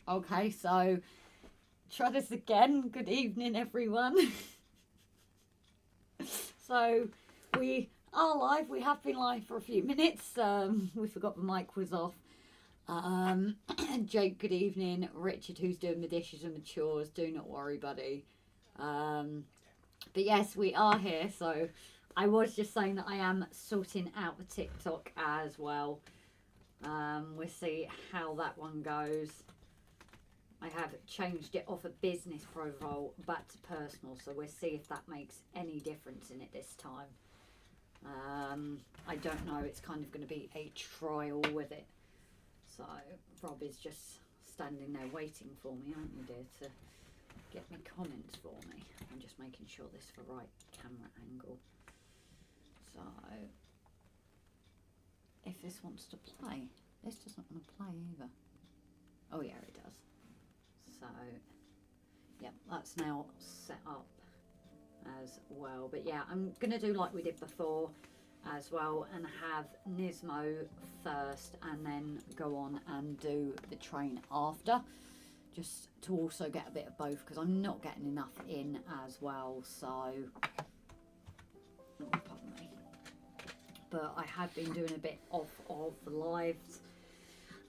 Okay, so try this again. Good evening, everyone. So we are live. We have been live for a few minutes. We forgot the mic was off. Jake, good evening. Richard, who's doing the dishes and the chores. Do not worry, buddy. But yes, we are here. So I was just saying that I am sorting out the TikTok as well. We'll see how that one goes. I have changed it off a business profile back to personal, so we'll see if that makes any difference in it this time. I don't know, it's kind of going to be a trial with it. So Rob is just standing there waiting for me, aren't you, dear, to get me comments for me. I'm just making sure this is the right camera angle. So if this wants to play, this doesn't want to play either. Oh yeah, it does. So yeah, that's now set up as well. But yeah, I'm gonna do like we did before as well and have Nismo first and then go on and do the train after, just to also get a bit of both, because I'm not getting enough in as well. So oh, pardon me, but I have been doing a bit off of the lives.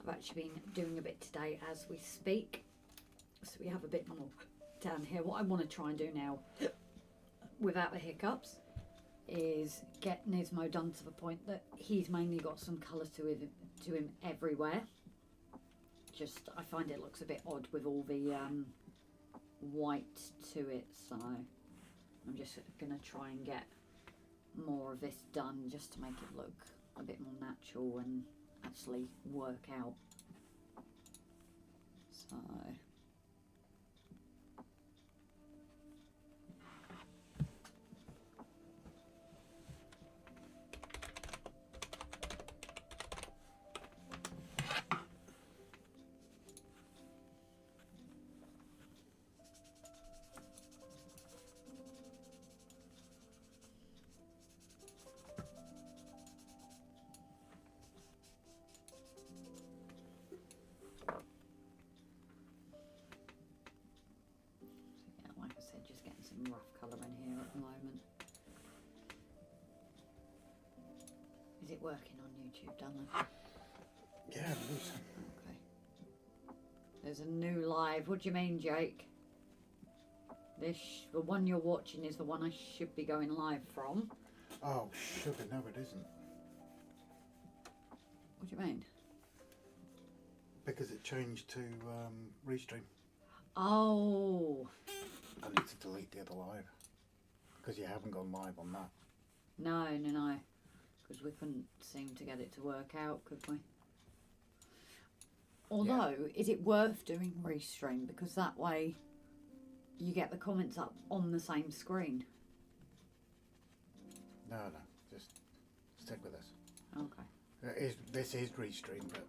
I've actually been doing a bit today as we speak, so we have a bit more down here. What I want to try and do now without the hiccups is get Nismo done to the point that he's mainly got some colour to him everywhere. Just I find it looks a bit odd with all the white to it, so I'm just going to try and get more of this done just to make it look a bit more natural and actually work out. So just getting some rough colour in here at the moment. Is it working on YouTube, Dylan? Yeah, it is. Okay. There's a new live. What do you mean, Jake? The one you're watching is the one I should be going live from. Oh, sugar, no it isn't. What do you mean? Because it changed to Restream. Oh. I need to delete the other live. Because you haven't gone live on that. No. Because we couldn't seem to get it to work out, could we? Although, is it worth doing Restream? Because that way you get the comments up on the same screen. No, just stick with this. Okay. This is Restream, but...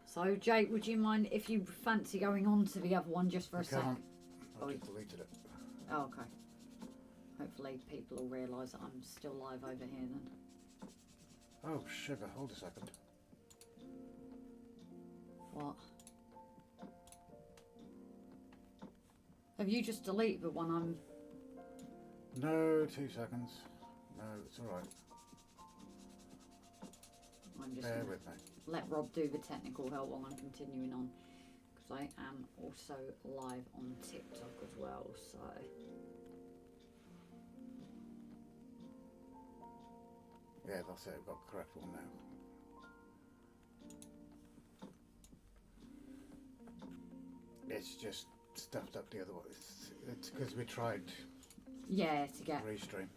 So, Jake, would you mind if you fancy going on to the other one just for a sec? I just deleted it. Oh, okay. Hopefully people will realise that I'm still live over here then. Oh, sugar, hold a second. What? Have you just deleted the one I'm... No, 2 seconds. No, it's alright. I'm just Bear with me. Let Rob do the technical help while I'm continuing on, because I am also live on TikTok as well, so... Yeah, that's it, I've got the correct one now. It's just stuffed up the other one. It's because we tried to get... Restream.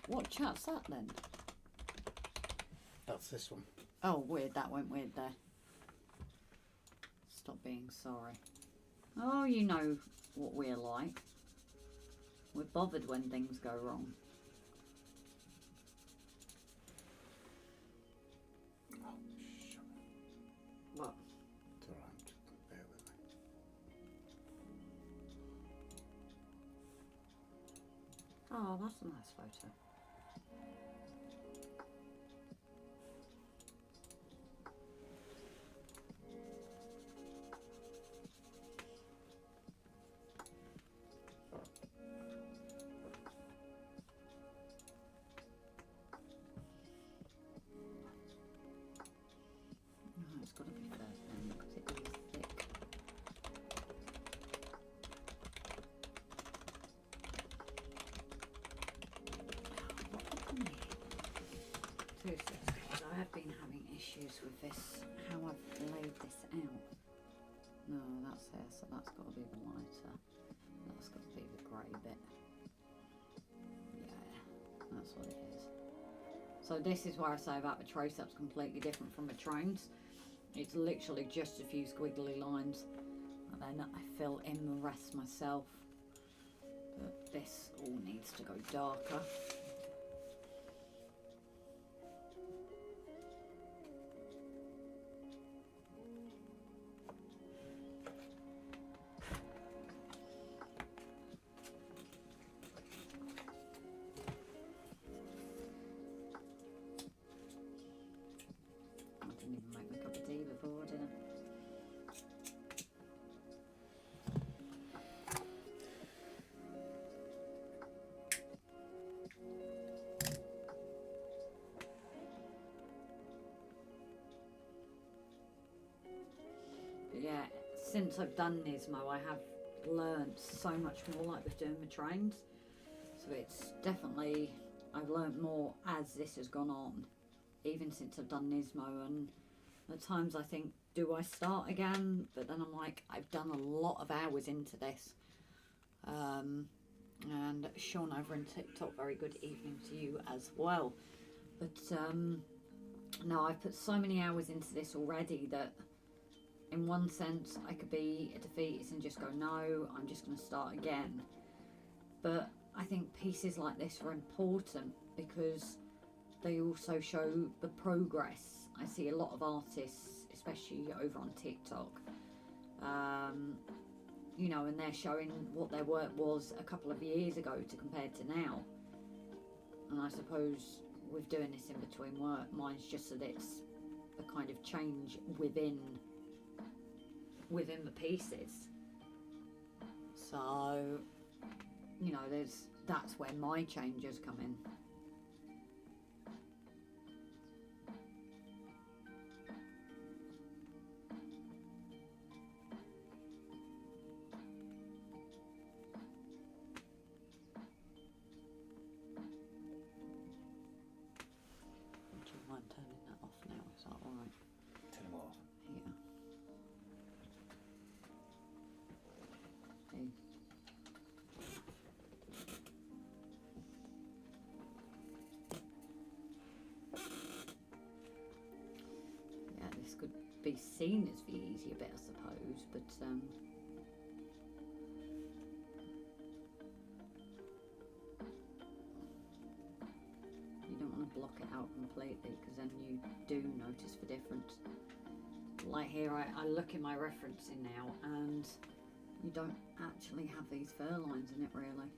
What chat's that then? That's this one. Oh, weird. That went weird there. Stop being sorry. Oh, you know what we're like. We're bothered when things go wrong. Oh, shut up. What? It's alright, bear with me. Oh, that's a nice photo. Oh, it's got to be first then because it is thick. What happened here? 2 seconds. I have been having issues with this, how I've laid this out. No, that's there, so that's got to be the lighter. That's got to be the grey bit. Yeah, that's what it is. So this is where I say about the trace up's completely different from the trains. It's literally just a few squiggly lines and then I fill in the rest myself. But this all needs to go darker. Yeah, since I've done Nismo, I have learnt so much more, like with doing the trains. So it's definitely, I've learnt more as this has gone on, even since I've done Nismo. And at times I think, do I start again? But then I'm like, I've done a lot of hours into this. And Sean over in TikTok, very good evening to you as well. But no, I've put so many hours into this already that in one sense I could be a defeatist and just go, no, I'm just going to start again. But I think pieces like this are important because they also show the progress. I see a lot of artists, especially over on TikTok, you know, and they're showing what their work was a couple of years ago to compared to now. And I suppose with doing this in between work, mine's just that it's a kind of change within the pieces. So, you know, that's where my changes come in. Would you mind turning that off now? Is that alright? Turn them off. Yeah. See? Yeah, this could be seen as the easier bit, I suppose, but you don't want to block it out completely because then you do notice the difference. Like here, I look in my referencing now and you don't actually have these fur lines in it really.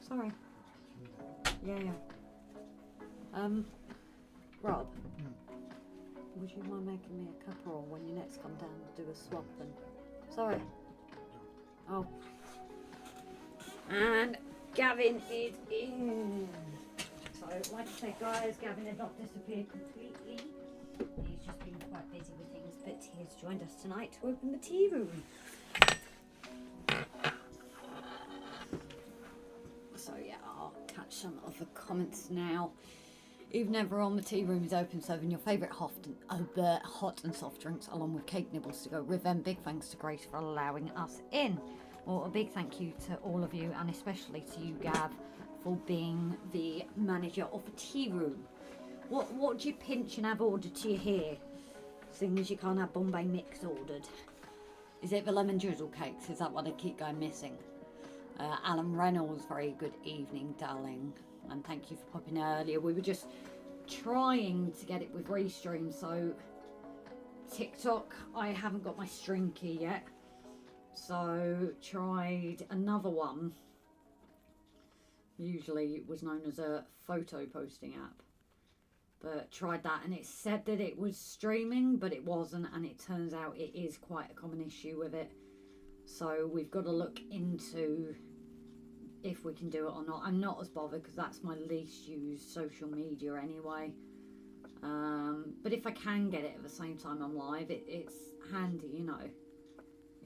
Sorry. Yeah. Rob, would you mind making me a cuppa roll when you next come down to do a swap? And sorry. Oh. And Gavin is in. So, like I say, guys, Gavin has not disappeared completely. He's just been quite busy with things, but he's joined us tonight to open the tea room. So yeah, I'll catch some of the comments now. Even everyone, the tea room is open, serving your favourite hot and soft drinks along with cake nibbles to go with them. Big thanks to Grace for allowing us in. Well, a big thank you to all of you, and especially to you, Gav, for being the manager of the tea room. What do you pinch and have ordered to you here, seeing as you can't have Bombay mix ordered? Is it the lemon drizzle cakes? Is that what they keep going missing? Alan Reynolds, very good evening, darling. And thank you for popping earlier. We were just trying to get it with Restream. So TikTok, I haven't got my stream key yet. So tried another one. Usually it was known as a photo posting app. But tried that and it said that it was streaming, but it wasn't. And it turns out it is quite a common issue with it. So we've got to look into if we can do it or not. I'm not as bothered because that's my least used social media anyway. But if I can get it at the same time I'm live, it's handy, you know.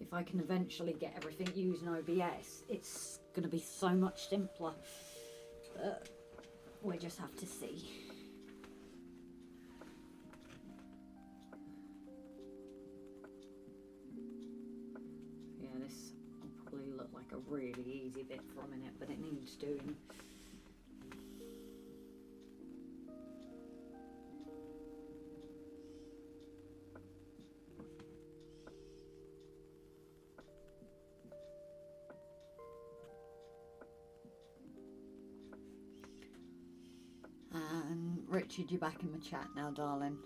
If I can eventually get everything using OBS, it's going to be so much simpler. But we'll just have to see. Like a really easy bit for a minute, but it needs doing. And Richard, you're back in the chat now, darling.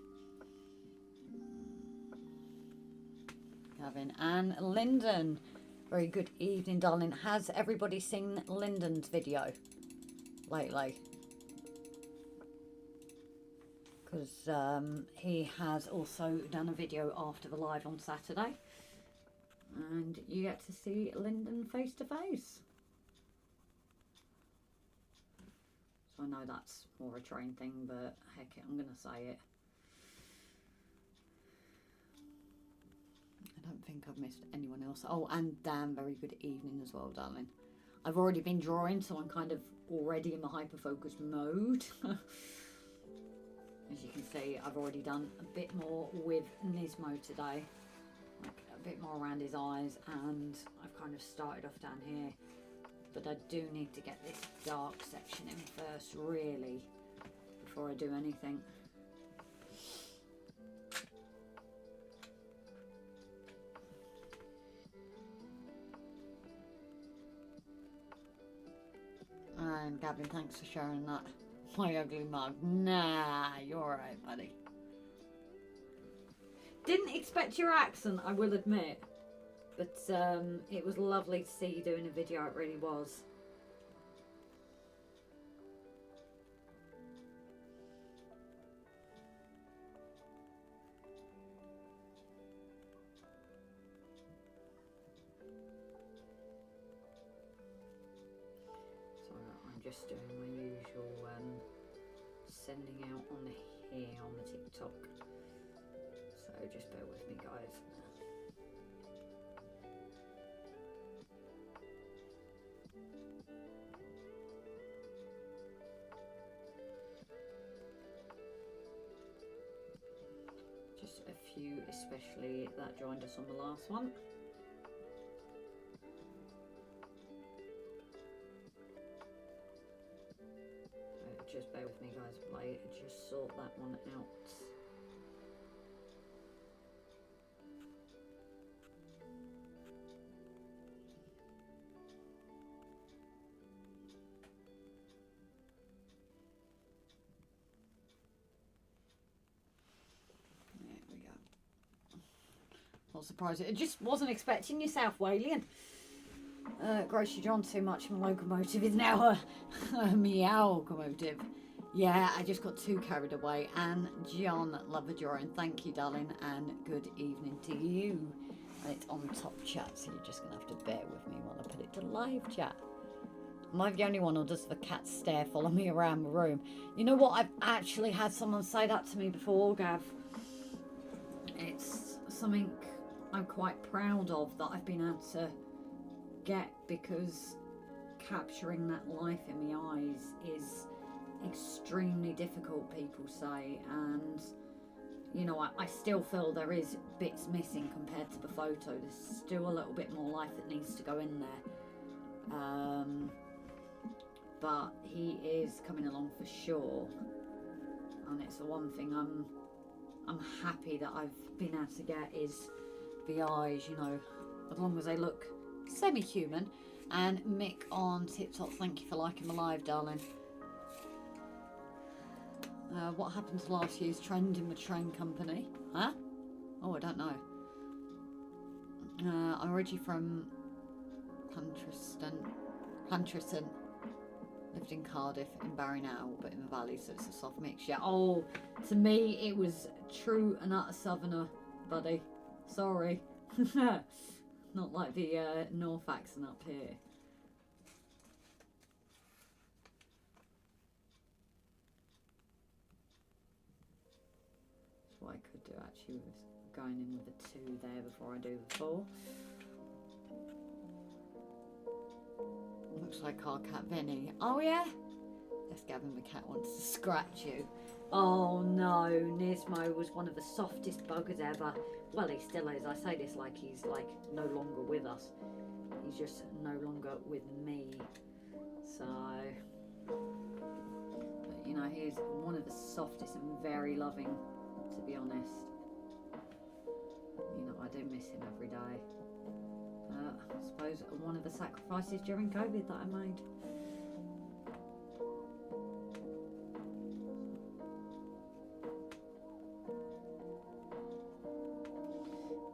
Gavin and Lyndon. Very good evening, darling. Has everybody seen Lyndon's video lately? Because he has also done a video after the live on Saturday. And you get to see Lyndon face to face. So I know that's more a train thing, but heck it, I'm going to say it. I don't think I've missed anyone else. Oh, and Dan, very good evening as well, darling. I've already been drawing, so I'm kind of already in the hyper-focus mode. As you can see, I've already done a bit more with Nismo today. Like a bit more around his eyes, and I've kind of started off down here. But I do need to get this dark section in first, really, before I do anything. And Gavin, thanks for sharing that. My ugly mug. Nah, you're alright, buddy. Didn't expect your accent, I will admit. But it was lovely to see you doing a video, it really was. Just doing my usual sending out on here on the TikTok, so just bear with me, guys. Just a few especially that joined us on the last one. Just bear with me, guys, while I just sort that one out. There we go. Not surprised. I just wasn't expecting yourself, Walian. Grace, you're on too much. My locomotive is now a meow locomotive. Yeah, I just got too carried away. And John, love the drawing. Thank you, darling, and good evening to you. And it's on top chat, so you're just going to have to bear with me while I put it to live chat. Am I the only one, or does the cat stare follow me around the room? You know what? I've actually had someone say that to me before, Gav. it's something I'm quite proud of that I've been able to get, because capturing that life in my eyes is extremely difficult, people say, and you know, I still feel there is bits missing compared to the photo. There's still a little bit more life that needs to go in there, but he is coming along for sure, and it's the one thing I'm happy that I've been able to get is the eyes, you know, as long as they look semi-human. And Mick on TikTok, thank you for liking my live, darling. What happened to last year's trend in the train company? Huh? Oh, I don't know. I'm originally from Plantriston. Lived in Cardiff, in Barry now, but in the valley, so it's a soft mix. Yeah. Oh, to me, it was true and utter southerner, buddy. Sorry. Not like the North accent up here. That's what I could do actually, was going in with a 2 there before I do the 4. Looks like our cat Vinny. Oh yeah? Yes, Gavin the cat wants to scratch you. Oh no, Nismo was one of the softest buggers ever. Well, he still is. I say this like he's like no longer with us. He's just no longer with me. So, but you know, he's one of the softest and very loving, to be honest. You know, I do miss him every day. I suppose one of the sacrifices during COVID that I made.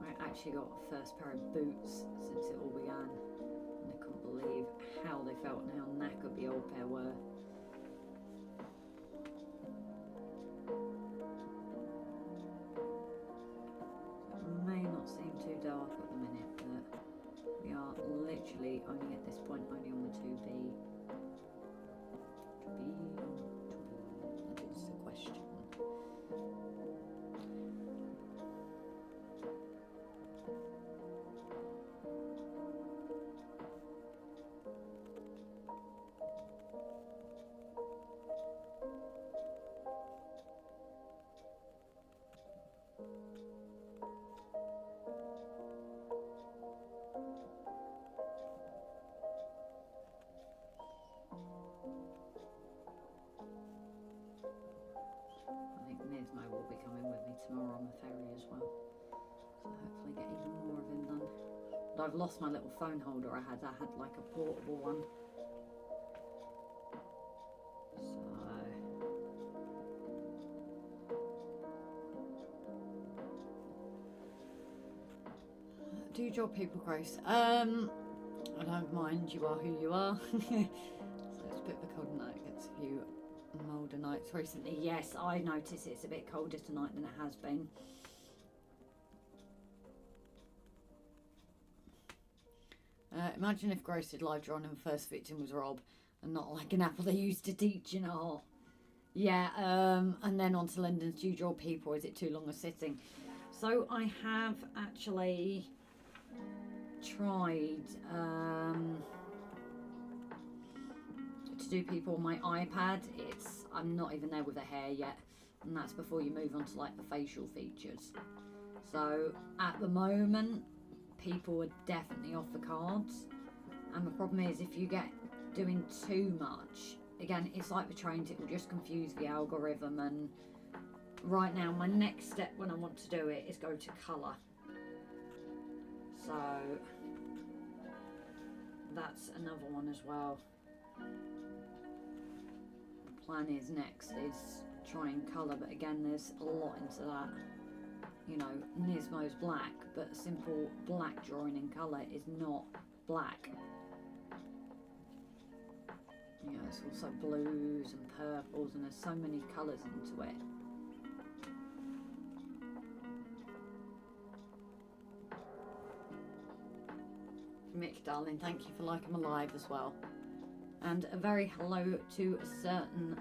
I actually got a first pair of boots since it all began, and I couldn't believe how they felt and how knackered the old pair were. It may not seem too dark at the minute, but we are literally only at this point only on the 2B. That is the question. Nismo will be coming with me tomorrow on the ferry as well, so hopefully get even more of him done. But I've lost my little phone holder I had like a portable one, so do you draw people, Grace? I don't mind, you are who you are. So it's a bit of a cold night, gets a few milder nights recently. Yes, I notice it's a bit colder tonight than it has been. Imagine if Grace did live drawing and the first victim was Rob, and not like an apple they used to teach, you know. Yeah, and then on to Lyndon's, do you draw people, or is it too long a sitting? So I have actually tried to do people on my iPad. I'm not even there with the hair yet, and that's before you move on to like the facial features. So at the moment, people are definitely off the cards, and the problem is if you get doing too much, again, it's like the trains, it will just confuse the algorithm. And right now my next step when I want to do it is go to colour, so that's another one as well. The plan is next is try and colour, but again there's a lot into that. You know, Nismo's black, but simple black drawing in colour is not black. You know, it's also blues and purples, and there's so many colours into it. Mick, darling, thank you for liking my live as well. And a very hello to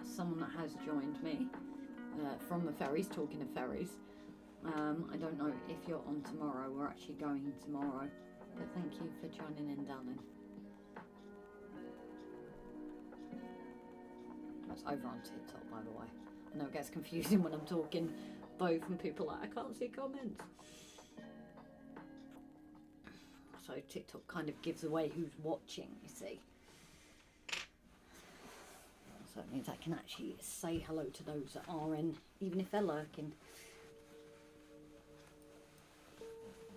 someone that has joined me from the ferries, talking of ferries. I don't know if you're on tomorrow. We're actually going tomorrow. But thank you for joining in, darling. That's over on TikTok, by the way. I know it gets confusing when I'm talking both and people are like, I can't see comments. So TikTok kind of gives away who's watching, you see. So it means I can actually say hello to those that are in, even if they're lurking.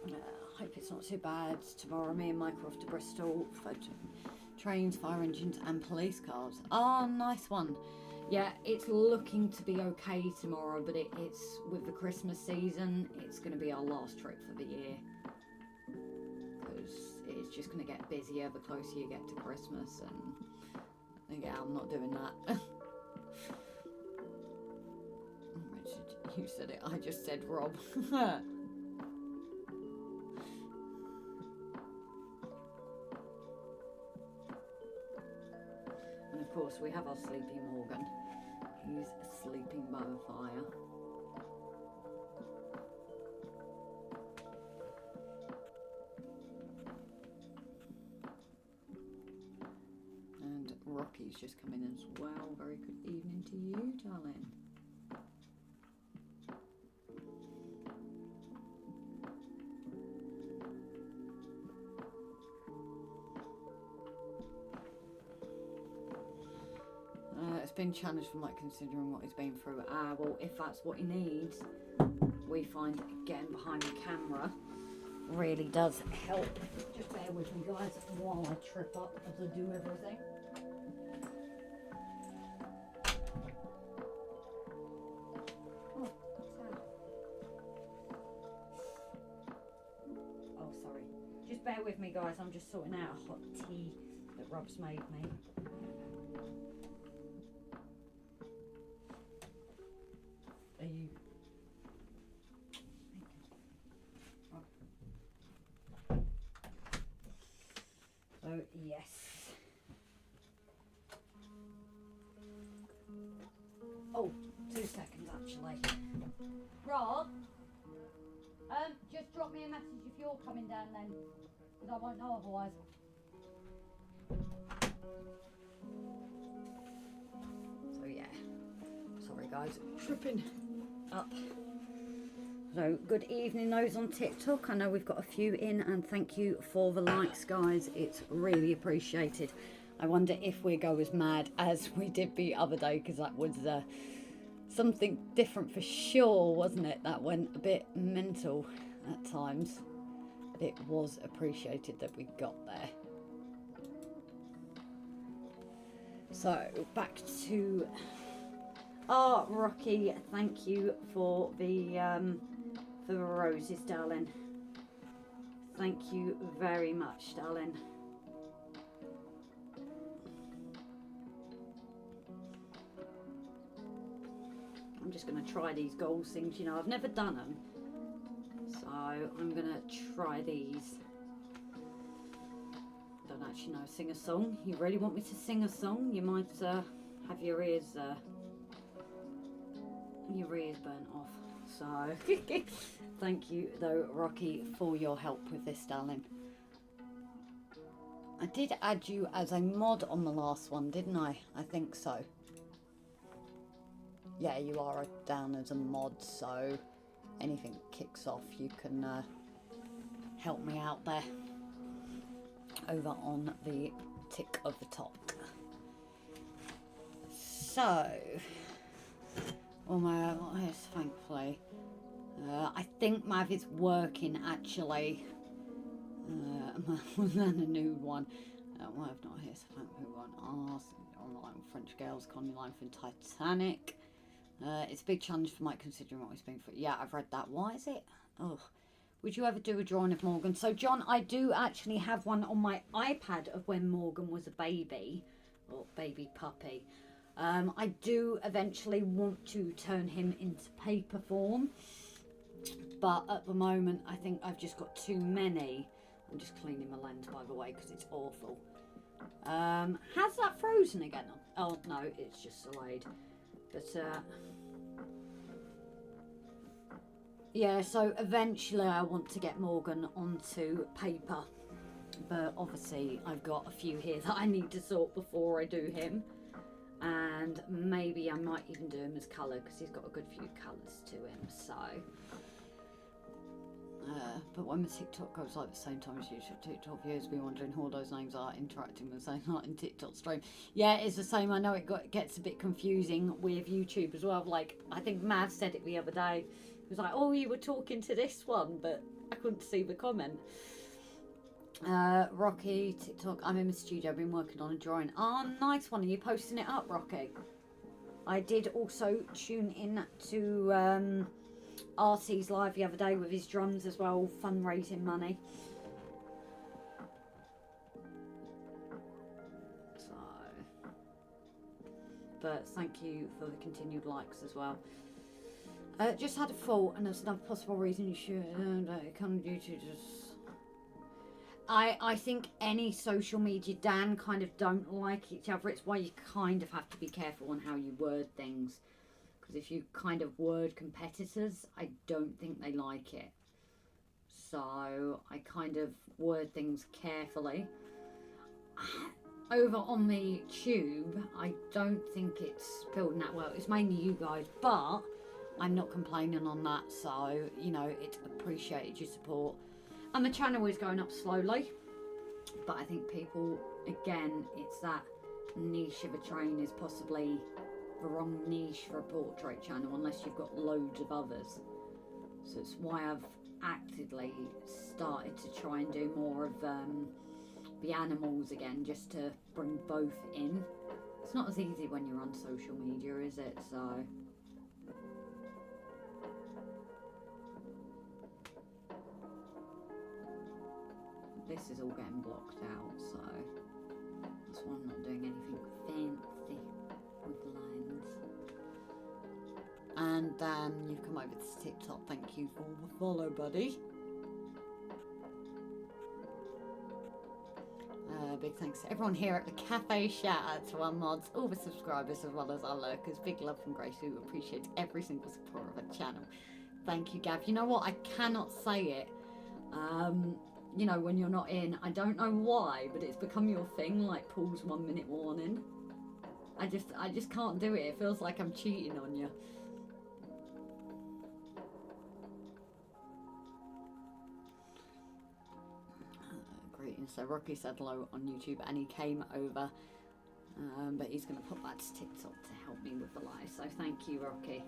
I hope it's not too bad. Tomorrow me and Mike are off to Bristol. Trains, fire engines and police cars. Oh, nice one. Yeah, it's looking to be okay tomorrow, but it's with the Christmas season, it's going to be our last trip for the year. Because it's just going to get busier the closer you get to Christmas, and yeah, I'm not doing that. You said it, I just said Rob. And of course we have our sleepy Morgan. He's sleeping by the fire. And Rocky's just come in as well. Very good evening to you, darling. It's been challenged for Mike considering what he's been through. Well, if that's what he needs, we find getting behind the camera really does help. Just bear with me, guys, while I trip up as I do everything. Oh, sorry. Just bear with me, guys. I'm just sorting out a hot tea that Rob's made me. Are you? So yes. Oh, 2 seconds actually. Rob, just drop me a message if you're coming down then, because I won't know otherwise. So yeah. Sorry guys, tripping up. So good evening those on TikTok. I know we've got a few in, and thank you for the likes, guys. It's really appreciated. I wonder if we go as mad as we did the other day, because that was something different for sure, wasn't it? That went a bit mental at times. It was appreciated that we got there. So back to Rocky, thank you for the roses, darling. Thank you very much, darling. I'm just going to try these goals things, you know, I've never done them, so I'm going to try these. Don't actually know sing a song. You really want me to sing a song? You might have your ears burnt off. So thank you though, Rocky, for your help with this, darling. I did add you as a mod on the last one, didn't I? I think so. Yeah, you are down as a mod, so anything kicks off, you can help me out there over on the tick of the top. So, well, my yes, thankfully, I think Mav is working actually. And a new one. Well, I've not here, so thank who won. Online French girls, Connie Line from Titanic. It's a big challenge for Mike considering what he's been through. Yeah, I've read that. Why is it? Oh, would you ever do a drawing of Morgan? So, John, I do actually have one on my iPad of when Morgan was a baby, or baby puppy. I do eventually want to turn him into paper form, but at the moment I think I've just got too many. I'm just cleaning my lens, by the way, because it's awful. Has that frozen again? Oh no, it's just delayed. But Yeah, so eventually I want to get Morgan onto paper, but obviously I've got a few here that I need to sort before I do him, and maybe I might even do him as colour because he's got a good few colours to him. So but when the TikTok goes like the same time as YouTube, TikTok viewers be wondering who all those names are interacting with the same night in TikTok stream. Yeah, it's the same. I know it gets a bit confusing with YouTube as well. Like, I think Mav said it the other day. It was like, oh, you were talking to this one, but I couldn't see the comment. Rocky, TikTok, I'm in the studio, I've been working on a drawing. Oh, nice one. Are you posting it up, Rocky? I did also tune in to RT's live the other day with his drums as well, fundraising money. So, but thank you for the continued likes as well. Just had a thought, and there's another possible reason you should come due to just. I think any social media, Dan, kind of don't like each other. It's why you kind of have to be careful on how you word things. Because if you kind of word competitors, I don't think they like it. So I kind of word things carefully. Over on the tube, I don't think it's building that well. It's mainly you guys, but I'm not complaining on that. So, you know, it's appreciated your support. And the channel is going up slowly, but I think people, again, it's that niche of a train is possibly the wrong niche for a portrait channel unless you've got loads of others. So it's why I've actively started to try and do more of the animals again, just to bring both in. It's not as easy when you're on social media, is it? So. This is all getting blocked out, so that's why I'm not doing anything fancy with the lines. And Dan, you've come over to TikTok. Thank you for the follow, buddy. Big thanks to everyone here at the cafe. Shout out to our mods, all the subscribers as well as our lurkers. Big love from Grace, who appreciates every single support of our channel. Thank you, Gav. You know what? I cannot say it. You know, when you're not in, I don't know why, but it's become your thing, like Paul's 1 minute warning. I just can't do it. It feels like I'm cheating on you. Greetings. So Rocky said hello on YouTube and he came over, but he's going to put that to TikTok to help me with the live. So thank you, Rocky.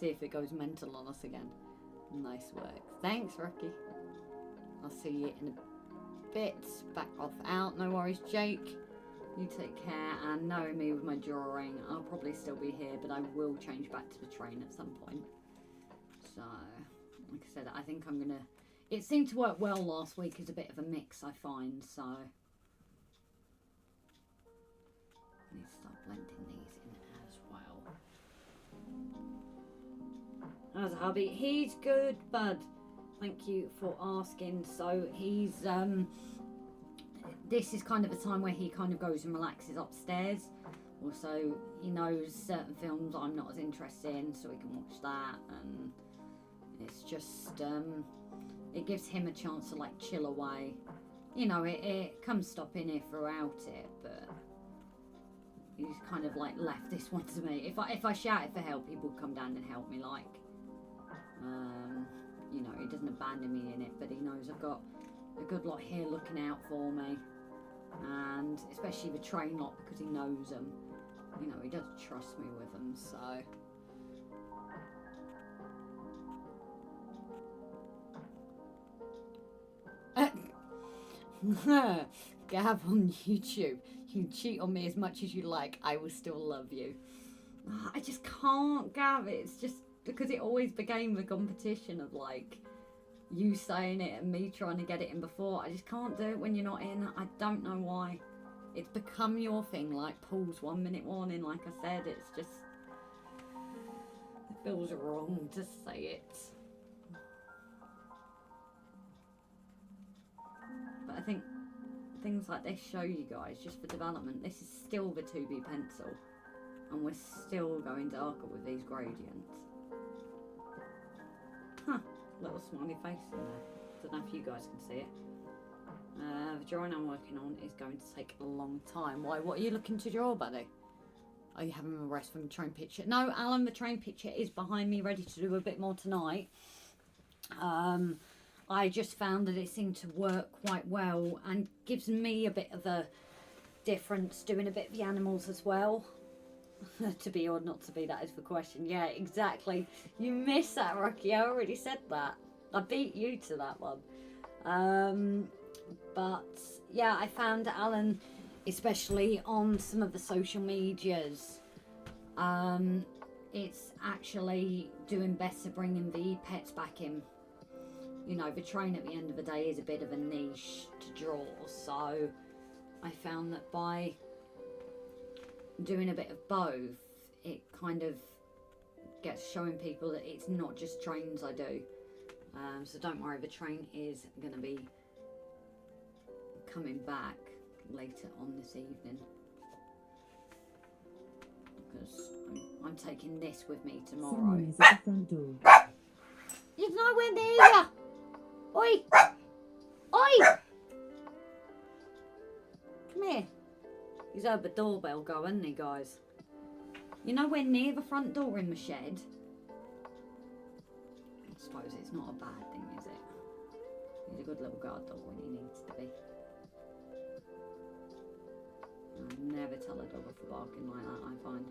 See if it goes mental on us again. Nice work. Thanks, Rocky. I'll see you in a bit. Back off out. No worries, Jake. You take care. And knowing me with my drawing, I'll probably still be here, but I will change back to the train at some point. So, like I said, I think I'm going to... It seemed to work well last week as a bit of a mix, I find, so... I need to start blending these in as well. How's a hubby? He's good, bud. Thank you for asking. So he's this is kind of a time where he kind of goes and relaxes upstairs. Also, he knows certain films I'm not as interested in, so we can watch that, and it's just it gives him a chance to like chill away. You know, it comes stopping here throughout it, but he's kind of like left this one to me. If I shouted for help, he would come down and help me, like. You know, he doesn't abandon me in it, but he knows I've got a good lot here looking out for me, and especially the train lot, because he knows them. You know, he does trust me with them, so. Gav on YouTube, you can cheat on me as much as you like, I will still love you. I just can't, Gav. It's just because it always became the competition of like you saying it and me trying to get it in before. I just can't do it when you're not in. I don't know why. It's become your thing, like Paul's 1 minute warning. Like I said, it's just, it feels wrong to say it. But I think things like this show you guys, just for development, this is still the 2B pencil. and we're still going darker with these gradients. Huh, little smiley face in there. Don't know if you guys can see it. The drawing I'm working on is going to take a long time. Why? What are you looking to draw, buddy? Are you having a rest from the train picture? No, Alan, the train picture is behind me, ready to do a bit more tonight. I just found that it seemed to work quite well and gives me a bit of a difference doing a bit of the animals as well. To be or not to be, that is the question. Yeah, exactly. You missed that, Rocky. I already said that. I beat you to that one. But yeah, I found Alan, especially on some of the social medias, it's actually doing better bringing the pets back in. You know, the train at the end of the day is a bit of a niche to draw, so I found that by doing a bit of both, it kind of gets showing people that it's not just trains I do. So don't worry, the train is going to be coming back later on this evening, because I'm taking this with me tomorrow. Someone is at the front door. He's nowhere near you! Oi! Oi! Come here. He's heard the doorbell go, hasn't he, guys? You're nowhere near the front door in the shed. I suppose it's not a bad thing, is it? He's a good little guard dog when he needs to be. I never tell a dog off for barking like that, I find.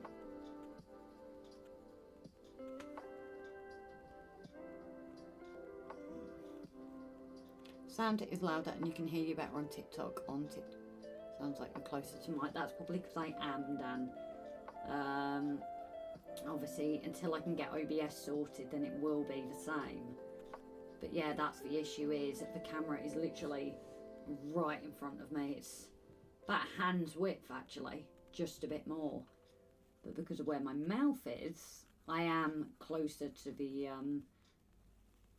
Sound is louder and you can hear you better on TikTok. Sounds like you're closer to mic. That's probably because I am, Dan. Obviously, until I can get OBS sorted, then it will be the same. But yeah, that's the issue, is that the camera is literally right in front of me. It's about a hand's width, actually, just a bit more. But because of where my mouth is, I am closer to the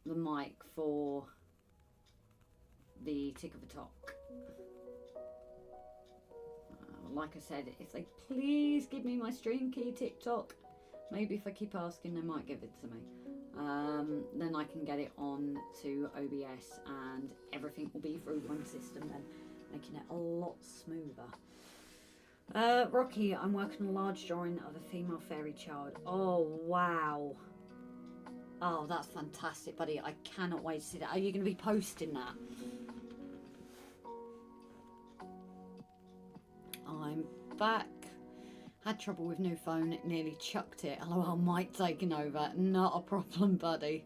mic for the tick of the talk. Like I said, if they please give me my stream key, TikTok, maybe if I keep asking they might give it to me, then I can get it on to OBS and everything will be through one system then, making it a lot smoother. Rocky, I'm working on a large drawing of a female fairy child. Oh wow. Oh, that's fantastic, buddy. I cannot wait to see that. Are you going to be posting that? I'm back. Had trouble with new phone, it nearly chucked it. LOL, mic taking over. Not a problem, buddy.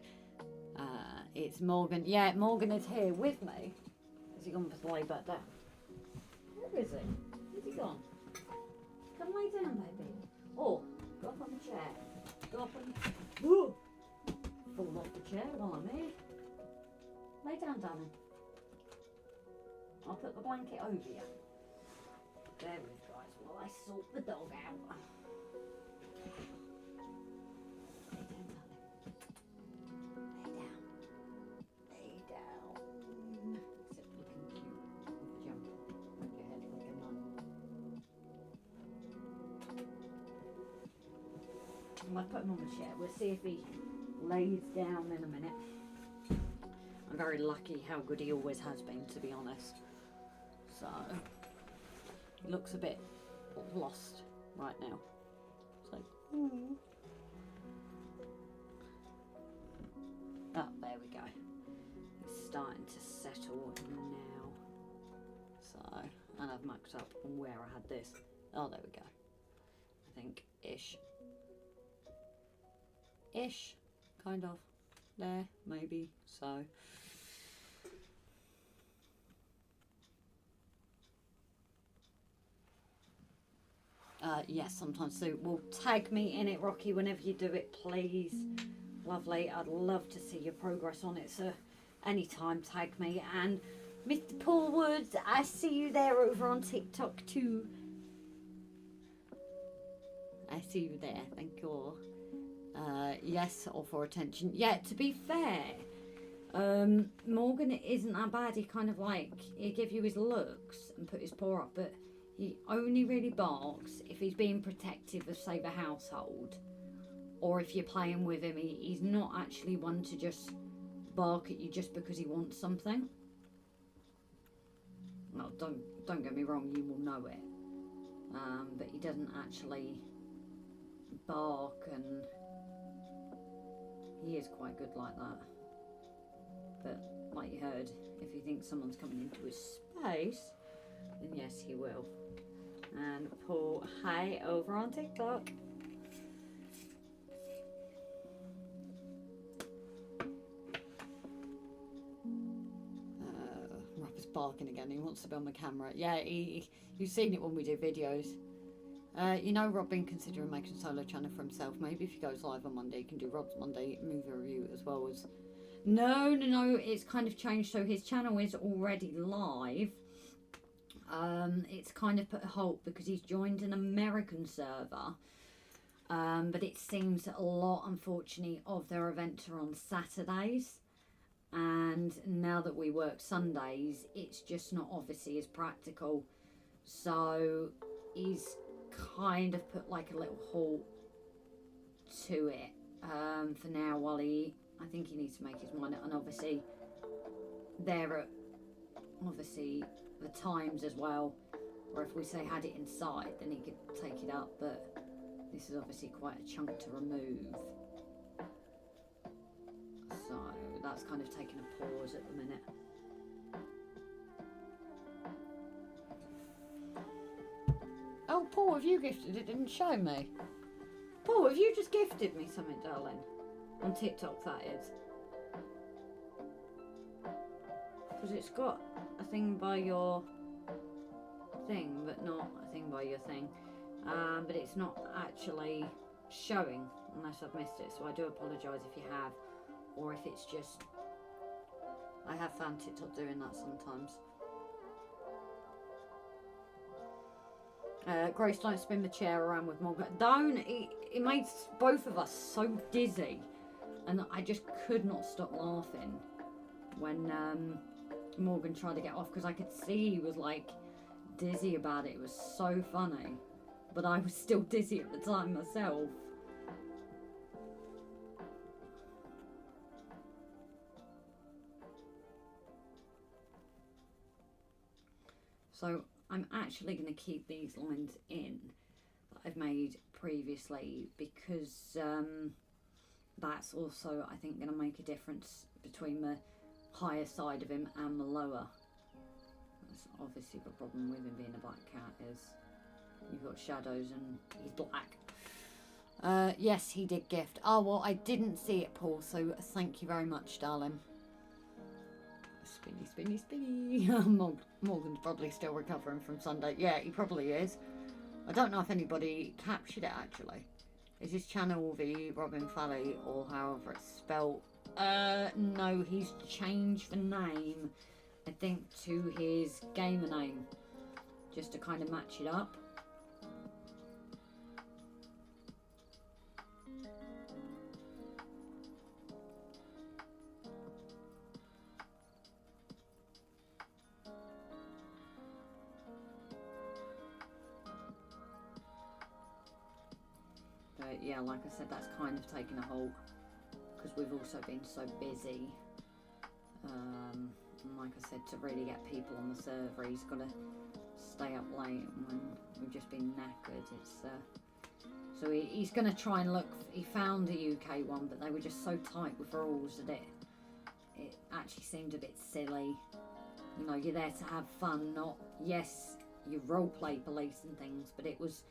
It's Morgan. Yeah, Morgan is here with me. Has he gone for the way back down? Where is he? Where's he gone? Come lay down, baby. Oh, go up on the chair. Go up on the... Ooh! Fall off the chair while I'm here. Lay down, darling. I'll put the blanket over you. There we go, guys, while I sort the dog out. Lay down, darling. Lay down. Except looking cute with the jumper. Put your head like a nun. I might put him on the chair. We'll see if he lays down in a minute. I'm very lucky how good he always has been, to be honest. So... he looks a bit lost right now. It's like, ooh. Oh, there we go. He's starting to settle now. So, and I've mucked up on where I had this. Oh, there we go. I think ish. Ish, kind of. There, maybe. So. Yes, sometimes so. Well, tag me in it, Rocky, whenever you do it, please. Lovely. I'd love to see your progress on it, so anytime tag me. And Mr. Paul Woods, I see you there over on TikTok too. I see you there. Thank you all. Yes, all for attention. Yeah, to be fair, Morgan isn't that bad. He kind of like, he'll give you his looks and put his paw up, but He only really barks if he's being protective of, say, the household, or if you're playing with him. He's not actually one to just bark at you just because he wants something. No, don't get me wrong, you will know it. But he doesn't actually bark, and he is quite good like that. But like you heard, if he thinks someone's coming into his space, then yes, he will. And Paul, hi, over on TikTok. Robbert's barking again. He wants to be on the camera. Yeah, you've seen it when we do videos. You know, Rob been considering making a solo channel for himself. Maybe if he goes live on Monday, he can do Rob's Monday movie review as well as... No, it's kind of changed. So his channel is already live. It's kind of put a halt because he's joined an American server. But it seems that a lot, unfortunately, of their events are on Saturdays. And now that we work Sundays, it's just not obviously as practical. So he's kind of put like a little halt to it for now, while I think he needs to make his mind up. And obviously there are obviously the times as well, or if we say had it inside, then he could take it up, but this is obviously quite a chunk to remove, so that's kind of taking a pause at the minute. Oh, Paul, have you gifted? It didn't show me. Paul, have you just gifted me something, darling? On TikTok, that is. Because it's got a thing by your thing, but not a thing by your thing. But it's not actually showing unless I've missed it. So I do apologise if you have, or if it's just... I have found TikTok doing that sometimes. Grace, don't spin the chair around with Morgan. Don't. It made both of us so dizzy, and I just could not stop laughing when Morgan tried to get off, because I could see he was like dizzy about it. It was so funny, but I was still dizzy at the time myself. So I'm actually going to keep these lines in that I've made previously, because that's also, I think, going to make a difference between the higher side of him and the lower. That's obviously the problem with him being a black cat, is you've got shadows and he's black. Yes, he did gift. Oh, well, I didn't see it, Paul, so thank you very much, darling. Spinny, spinny, spinny. Morgan's probably still recovering from Sunday. Yeah, he probably is. I don't know if anybody captured it, actually. Is his channel the Robin Fally, or however it's spelt? No, he's changed the name, I think, to his gamer name, just to kind of match it up. But yeah, like I said, that's kind of taken a halt, because we've also been so busy. And like I said, to really get people on the server, he's got to stay up late, and when we've just been knackered, it's so he's going to try and look. He found a UK one, but they were just so tight with rules that it actually seemed a bit silly. You know, you're there to have fun, not, yes, you roleplay police and things, but it was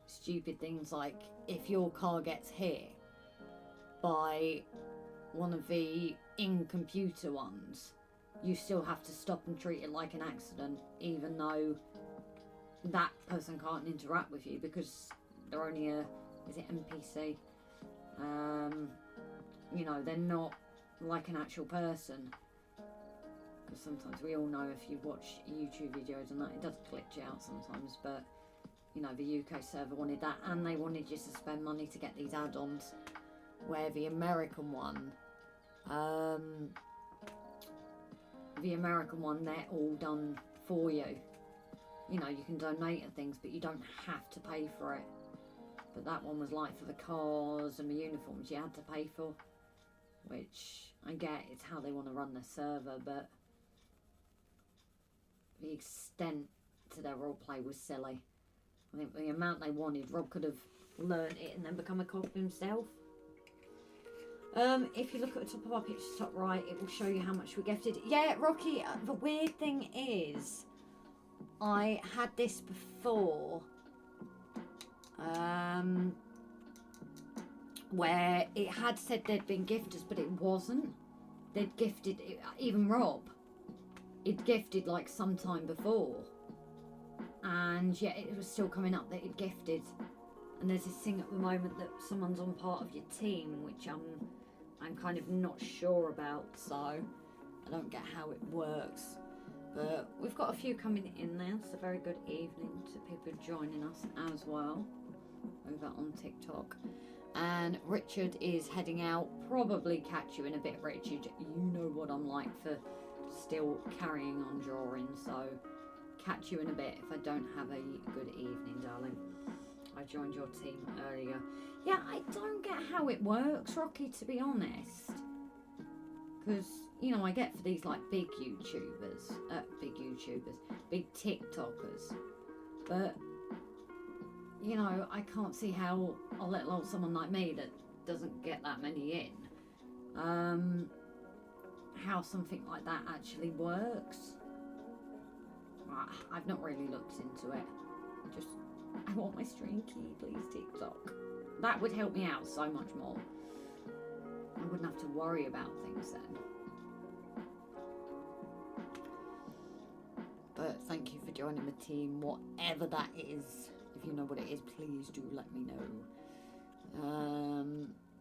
stupid things like, if your car gets hit by one of the in-computer ones, you still have to stop and treat it like an accident, even though that person can't interact with you because they're only a, is it NPC? You know, they're not like an actual person. Because sometimes we all know, if you watch YouTube videos and that, it does glitch out sometimes, but you know, the UK server wanted that, and they wanted you to spend money to get these add-ons, where the American one, they're all done for you. you know, you can donate and things, but you don't have to pay for it. But that one was like for the cars and the uniforms you had to pay for, which I get it's how they want to run their server, but the extent to their roleplay was silly. I think the amount they wanted, Rob could have learned it and then become a cop himself. If you look at the top of our picture, top right, it will show you how much we gifted. Yeah, Rocky, the weird thing is, I had this before, where it had said there'd been gifters, but it wasn't. They'd gifted, even Rob, he'd gifted like sometime before, and yet it was still coming up that he'd gifted. And there's this thing at the moment that someone's on part of your team, which I'm kind of not sure about, so I don't get how it works. But we've got a few coming in there, so very good evening to people joining us as well over on TikTok. And Richard is heading out. Probably catch you in a bit, Richard. You know what I'm like for still carrying on drawing, so catch you in a bit if I don't have a good evening, darling. I joined your team earlier. Yeah, I don't get how it works, Rocky, to be honest. Because, you know, I get for these like big YouTubers, big TikTokers. But, you know, I can't see how a little old someone like me that doesn't get that many in, how something like that actually works. I've not really looked into it. Just, I want my stream key, please, TikTok. That would help me out so much more. I wouldn't have to worry about things then. But thank you for joining the team, whatever that is. If you know what it is, please do let me know.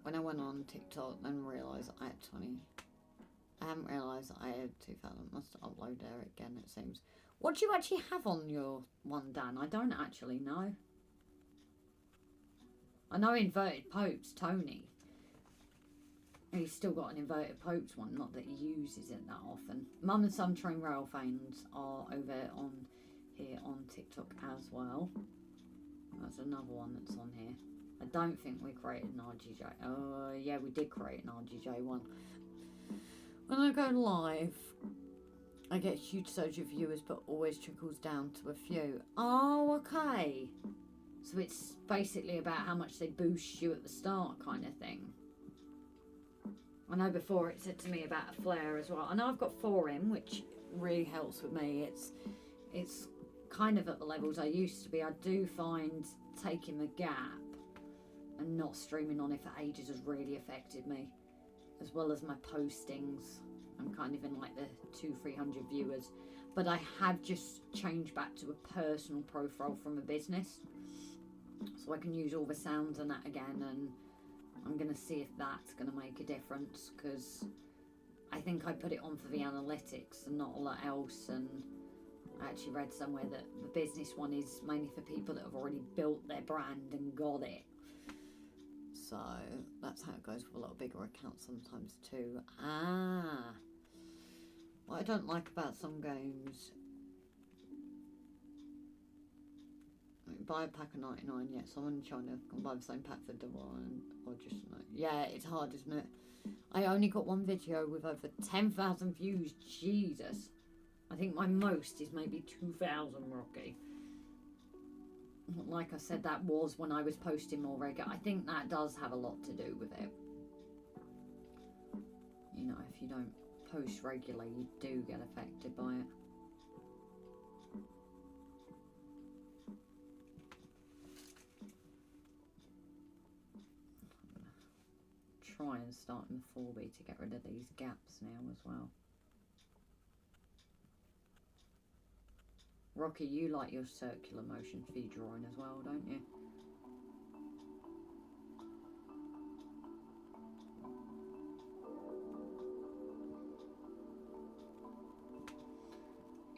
When I went on TikTok, then realised I had 20. I haven't realised I had 2,000. Must upload there again, it seems. What do you actually have on your one, Dan? I don't actually know. I know Inverted Popes, Tony. He's still got an Inverted Popes one, not that he uses it that often. Mum and Son Train Rail fans are over on here on TikTok as well. That's another one that's on here. I don't think we created an RGJ. Oh, yeah, we did create an RGJ one. When I go live, I get a huge surge of viewers, but always trickles down to a few. Oh, okay. So it's basically about how much they boost you at the start kind of thing. I know before it said to me about a flare as well. I know I've got 4 in, which really helps with me. It's kind of at the levels I used to be. I do find taking the gap and not streaming on it for ages has really affected me, as well as my postings. I'm kind of in like the 200-300 viewers, but I have just changed back to a personal profile from a business, so I can use all the sounds and that again, and I'm going to see if that's going to make a difference, because I think I put it on for the analytics and not a lot else. And I actually read somewhere that the business one is mainly for people that have already built their brand and got it. So that's how it goes with a lot of bigger accounts sometimes too. What I don't like about some games, buy a pack of 99, yet someone in China can buy the same pack for double, or just no. Yeah, it's hard, isn't it? I only got one video with over 10,000 views. Jesus. I think my most is maybe 2,000, Rocky. Like I said, that was when I was posting more regular. I think that does have a lot to do with it. You know, if you don't post regularly, you do get affected by it. Try and start in the 4B to get rid of these gaps now as well. Rocky, you like your circular motion for your drawing as well, don't you?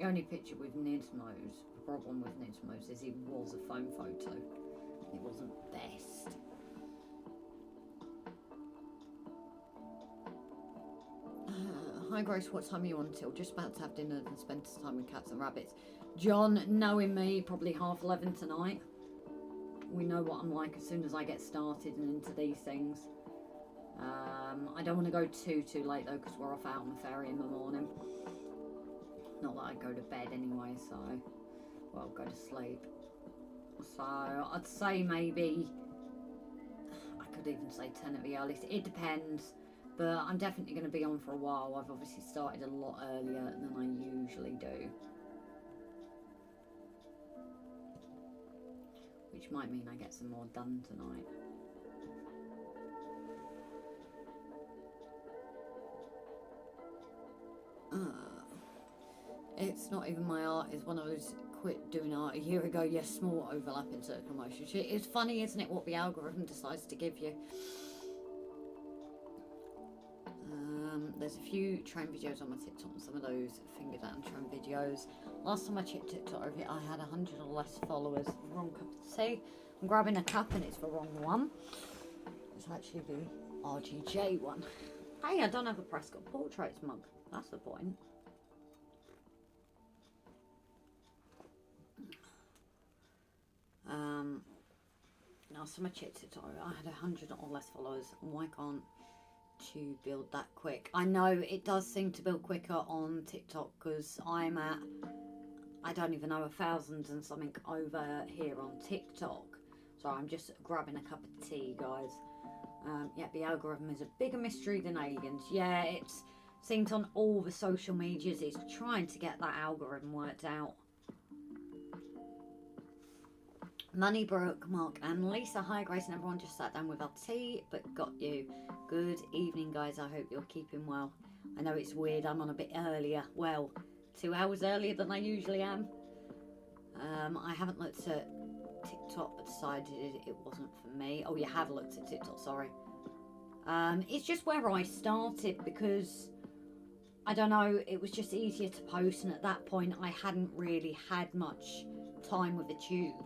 The only picture with Nismo's, the problem with Nismo's is it was a phone photo. It wasn't best. Hi Grace, what time are you on till? Just about to have dinner and spend time with cats and rabbits. John, knowing me, probably 11:30 tonight. We know what I'm like as soon as I get started and into these things. I don't want to go too late though, because we're off out on the ferry in the morning. Not that I go to bed anyway, so, well, go to sleep. So I'd say maybe, I could even say 10 at the earliest. It depends, but I'm definitely going to be on for a while. I've obviously started a lot earlier than I usually do, which might mean I get some more done tonight. It's not even my art, it's one of those quit doing art a year ago. Yes, small overlapping circle motion. It's funny, isn't it, what the algorithm decides to give you. There's a few train videos on my TikTok, some of those finger down train videos. Last time I checked TikTok over it, I had 100 or less followers. Wrong cup of tea. I'm grabbing a cup and it's the wrong one. It's actually the RGJ one. Hey, I don't have a Prescott Portraits mug. That's the point. Now, some of checked it. I had 100 or less followers. Why can't you build that quick? I know it does seem to build quicker on TikTok because I'm at, I don't even know, 1,000 and something over here on TikTok. So I'm just grabbing a cup of tea, guys. Yeah, the algorithm is a bigger mystery than aliens. Yeah, it seems on all the social medias it's trying to get that algorithm worked out. Moneybrook, Mark and Lisa. Hi Grace and everyone, just sat down with our tea but got you. Good evening guys, I hope you're keeping well. I know it's weird, I'm on a bit earlier. Well, 2 hours earlier than I usually am. I haven't looked at TikTok but decided it wasn't for me. Oh, you have looked at TikTok, sorry. It's just where I started because, I don't know, it was just easier to post, and at that point I hadn't really had much time with the tube.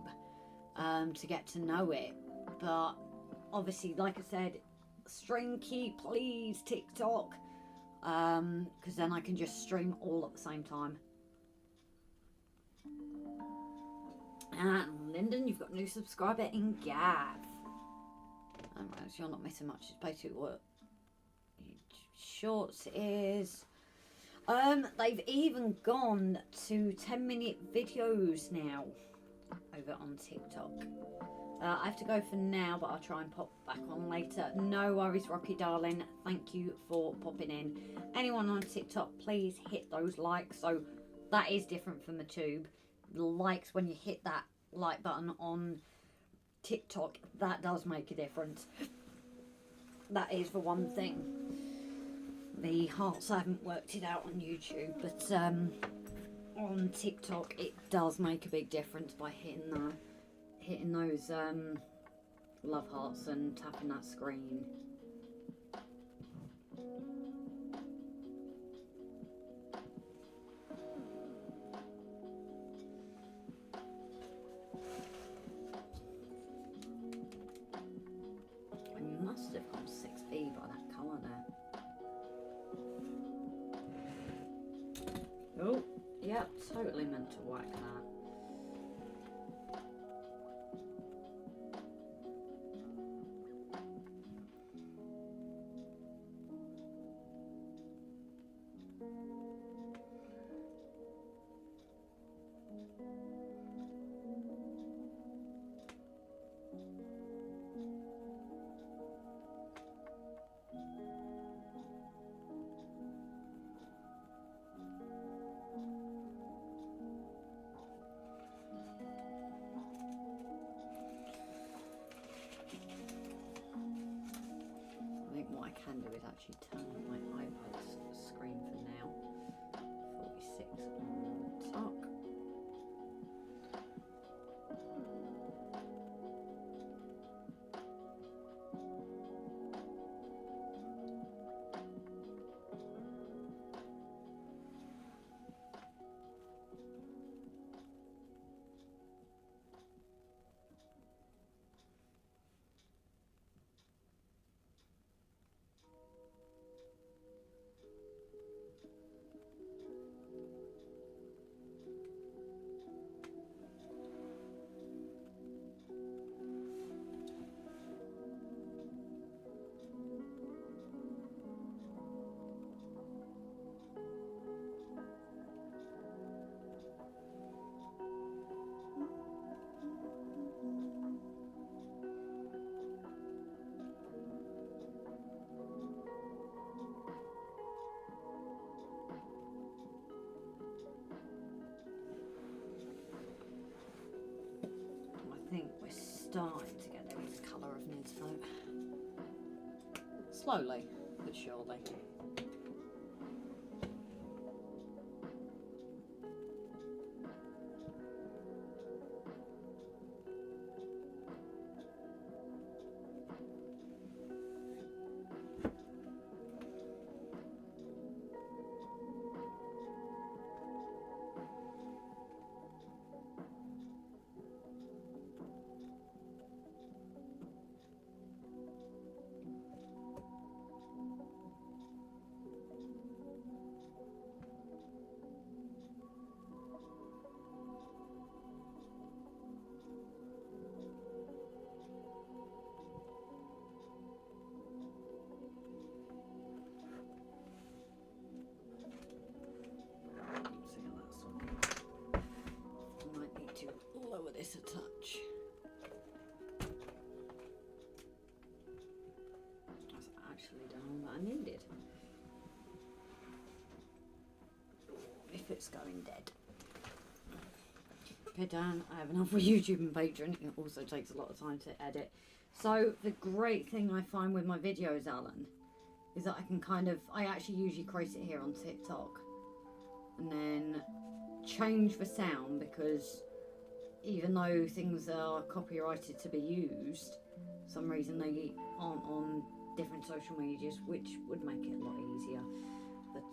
To get to know it, but obviously, like I said, stream key please TikTok, because then I can just stream all at the same time. And Lyndon, you've got a new subscriber in Gav. So you're not missing much. It's basically what Shorts is. They've even gone to 10-minute videos now over on TikTok. I have to go for now, but I'll try and pop back on later. No worries, Rocky darling. Thank you for popping in. Anyone on TikTok, please hit those likes. So that is different from the tube. The likes, when you hit that like button on TikTok, that does make a difference. That is the one thing. The hearts, I haven't worked it out on YouTube, but on TikTok it does make a big difference by hitting those love hearts and tapping that screen. I must have gone 6B by that colour there. Oh, yep, totally meant to whack that. What I can do is actually turn on my iPad's screen for now. 46 on the top. think we're starting to get there with the colour of Ned's though. Slowly, but surely. Lower this a touch. That's actually done all that I needed. If it's going dead. Okay, Dan, I have enough for YouTube and Patreon. It also takes a lot of time to edit. So the great thing I find with my videos, Alan, is that I can I actually usually create it here on TikTok and then change the sound, because even though things are copyrighted to be used, for some reason they aren't on different social medias, which would make it a lot easier. But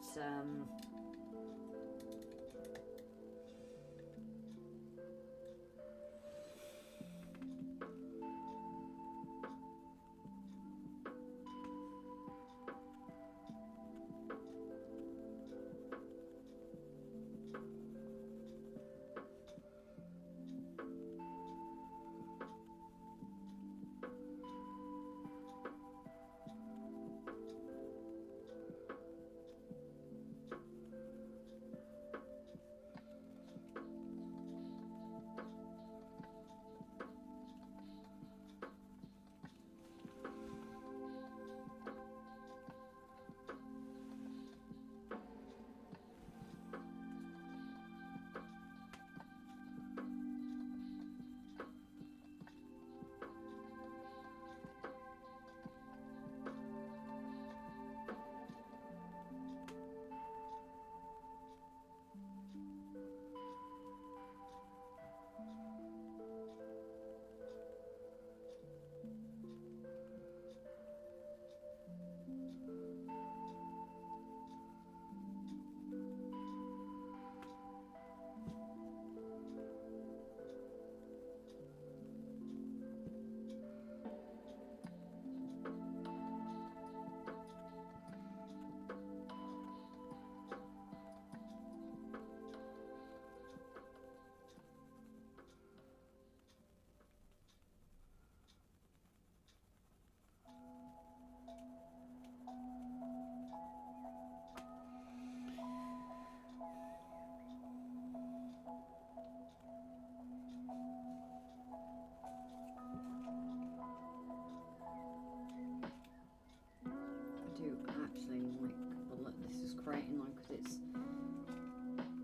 creating one because it's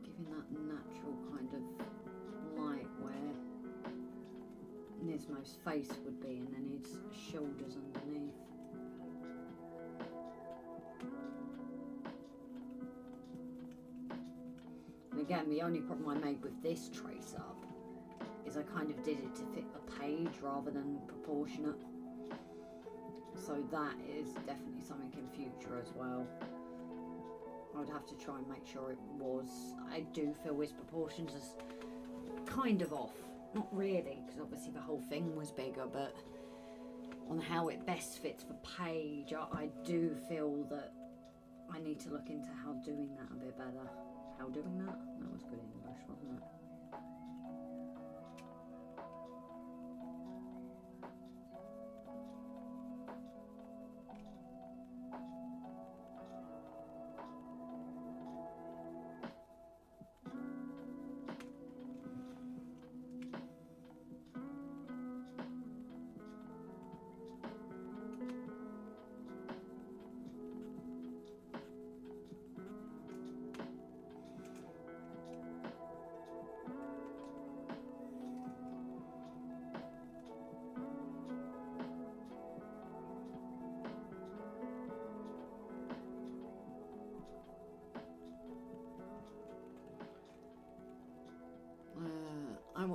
giving that natural kind of light where Nismo's face would be, and then his shoulders underneath. And again, the only problem I made with this trace up is I kind of did it to fit the page rather than proportionate. So that is definitely something in future as well. I would have to try and make sure it was. I do feel his proportions is kind of off. Not really, because obviously the whole thing was bigger, but on how it best fits the page, I do feel that I need to look into how doing that a bit better. How doing that? That was good English, wasn't it?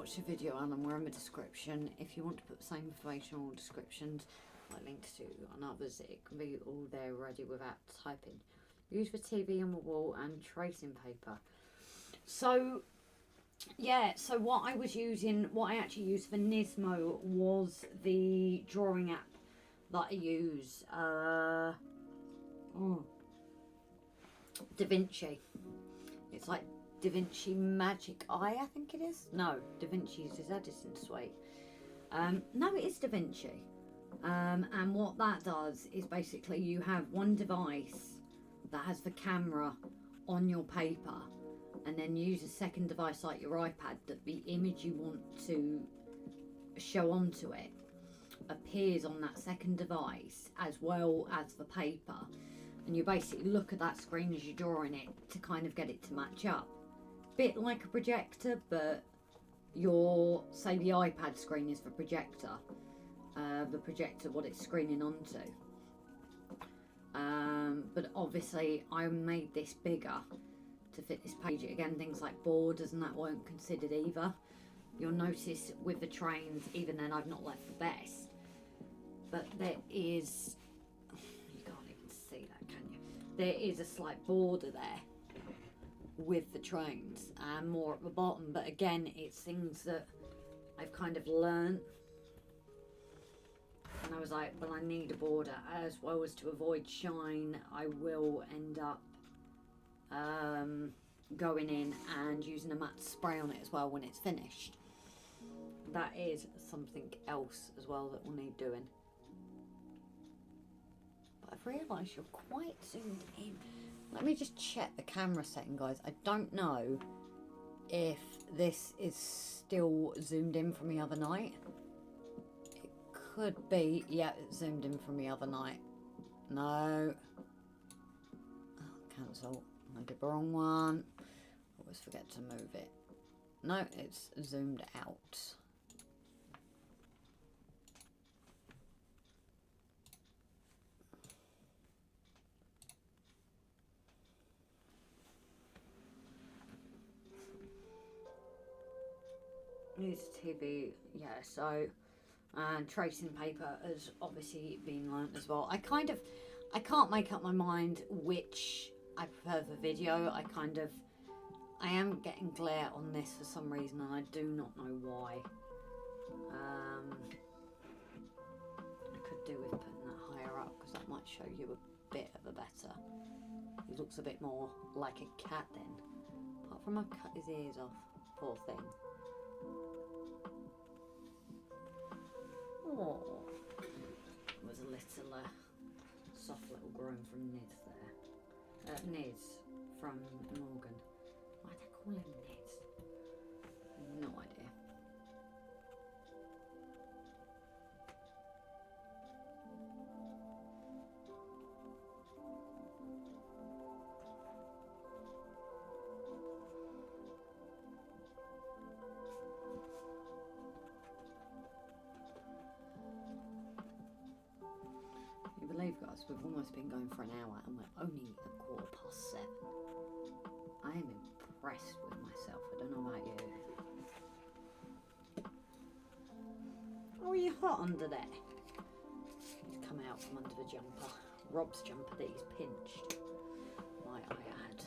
watch the video, Alan, we're in the description. If you want to put the same information or descriptions, like links to and others, it can be all there ready without typing. Use the TV on the wall and tracing paper. So yeah, so what I actually used for Nismo was the drawing app that I use. Da Vinci. It's like Da Vinci Magic Eye, I think it is. No, Da Vinci's is Edison Suite. No, it is Da Vinci. And what that does is basically you have one device that has the camera on your paper, and then use a second device like your iPad that the image you want to show onto it appears on that second device as well as the paper, and you basically look at that screen as you're drawing it to kind of get it to match up. Bit like a projector, but say the iPad screen is the projector what it's screening onto. But obviously I made this bigger to fit this page. Again, things like borders and that weren't considered either. You'll notice with the trains, even then I've not left the best, but there is, you can't even see that, can you? There is a slight border there with the trains and more at the bottom, but again, it's things that I've kind of learnt, and I was like, well, I need a border as well as to avoid shine. I will end up going in and using a matte spray on it as well when it's finished. That is something else as well that will need doing. But I've realised you're quite zoomed in. Let me just check the camera setting, guys. I don't know if this is still zoomed in from the other night. It could be. Yeah, it's zoomed in from the other night. No. Oh, cancel. I did the wrong one. Always forget to move it. No, it's zoomed out. Use TV, yeah, so tracing paper has obviously been learnt as well. I can't make up my mind which I prefer the video. I am getting glare on this for some reason, and I do not know why. I could do with putting that higher up, because that might show you a bit of a better. He looks a bit more like a cat then. Apart from I cut his ears off, poor thing. Oh, there was a little soft little groan from Niz there. Niz from Morgan. Why do they call him Niz? No idea. Believe, guys, we've almost been going for an hour and we're only at 7:15. I am impressed with myself. I don't know about you. Oh, are you hot under there? He's come out from under the jumper. Rob's jumper that he's pinched. Might I add.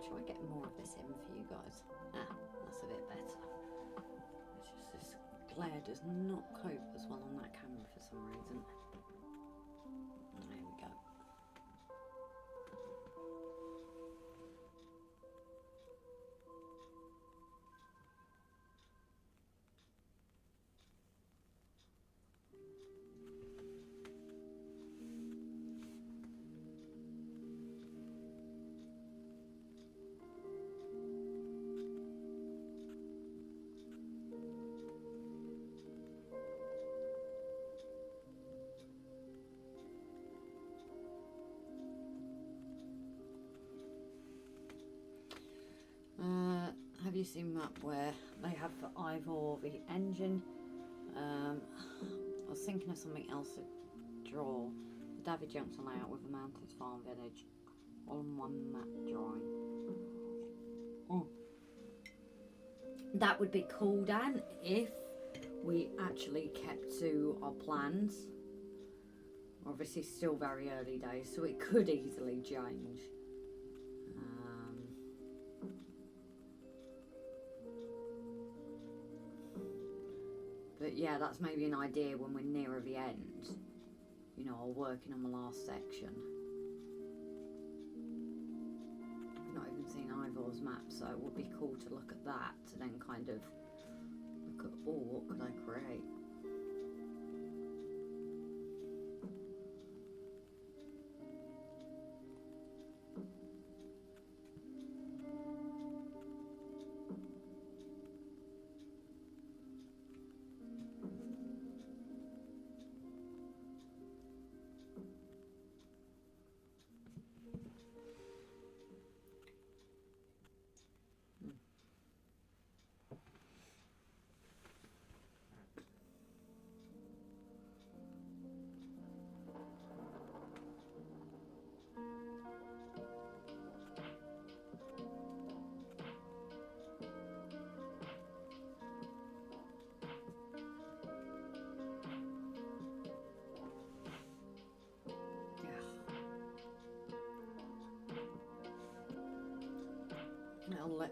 Shall I get more of this in for you guys? Ah, that's a bit better. It's just this glare does not cope as well on that camera for some reason. There we go. Have you seen that where they have the Ivor the engine? I'll thinking of something else to draw. David Johnson layout with a mountains, farm, village, all in one map drawing. Oh. That would be cool, Dan, if we actually kept to our plans. Obviously still very early days, so it could easily change. But yeah, that's maybe an idea when we're nearer the end. You know, or working on the last section. I've not even seen Ivor's map, so it would be cool to look at that to then kind of look at, oh, what could I create?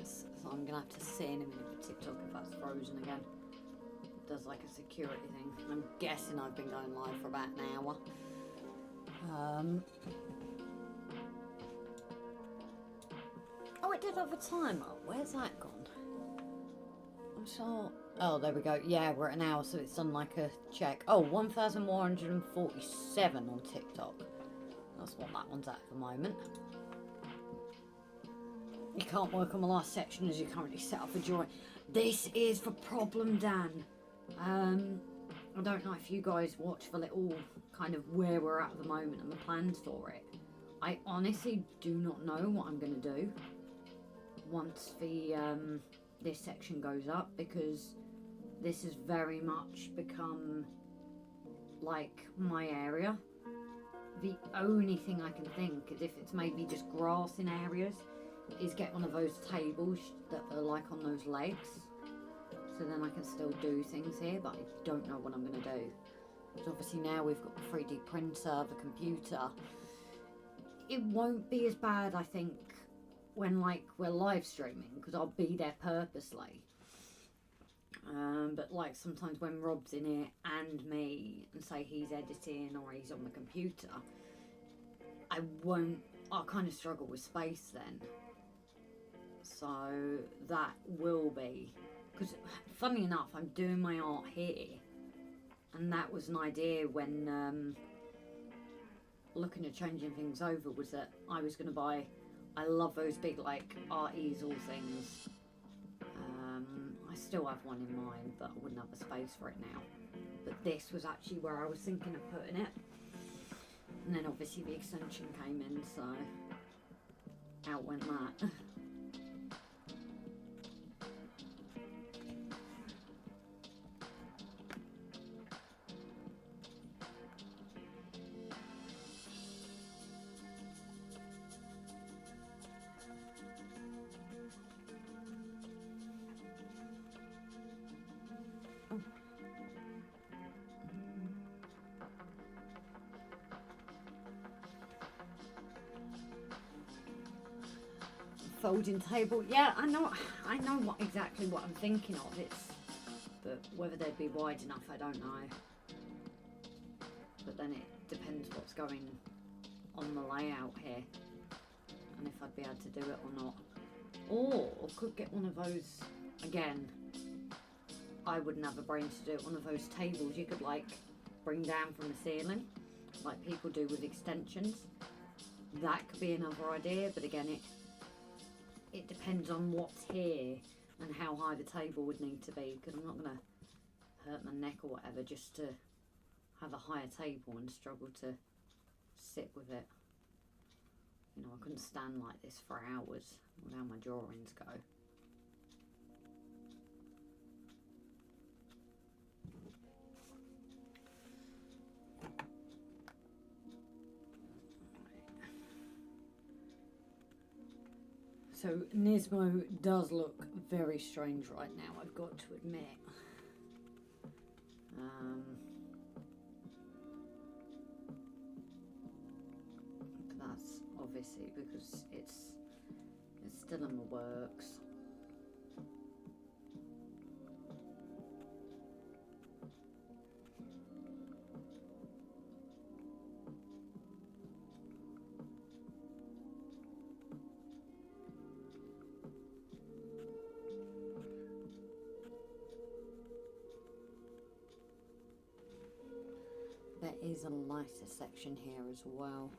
So I'm gonna have to see in a minute for TikTok if that's frozen again. It does like a security thing. I'm guessing I've been going live for about an hour. Oh, it did have a timer. Where's that gone? I'm sure. Oh, there we go. Yeah, we're at an hour, so it's done like a check. Oh, 1,147 on TikTok. That's what that one's at the moment. You can't work on the last section as you currently set up for drawing. This is the problem, Dan. I don't know if you guys watch the little kind of where we're at the moment and the plans for it. I honestly do not know what I'm going to do once the this section goes up, because this has very much become like my area. The only thing I can think is if it's maybe just grass in areas, is get one of those tables that are like on those legs, so then I can still do things here, but I don't know what I'm going to do. So obviously now we've got the 3D printer, the computer. It won't be as bad, I think, when like we're live streaming, because I'll be there purposely. But like sometimes when Rob's in here and me, and say he's editing or he's on the computer, I'll kind of struggle with space then. So that will be, because funny enough, I'm doing my art here, and that was an idea when looking at changing things over, was that I was going to buy, I love those big like art easel things. I still have one in mind, but I wouldn't have the space for it now. But this was actually where I was thinking of putting it, and then obviously the extension came in, so out went that. Folding table, yeah, I know exactly what I'm thinking of. But whether they'd be wide enough, I don't know. But then it depends what's going on the layout here, and if I'd be able to do it or not. Or could get one of those, again, I wouldn't have a brain to do it, one of those tables you could like bring down from the ceiling, like people do with extensions. That could be another idea, but again, it depends on what's here and how high the table would need to be, because I'm not going to hurt my neck or whatever just to have a higher table and struggle to sit with it. You know, I couldn't stand like this for hours with how my drawings go. So Nismo does look very strange right now, I've got to admit. But that's obviously because it's still in the works. There is a lighter section here as well.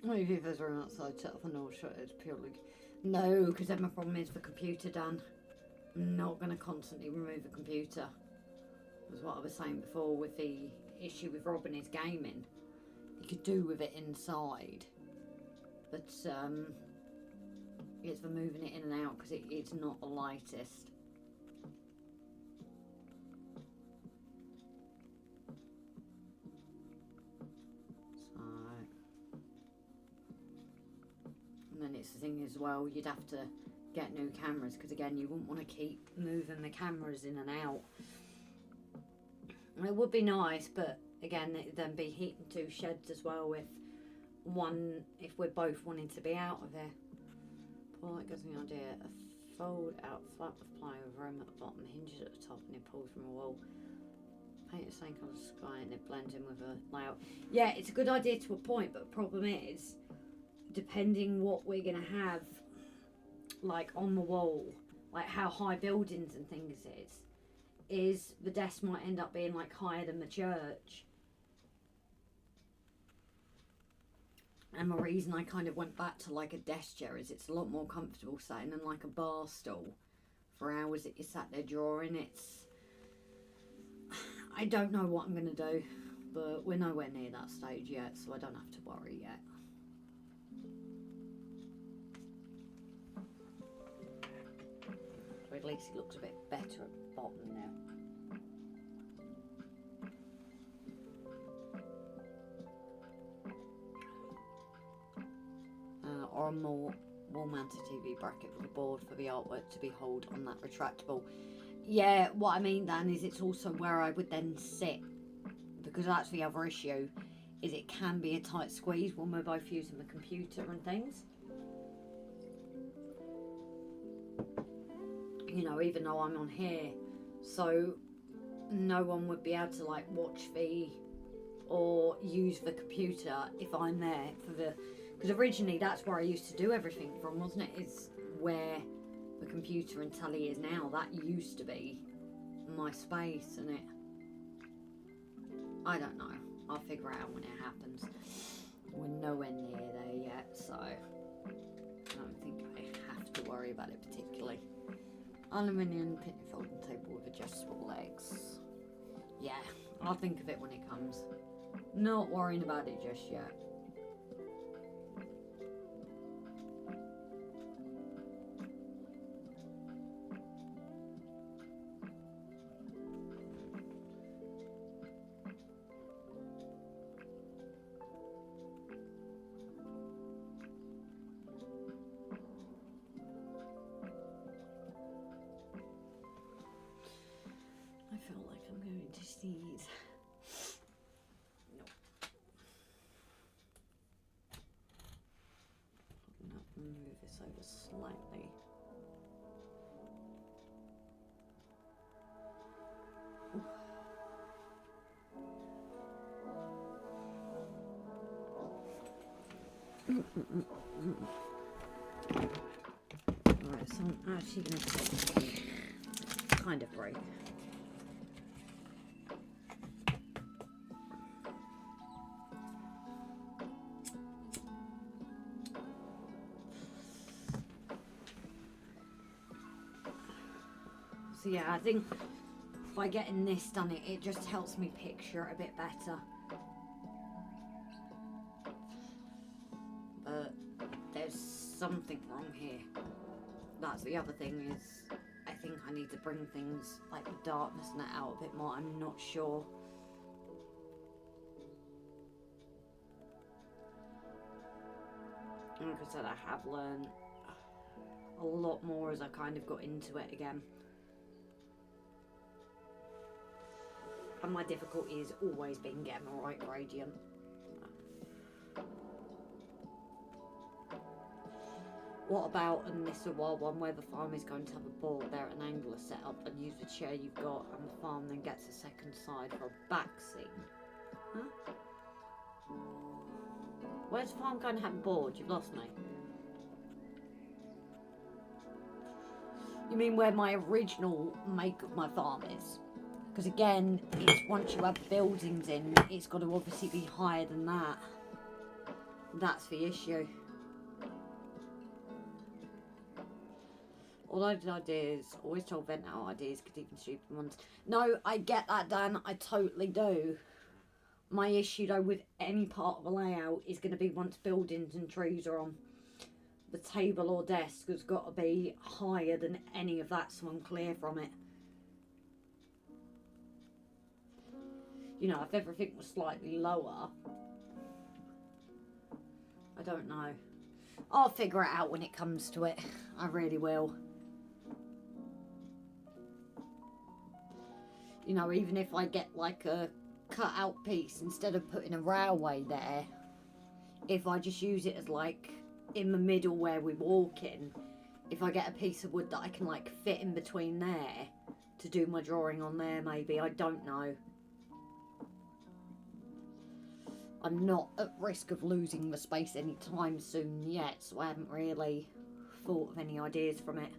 Maybe if there's room outside, set off an all shot, it's purely... No, because then my problem is the computer, Dan. I'm not going to constantly remove the computer. That's what I was saying before with the issue with Robin is gaming. You could do with it inside. But it's for moving it in and out because it's not the lightest. And then it's the thing as well, you'd have to get new cameras because again you wouldn't want to keep moving the cameras in and out. And it would be nice, but again it'd then be heating two sheds as well if we're both wanting to be out of there. Well, that gives me an idea. A fold out flat with plywood with room at the bottom, hinges at the top, and it pulls from a wall. Paint the same colour sky and it blends in with a layout. Yeah, it's a good idea to a point, but the problem is depending what we're going to have like on the wall, like how high buildings and things is the desk might end up being like higher than the church. And the reason I kind of went back to like a desk chair is it's a lot more comfortable sitting than like a bar stool for hours that you sat there drawing. I don't know what I'm going to do, but we're nowhere near that stage yet, so I don't have to worry yet. At least it looks a bit better at the bottom now. Or a more wall-mounted TV bracket with a board for the artwork to behold on that retractable. Yeah, what I mean then is it's also where I would then sit, because that's the other issue, is it can be a tight squeeze when we're both using the computer and things. You know, even though I'm on here, so no one would be able to like watch or use the computer if I'm there for the, because originally that's where I used to do everything from, wasn't it? It's where the computer and telly is now. That used to be my space, and I don't know. I'll figure it out when it happens. We're nowhere near there yet, so I don't think I have to worry about it particularly. Aluminium picnic folding table with adjustable legs. Yeah, I'll think of it when it comes. Not worrying about it just yet. These. Nope. Move this over slightly. Alright, so I'm actually going to take a kind of break. So yeah, I think by getting this done, it just helps me picture it a bit better. But there's something wrong here. That's the other thing is, I think I need to bring things like the darkness and that out a bit more. I'm not sure. like I said, I have learned a lot more as I kind of got into it again. And my difficulty has always been getting the right gradient. What about, and this is a wild one, where the farm is going to have a board there at an angular setup and use the chair you've got, and the farm then gets a second side for a back seat? Huh? Where's the farm going to have a board? You've lost me. You mean where my original make of my farm is? Because again, it's once you have buildings in, it's got to obviously be higher than that. That's the issue. All I did ideas, always told vent out ideas, could even stupid ones. No, I get that, Dan, I totally do. My issue though with any part of a layout is going to be once buildings and trees are on. The table or desk has got to be higher than any of that so I'm clear from it. You know, if everything was slightly lower, I don't know. I'll figure it out when it comes to it. I really will. You know, even if I get like a cut out piece instead of putting a railway there, if I just use it as like in the middle where we walk in, if I get a piece of wood that I can like fit in between there to do my drawing on there, maybe, I don't know. I'm not at risk of losing the space anytime soon yet, so I haven't really thought of any ideas from it.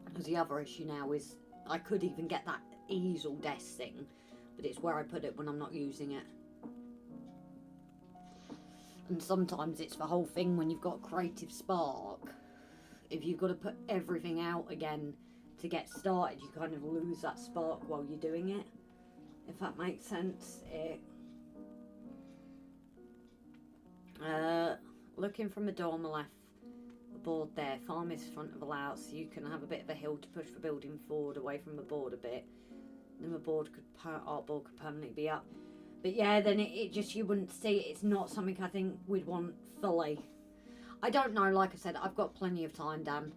Because the other issue now is I could even get that easel desk thing, but it's where I put it when I'm not using it. And sometimes it's the whole thing when you've got a creative spark. If you've got to put everything out again to get started, you kind of lose that spark while you're doing it. If that makes sense. Looking from the door on the left, the board there, farm is front of the layout, so you can have a bit of a hill to push the building forward away from the board a bit. Then the board could, artboard could permanently be up. But yeah, then it just, you wouldn't see it. It's not something I think we'd want fully. I don't know, like I said, I've got plenty of time, Dan.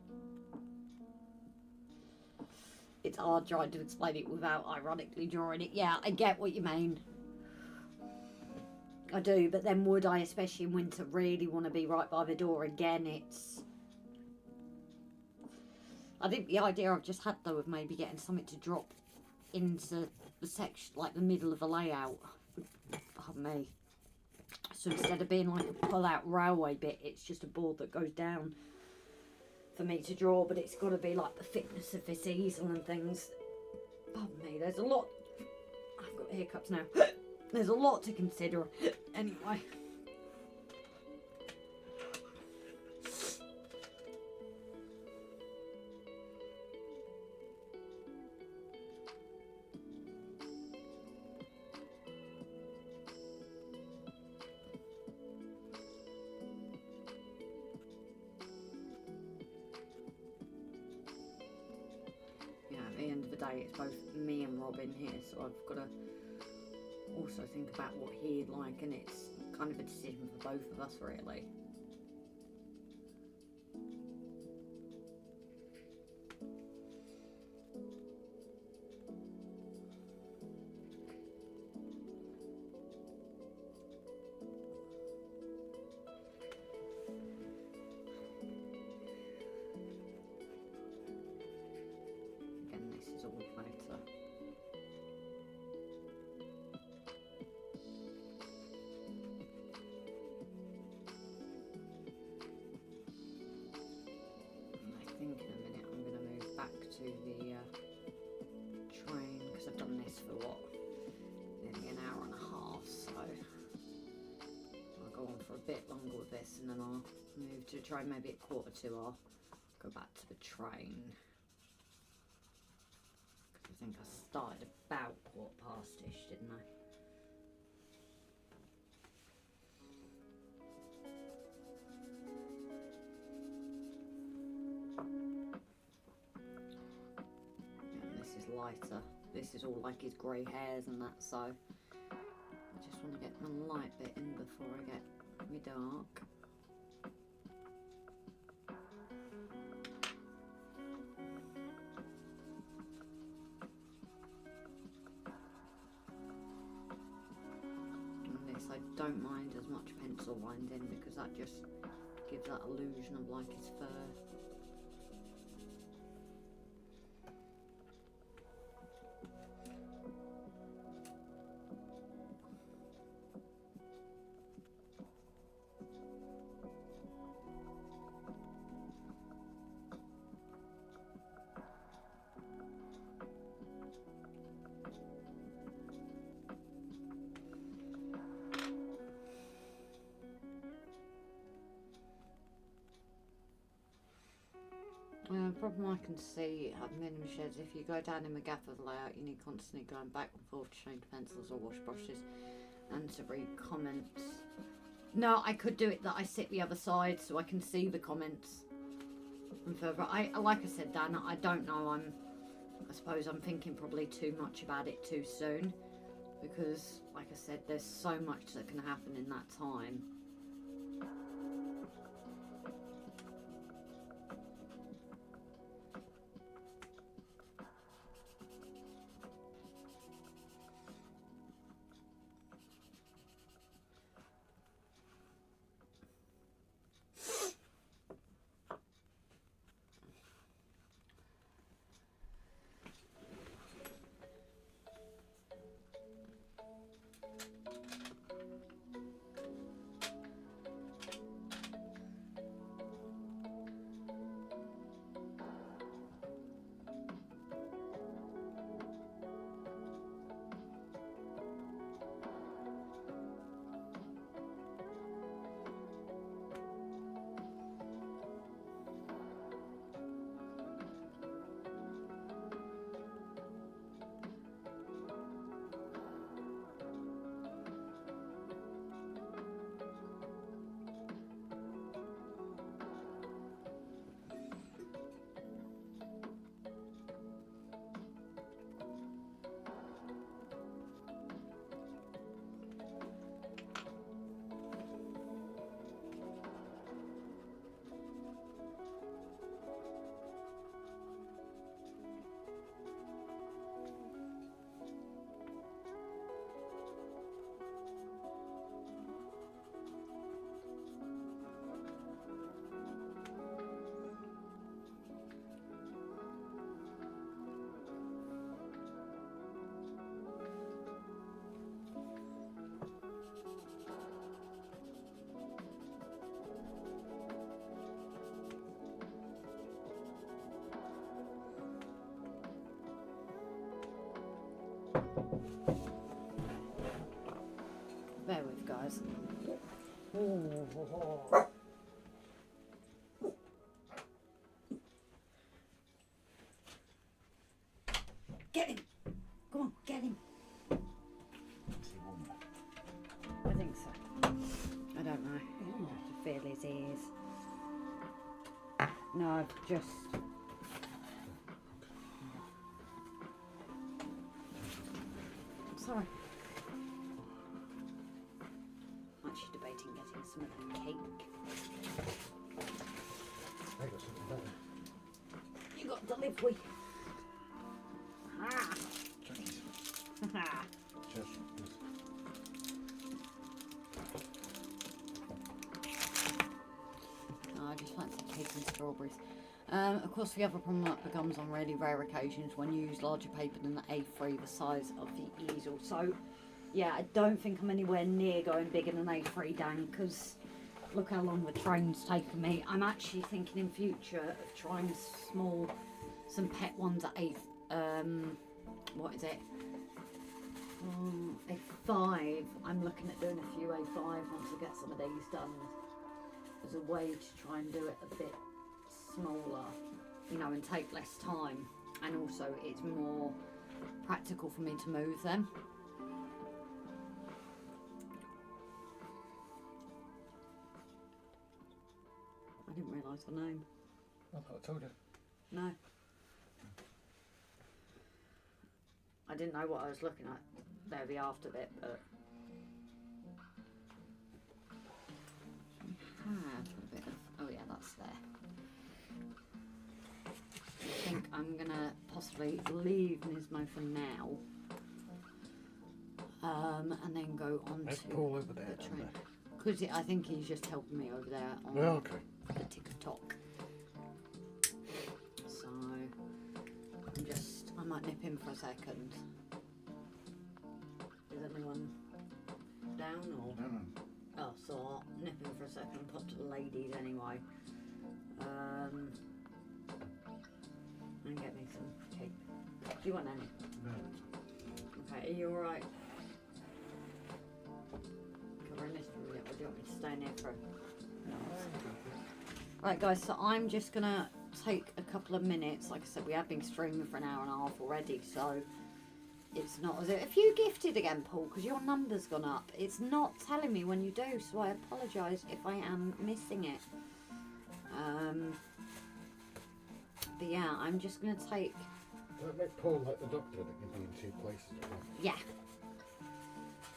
It's hard trying to explain it without ironically drawing it. Yeah, I get what you mean. I do, but then would I, especially in winter, really want to be right by the door again? It's... I think the idea I've just had, though, of maybe getting something to drop into the section, like the middle of the layout, pardon me. So instead of being like a pull-out railway bit, it's just a board that goes down for me to draw, but it's got to be like the thickness of this easel and things. Pardon me, there's a lot... I've got hiccups now. There's a lot to consider. Anyway. Yeah, at the end of the day, it's both me and Robin here, so I've got to also think about what he'd like, and it's kind of a decision for both of us, really. Again, this is all photo. To the train, because I've done this for what, nearly an hour and a half, so I'll go on for a bit longer with this, and then I'll move to the train. Maybe at 1:45 I'll go back to the train, because I think I started about 1:15ish, didn't I? Lighter. This is all like his grey hairs and that, so I just want to get my light bit in before I get my dark. don't mind as much pencil winding because that just gives that illusion of like it's fur. The problem I can see at minimum sheds, if you go down in the gaffer's layout, you need constantly going back and forth to change pencils or wash brushes and to read comments. No, I could do it that I sit the other side so I can see the comments and further. Like I said, Dan, I don't know. I suppose I'm thinking probably too much about it too soon because, like I said, there's so much that can happen in that time. Bear with, guys. Get him! Come on, get him! I think so. I don't know. I feel his ears. No, just... Sorry. I'm actually debating getting some of that cake. I got something better. You got delivery. Ah. Cookies. Just. No, I just fancy cake and strawberries. Of course, the other problem that becomes on really rare occasions when you use larger paper than the A3, the size of the easel. So, yeah, I don't think I'm anywhere near going bigger than A3, Dan, because look how long the train's taken me. I'm actually thinking in future of trying some pet ones at what is it? A5. I'm looking at doing a few A5 once I get some of these done as a way to try and do it a bit smaller, you know, and take less time, and also it's more practical for me to move them. I didn't realise the name. I thought I told you. No. I didn't know what I was looking at there, the after bit, but a bit of, oh yeah, that's there. I think I'm gonna possibly leave Nismo for now. and then go on Let's to Paul over there. the train. Because I think he's just helping me over there on Oh, okay. the TikTok. So I might nip in for a second. Is anyone down or? No. Oh, so I'll nip in for a second and pop to the ladies anyway. And get me some cake. Do you want any? No. Okay, are you alright? Covering this for a minute, or do you want me to stay in here for? No. Right, guys. So I'm just gonna take a couple of minutes. Like I said, we have been streaming for an hour and a half already, so it's not as if you gifted again, Paul, because your number's gone up. It's not telling me when you do, so I apologise if I am missing it. But yeah, I'm just gonna take. Don't make Paul like the doctor that can be in two places at once. Yeah.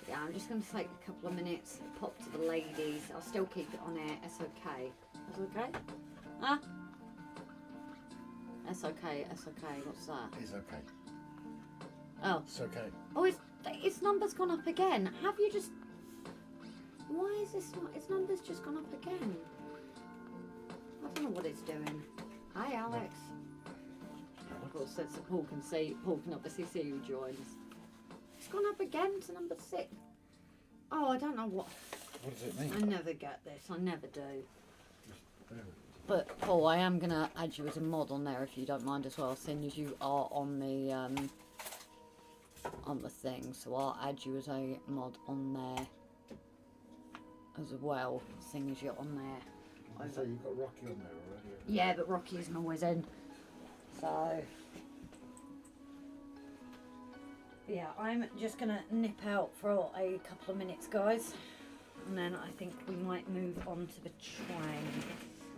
Yeah, I'm just going to take a couple of minutes, pop to the ladies. I'll still keep it on air. It's okay. It's okay? Huh? It's okay. It's okay. What's that? It's okay. Oh. It's okay. Oh, its number's gone up again. Have you just... Why is this not... Its number's just gone up again. I don't know what it's doing. Hi, Alex. Of course, so Paul can obviously see who joins. It's gone up again to number 6. Oh, I don't know what. What does it mean? I never get this. I never do. But Paul, I am gonna add you as a mod on there if you don't mind as well, seeing as you are on the thing. So I'll add you as a mod on there as well, seeing as you're on there. So you've got Rocky on there already. Yeah, but Rocky isn't always in. So yeah, I'm just gonna nip out for a couple of minutes, guys, and then I think we might move on to the train,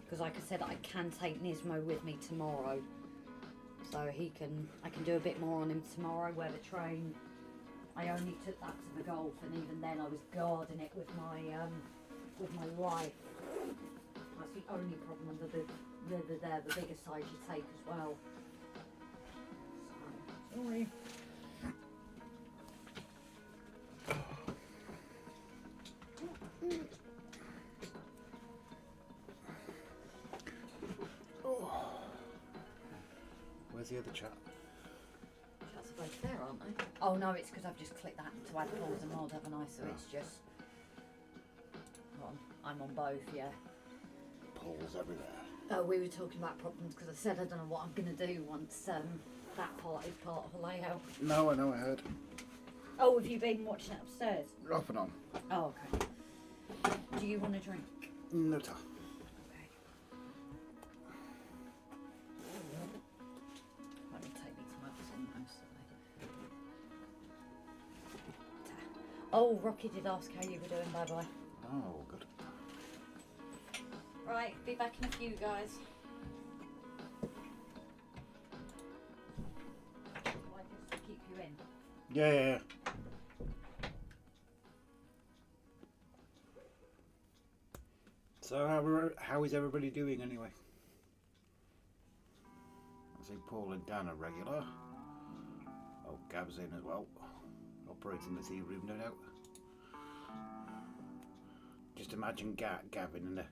because like I said, I can take Nismo with me tomorrow, so I can do a bit more on him tomorrow. Where the train, I only took that to the golf, and even then I was guarding it with my life. That's the only problem with the bigger size you take as well. So, sorry. Where's the other chap? That's both there, aren't they? Oh no, it's because I've just clicked that to add Paul as a mod, haven't I? So it's just. I'm on both, yeah. Paul's everywhere. Oh, we were talking about problems because I said I don't know what I'm going to do once that part is part of the layout. No, I know, I heard. Oh, have you been watching it upstairs? Off and on. Oh, okay. Do you want a drink? No, ta. Okay. Won't take me to my most of it. Oh, Rocky did ask how you were doing. Bye bye. Oh, good. Right, be back in a few, guys. Do I just keep you in? Yeah. So how is everybody doing anyway? I see Paul and Dan are regular. Oh, Gab's in as well. Operating the tea room, no doubt. Just imagine Gavin in a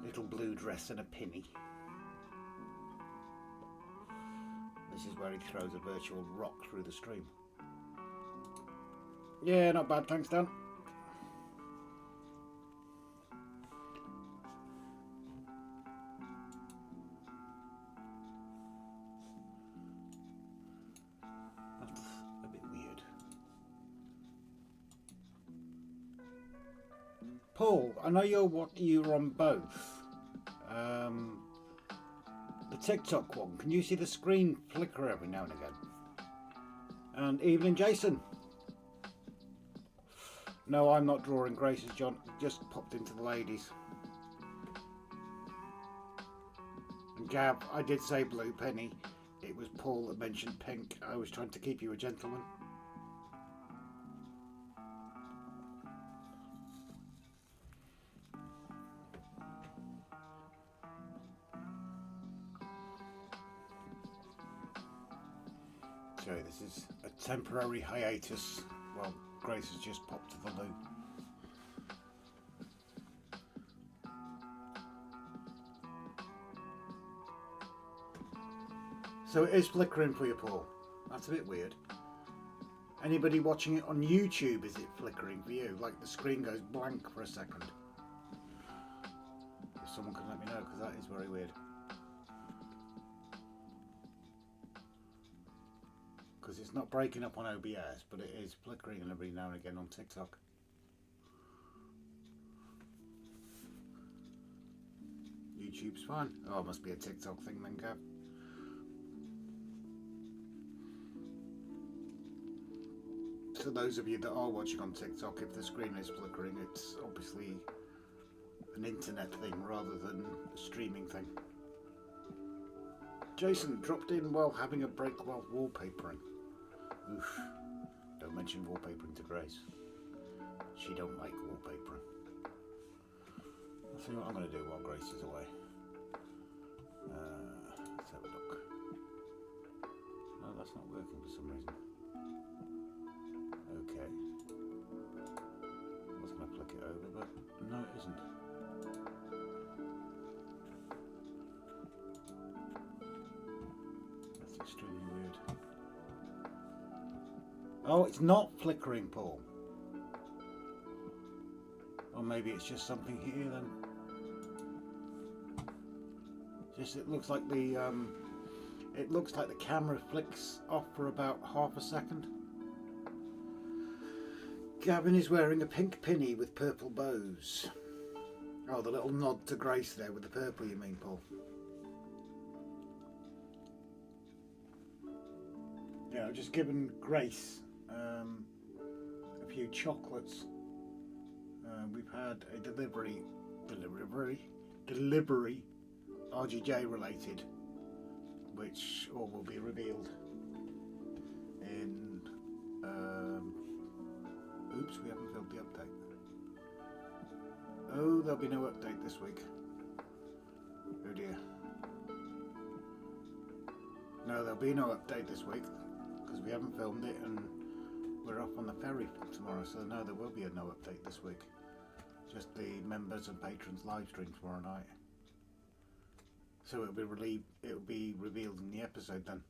little blue dress and a pinny. This is where he throws a virtual rock through the stream. Yeah, not bad, thanks, Dan. That's a bit weird. Paul, I know you're on both. The TikTok one, can you see the screen flicker every now and again? And evening, Jason. No, I'm not drawing graces, John. Just popped into the ladies. And Gab, I did say blue penny. It was Paul that mentioned pink. I was trying to keep you a gentleman. So this is a temporary hiatus. Well, Grace has just popped to the loo. So it is flickering for you, Paul. That's a bit weird. Anybody watching it on YouTube, is it flickering for you? Like the screen goes blank for a second. If someone can let me know, because that is very weird. Because it's not breaking up on OBS, but it is flickering every now and again on TikTok. YouTube's fine. Oh, it must be a TikTok thing then, Gav. So those of you that are watching on TikTok, if the screen is flickering, it's obviously an internet thing rather than a streaming thing. Jason dropped in while having a break while wallpapering. Oof. Don't mention wallpapering to Grace. She don't like wallpapering. I'll see what I'm going to do while Grace is away. Let's have a look. No, that's not working for some reason. Okay. I was going to flick it over, but no, it isn't. That's extremely weird. Oh, it's not flickering, Paul. Or maybe it's just something here then. Just it looks like the camera flicks off for about half a second. Gavin is wearing a pink pinny with purple bows. Oh, the little nod to Grace there with the purple, you mean, Paul? Yeah, I've just given Grace a few chocolates. We've had a delivery, RGJ related, which all will be revealed in. Oops, we haven't filled the update. Oh, there'll be no update this week. Oh dear. No, there'll be no update this week because we haven't filmed it and we're off on the ferry tomorrow. So no, there will be no update this week. Just the members and patrons live stream tomorrow night. So it'll be revealed in the episode then.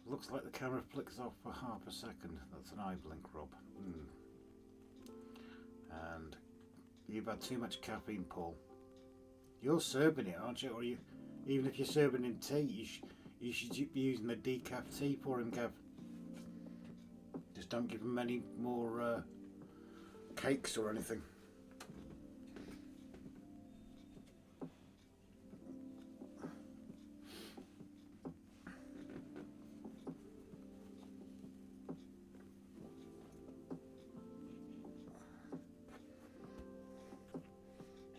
Looks like the camera flicks off for half a second. That's an eye blink, Rob. And you've had too much caffeine, Paul. You're serving it, aren't you? Or you, even if you're serving him tea, you should be using the decaf tea for him, Gav. Just don't give him any more cakes or anything.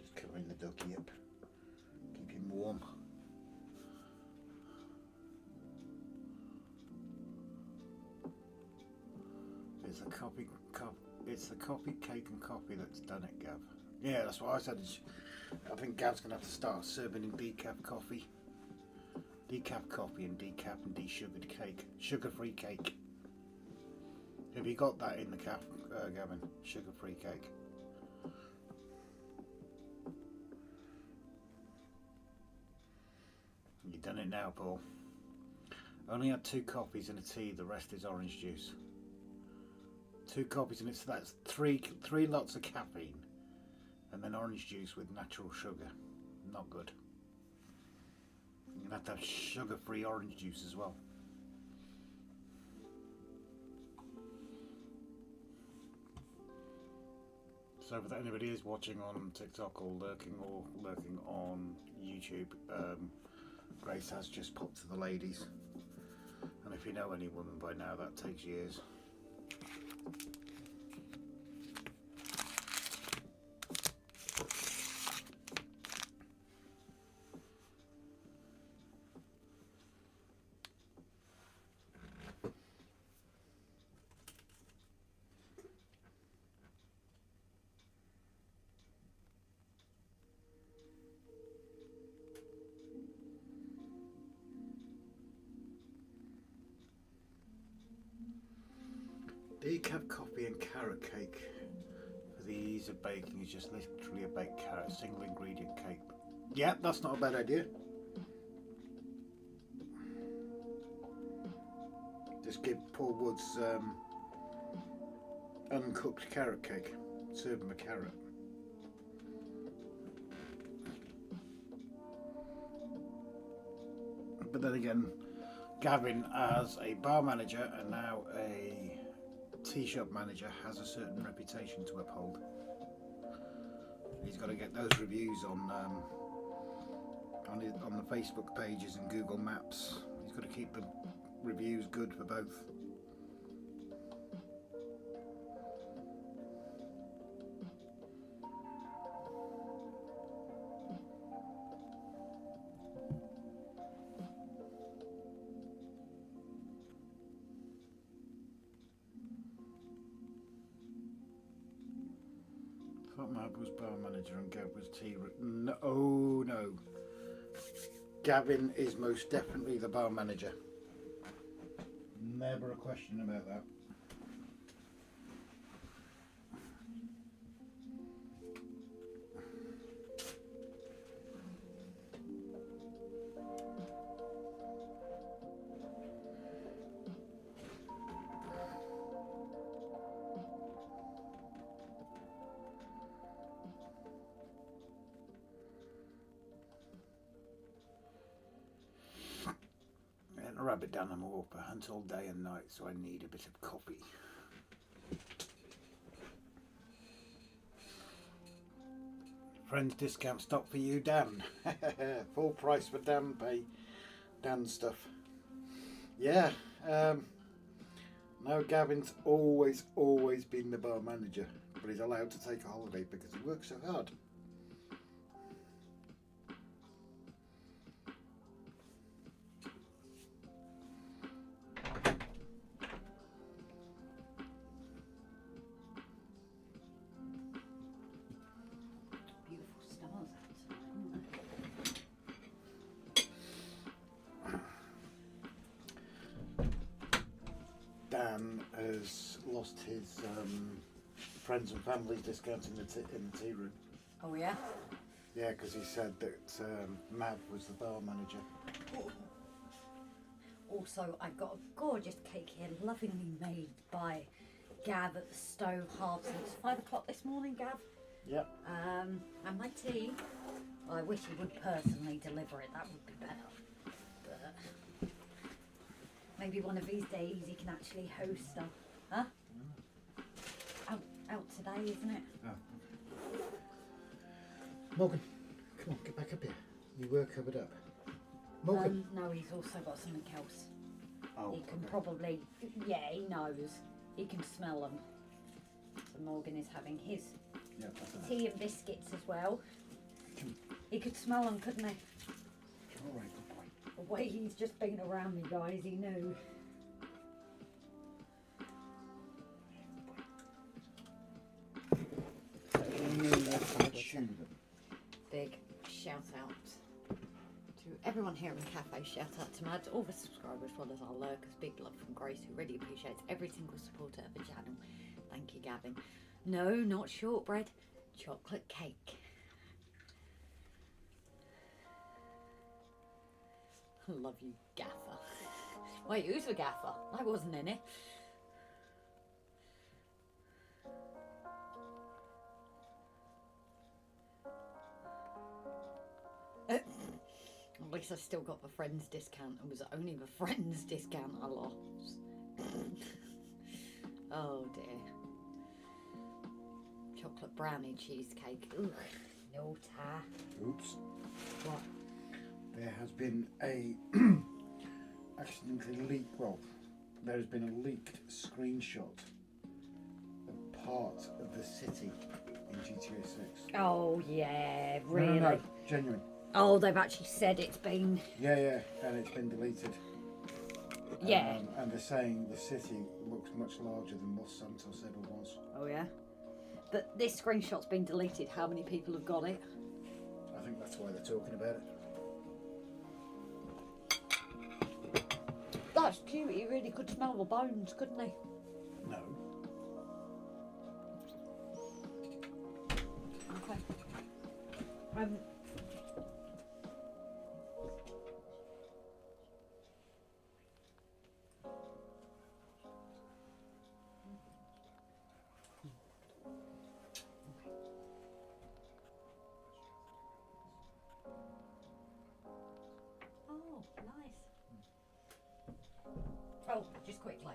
Just covering the ducky up. Keep him warm. It's the coffee, cake and coffee that's done it, Gav. Yeah, that's what I said. I think Gav's going to have to start serving in decaf coffee. Decaf coffee and decaf and de-sugared cake. Sugar-free cake. Have you got that in the calf, Gavin? Sugar-free cake. You've done it now, Paul. Only had 2 coffees and a tea. The rest is orange juice. 2 coffees and that's three lots of caffeine, and then orange juice with natural sugar. Not good. You're gonna have sugar-free orange juice as well. So if anybody is watching on TikTok or lurking on YouTube, Grace has just popped to the ladies. And if you know any woman by now, that takes years. Decaf coffee and carrot cake. For the ease of baking, is just literally a baked carrot, single ingredient cake. Yeah, that's not a bad idea. Just give Paul Woods uncooked carrot cake. Serve him a carrot. But then again, Gavin, as a bar manager and now a tea shop manager, has a certain reputation to uphold. He's got to get those reviews on the Facebook pages and Google Maps. He's got to keep the reviews good for both. Mab was bar manager and Gav was tea. No, oh no. Gavin is most definitely the bar manager. Never a question about that. A rabbit down the moor for hunt all day and night, so I need a bit of coffee. Friends discount stock for you, Dan. Full price for Dan pay. Dan stuff. Yeah. No, Gavin's always been the bar manager, but he's allowed to take a holiday because he works so hard. Dan has lost his friends and family's discount in the tea room. Oh yeah? Yeah, because he said that Mav was the bar manager. Also, I've got a gorgeous cake here, lovingly made by Gav at the stove half since 5 o'clock this morning, Gav. Yep. And my tea. Well, I wish he would personally deliver it, that would be better. But maybe one of these days he can actually host stuff. Huh? Out today, isn't it? Oh. Morgan, come on, get back up here. You were covered up. Morgan. No, he's also got something else. Oh, he can okay. probably, yeah, he knows. He can smell them. So Morgan is having his tea and biscuits as well. He could smell them, couldn't he? All right, good boy. The way he's just been around me, guys, he knew. Big shout out to everyone here in the cafe. Shout out to Mad, all the subscribers, as well as our lurkers. Big love from Grace, who really appreciates every single supporter of the channel. Thank you, Gavin. No, not shortbread, chocolate cake. Love you, Gaffer. Wait, who's the Gaffer? I wasn't in it. At least I still got the Friends discount. It was only the Friends discount I lost. Oh dear. Chocolate brownie cheesecake. Ugh, no ta. Oops. What? There has been a accidentally leaked. Well, there has been a leaked screenshot of part of the city in GTA 6. Oh yeah, really? No, genuine. Oh, they've actually said it's been... Yeah, and it's been deleted. Yeah. And they're saying the city looks much larger than what Santos ever was. Oh yeah? But this screenshot's been deleted. How many people have got it? I think that's why they're talking about it. That's cute. He really could smell the bones, couldn't he? No. Oh, nice. Oh, just quickly.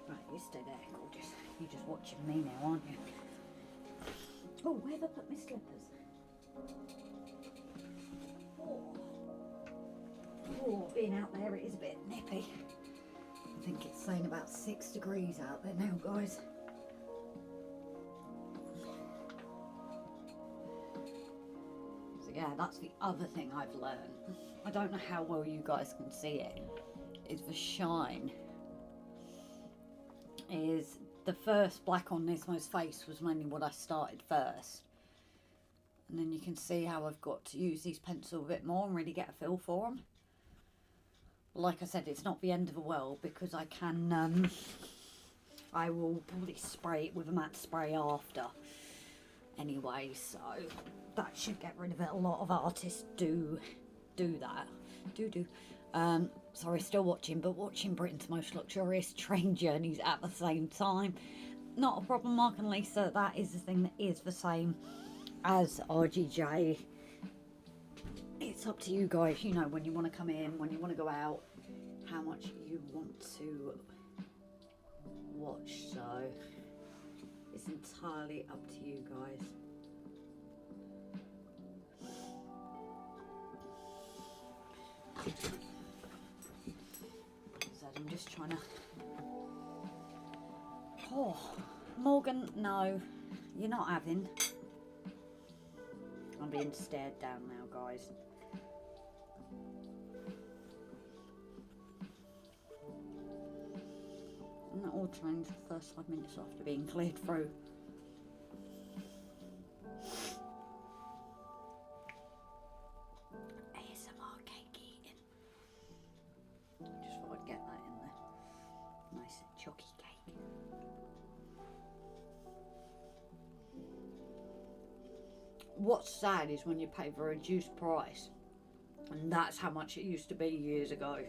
Right, you stay there, gorgeous. You're just watching me now, aren't you? Oh, where have I put my slippers? Oh, being out there, it is a bit nippy. I think it's saying about 6 degrees out there now, guys. So yeah, that's the other thing I've learned. I don't know how well you guys can see it. Is the shine. Is the first black on Nismo's face was mainly what I started first. And then you can see how I've got to use these pencils a bit more and really get a feel for them. Like I said, it's not the end of the world because I can, I will probably spray it with a matte spray after. Anyway, so that should get rid of it. A lot of artists do that. Sorry, still watching, but watching Britain's Most Luxurious Train Journeys at the same time. Not a problem, Mark and Lisa. That is the thing that is the same as RGJ. It's up to you guys, you know, when you want to come in, when you want to go out, how much you want to watch. So it's entirely up to you guys. So I'm just trying to... Oh, Morgan, no, you're not having. I'm being stared down now, guys. And that all changed the first 5 minutes after being cleared through. ASMR cake eating. I just thought I'd get that in there. Nice chalky cake. What's sad is when you pay for a reduced price, and that's how much it used to be years ago.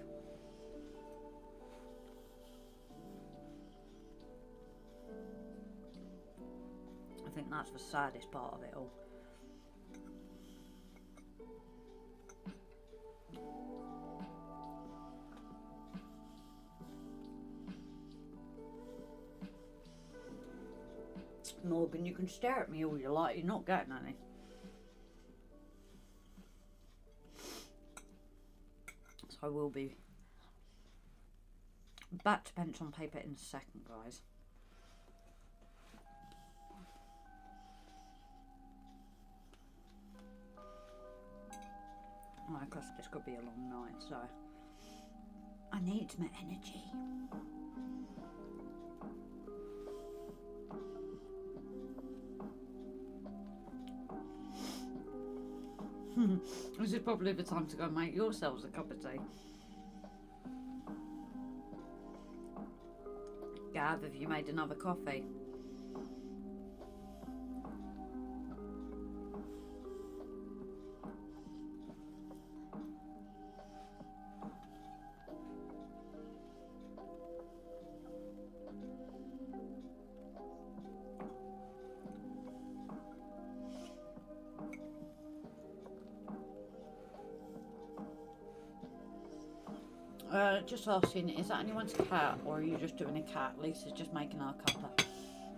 I think that's the saddest part of it all. Morgan, you can stare at me all you like, you're not getting any. So I will be back to pencil and paper in a second, guys. Of course, this could be a long night, so I need my energy. This is probably the time to go make yourselves a cup of tea. Gav, have you made another coffee? Just asking, is that anyone's cat or are you just doing a cat? Lisa's just making our cuppa.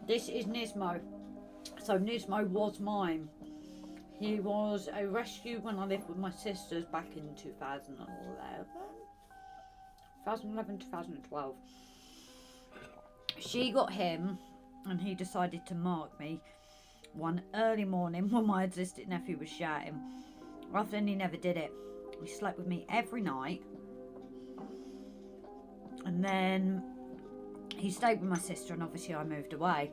This is Nismo. So Nismo was mine. He was a rescue when I lived with my sisters back in 2011, 2012. She got him and he decided to mark me one early morning when my autistic nephew was shouting. Rather than he never did it. He slept with me every night. And then he stayed with my sister and obviously I moved away.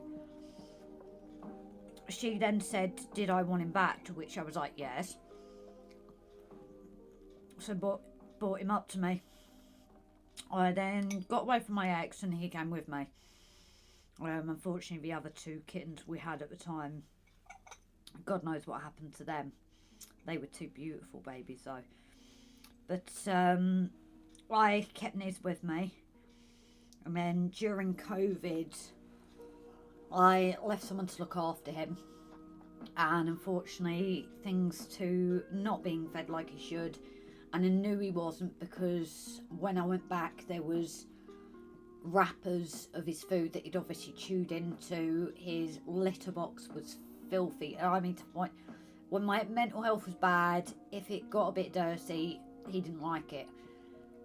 She then said, did I want him back? To which I was like, yes. So brought him up to me. I then got away from my ex and he came with me. Unfortunately, the other 2 kittens we had at the time, God knows what happened to them. They were 2 beautiful babies though. But I kept Niz with me. And then during COVID, I left someone to look after him. And unfortunately, things to not being fed like he should. And I knew he wasn't, because when I went back, there was wrappers of his food that he'd obviously chewed into. His litter box was filthy. I mean, to the point, when my mental health was bad, if it got a bit dirty, he didn't like it.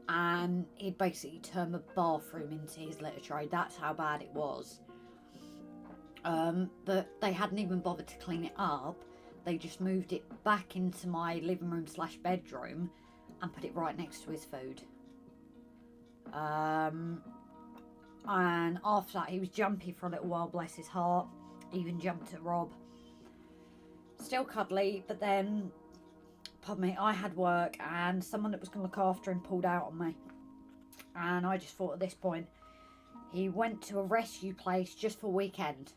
And he'd basically turn the bathroom into his litter tray. That's how bad it was. But they hadn't even bothered to clean it up. They just moved it back into my living room / bedroom and put it right next to his food. And after that, he was jumpy for a little while, bless his heart. He even jumped at Rob. Still cuddly, but then, pardon me, I had work and someone that was going to look after him pulled out on me. And I just thought at this point, he went to a rescue place just for a weekend.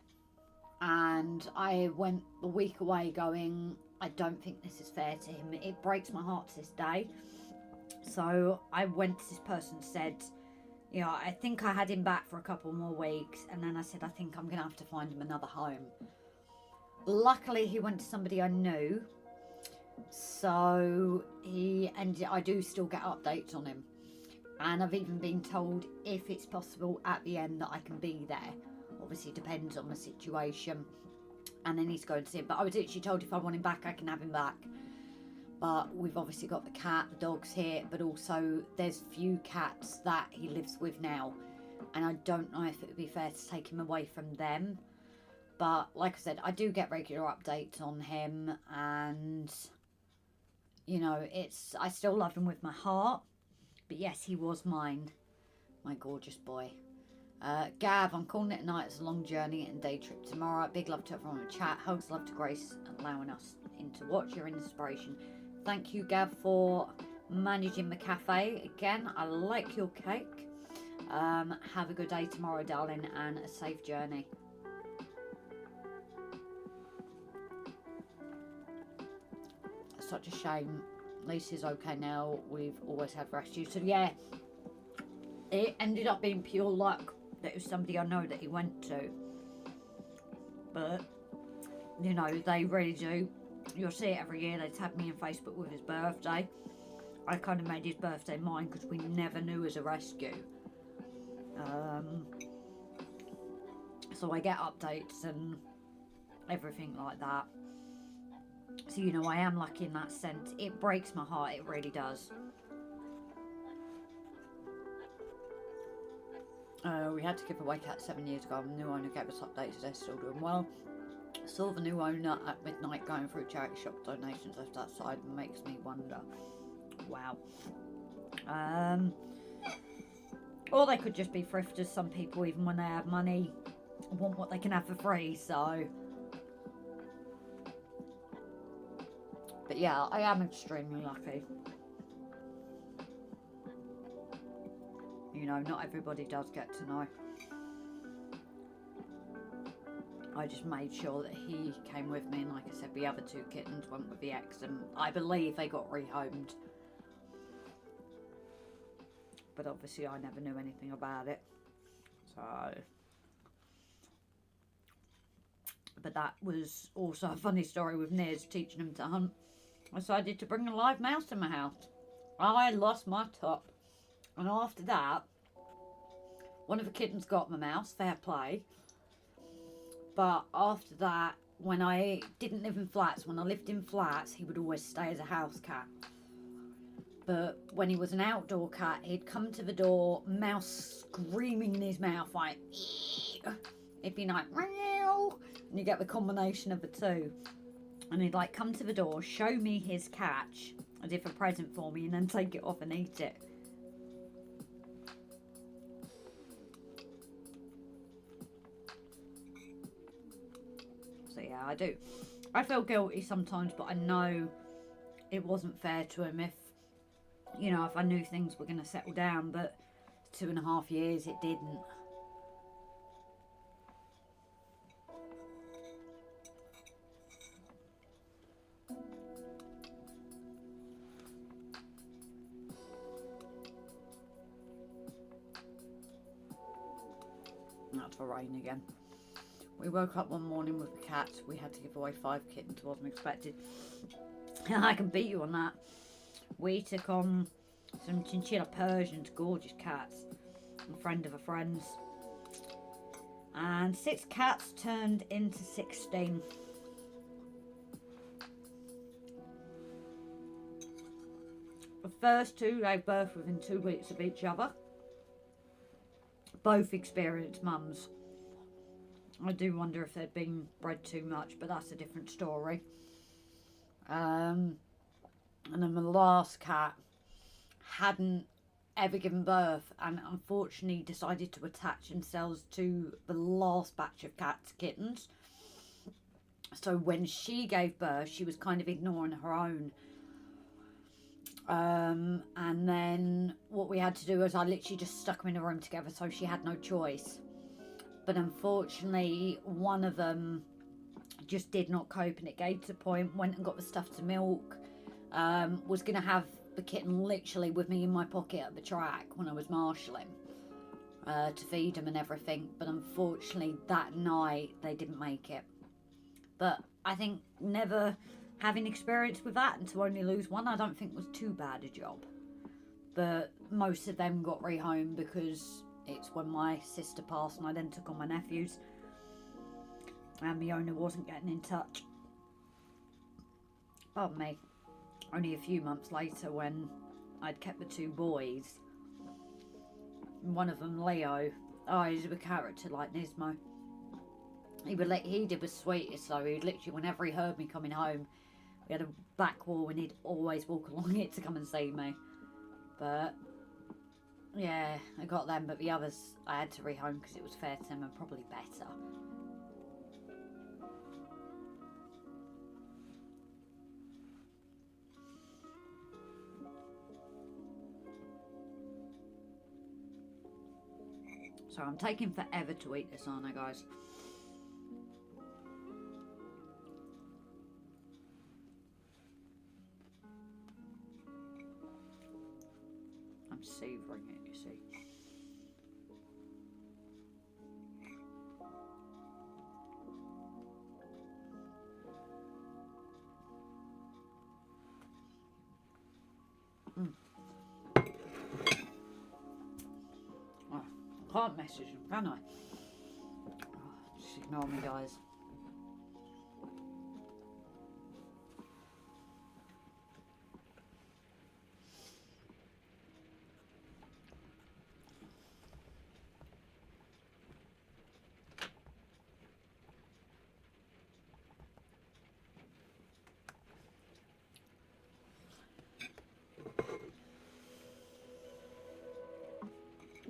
And I went a week away going, I don't think this is fair to him. It breaks my heart to this day. So I went to this person and said, you know, I think I had him back for a couple more weeks. And then I said, I think I'm going to have to find him another home. Luckily, he went to somebody I knew. So I do still get updates on him. And I've even been told if it's possible at the end that I can be there. Obviously, depends on the situation. And then he's going to see him. But I was actually told if I want him back, I can have him back. But we've obviously got the cat, the dogs here. But also, there's few cats that he lives with now. And I don't know if it would be fair to take him away from them. But like I said, I do get regular updates on him. And, you know, I still love him with my heart. But yes, he was mine. My gorgeous boy. Gav, I'm calling it a night. It's a long journey and day trip tomorrow. Big love to everyone in the chat. Hugs, love to Grace, allowing us in to watch your inspiration. Thank you, Gav, for managing the cafe. Again, I like your cake. Have a good day tomorrow, darling, and a safe journey. Such a shame. Lisa's okay now. We've always had rescue. So yeah, it ended up being pure luck that it was somebody I know that he went to. But, you know, they really do. You'll see it every year. They tag me on Facebook with his birthday. I kind of made his birthday mine because we never knew as a rescue. So I get updates and everything like that. So, you know, I am lucky in that sense. It breaks my heart. It really does. We had to give away cats 7 years ago. The new owner gave us updates. They're still doing well. Saw the new owner at midnight going through charity shop donations left outside. Makes me wonder. Wow. Or they could just be thrifters. Some people, even when they have money, want what they can have for free. So, but yeah, I am extremely lucky. You know, not everybody does get to know. I just made sure that he came with me, and like I said, the other 2 kittens went with the ex, and I believe they got rehomed. But obviously I never knew anything about it. So, but that was also a funny story with Niz, teaching him to hunt. I decided to bring a live mouse in my house. I lost my top. And after that, one of the kittens got my mouse, fair play. But after that, when I didn't live in flats, when I lived in flats, he would always stay as a house cat. But when he was an outdoor cat, he'd come to the door, mouse screaming in his mouth, like, it'd be like, meow, and you get the combination of the two. And he'd like come to the door, show me his catch, as if a present for me, and then take it off and eat it. So yeah, I do. I feel guilty sometimes, but I know it wasn't fair to him if, you know, if I knew things were going to settle down. But 2.5 years it didn't. That's for rain again. We woke up one morning with the cats. We had to give away 5 kittens. Wasn't expected. I can beat you on that. We took on some chinchilla Persians, gorgeous cats. A friend of a friend's. And 6 cats turned into 16. The first 2 gave birth within 2 weeks of each other. Both experienced mums. I do wonder if they'd been bred too much, but that's a different story. And then the last cat hadn't ever given birth and unfortunately decided to attach themselves to the last batch of kittens. So when she gave birth, she was kind of ignoring her own. And then what we had to do was I literally just stuck them in a room together, so she had no choice. But unfortunately, one of them just did not cope, and it gave to the point, went and got the stuff to milk. Was going to have the kitten literally with me in my pocket at the track when I was marshalling to feed them and everything. But unfortunately, that night, they didn't make it. But I think never having experience with that and to only lose one, I don't think was too bad a job. But most of them got rehomed because it's when my sister passed and I then took on my nephews. And the owner wasn't getting in touch. Pardon me. Only a few months later when I'd kept the 2 boys. One of them, Leo. Oh, he's a character like Nismo. He did the sweetest though. He'd literally, whenever he heard me coming home, we had a back wall and he'd always walk along it to come and see me. But yeah, I got them, but the others I had to rehome because it was fair to them and probably better. So I'm taking forever to eat this, aren't I, guys? I'm savouring it, you see. Can't message them, can I? Oh, just ignore me, guys.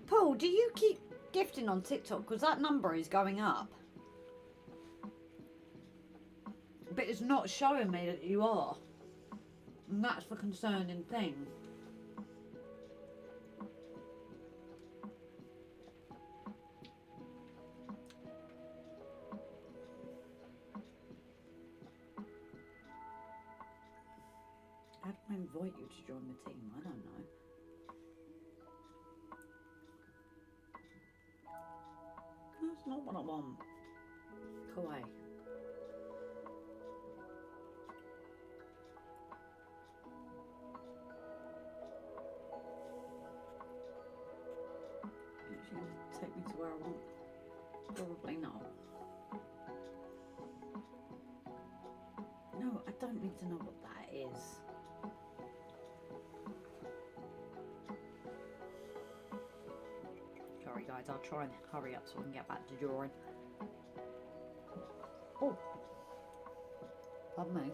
Paul, do you keep gifting on TikTok? Because that number is going up. But it's not showing me that you are. And that's the concerning thing. How do I invite you to join the team? I don't know. That's not what I want. Go away. Is she going to take me to where I want? Probably not. No, I don't need to know what that is. Sorry guys, I'll try and hurry up so I can get back to drawing. Oh, pardon me.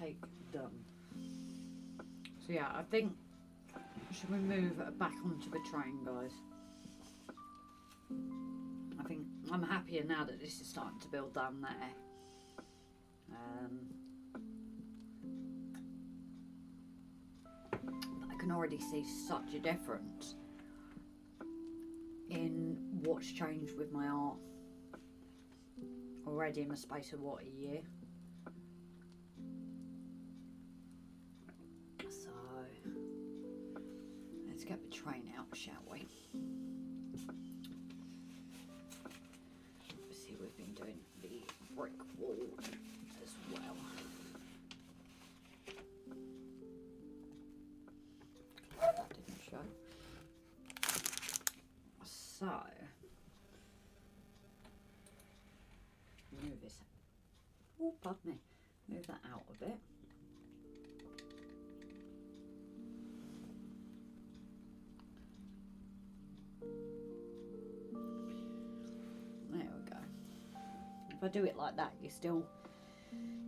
cake done. So yeah, I think, should we move back onto the train, guys? I think I'm happier now that this is starting to build down there. I can already see such a difference in what's changed with my art already in the space of what, a year? So let's get the train out, shall we? See, we've been doing the brick wall as well. That didn't show. So move this. Oh, pardon me. Move that out a bit. There we go. If I do it like that, you still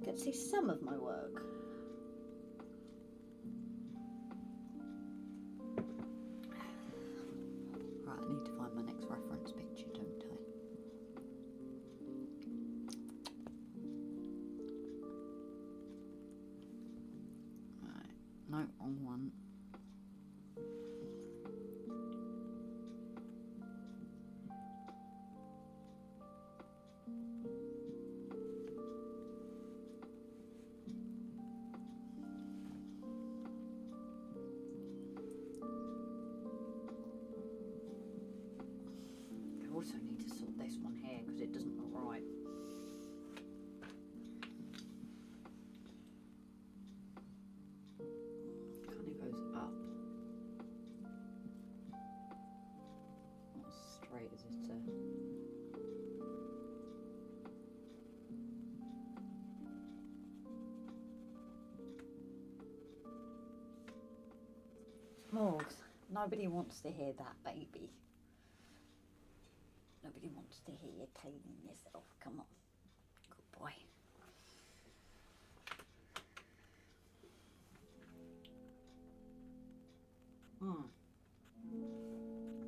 get to see some of my work. Right, I need to find my next reference picture, don't I? Right, no, wrong one. I also need to sort this one here because it doesn't look right. Kind of goes up. Not as straight as it. Morgs, nobody wants to hear that, baby. Nobody wants to hear you cleaning yourself. Come on. Good boy.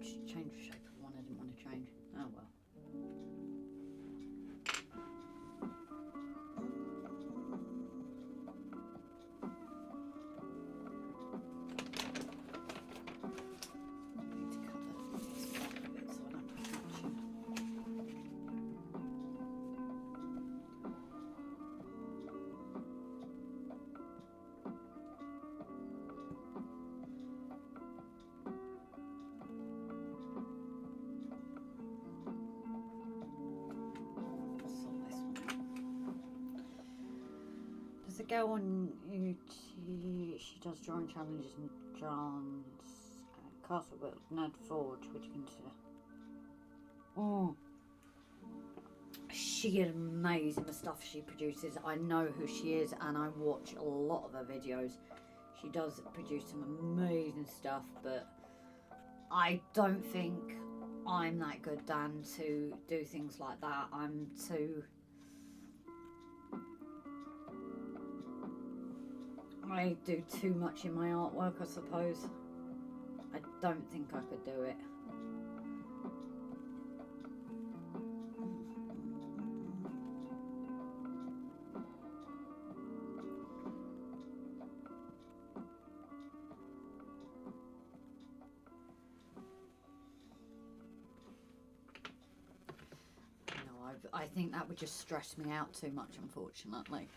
I should change the shape of one I didn't want to change. Oh well. I need to cover this back a bit so I don't catch it. There's a girl on YouTube, she does drawing challenges and drawings at Castle but Nad Forge, which you can see. Oh, she is amazing, the stuff she produces. I know who she is and I watch a lot of her videos. She does produce some amazing stuff, but I don't think I'm that good, Dan, to do things like that. I'm too... I do too much in my artwork, I suppose. I don't think I could do it. No, I think that would just stress me out too much, unfortunately.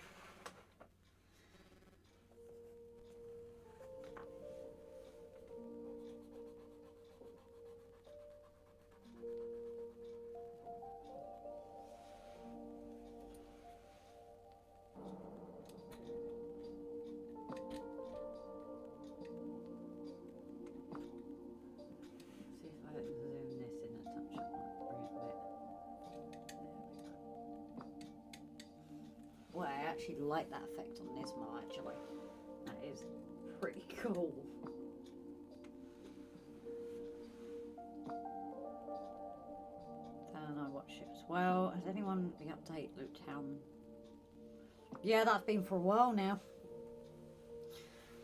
Well, I actually like that effect on this one, actually. That is pretty cool. And I watch it as well. Has anyone the update Luke Town? Yeah, that's been for a while now.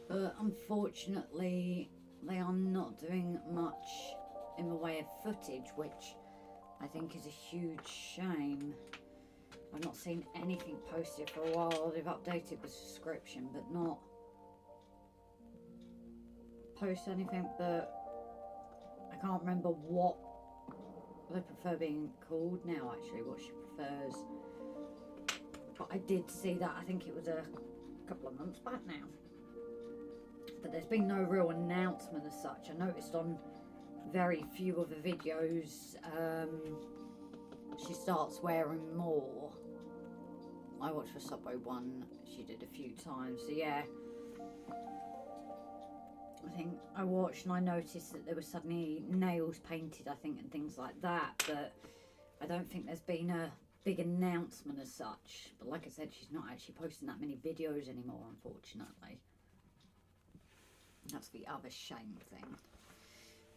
But unfortunately, they are not doing much in the way of footage, which I think is a huge shame. I've not seen anything posted for a while. They've updated the subscription, but not post anything. But I can't remember what they prefer being called now, actually, what she prefers. But I did see that, I think it was a couple of months back now. But there's been no real announcement as such. I noticed on very few of the videos she starts wearing more. I watched the Subway one, she did a few times, so yeah. I think I watched and I noticed that there were suddenly nails painted, I think, and things like that, but I don't think there's been a big announcement as such. But like I said, she's not actually posting that many videos anymore, unfortunately. That's the other shame thing.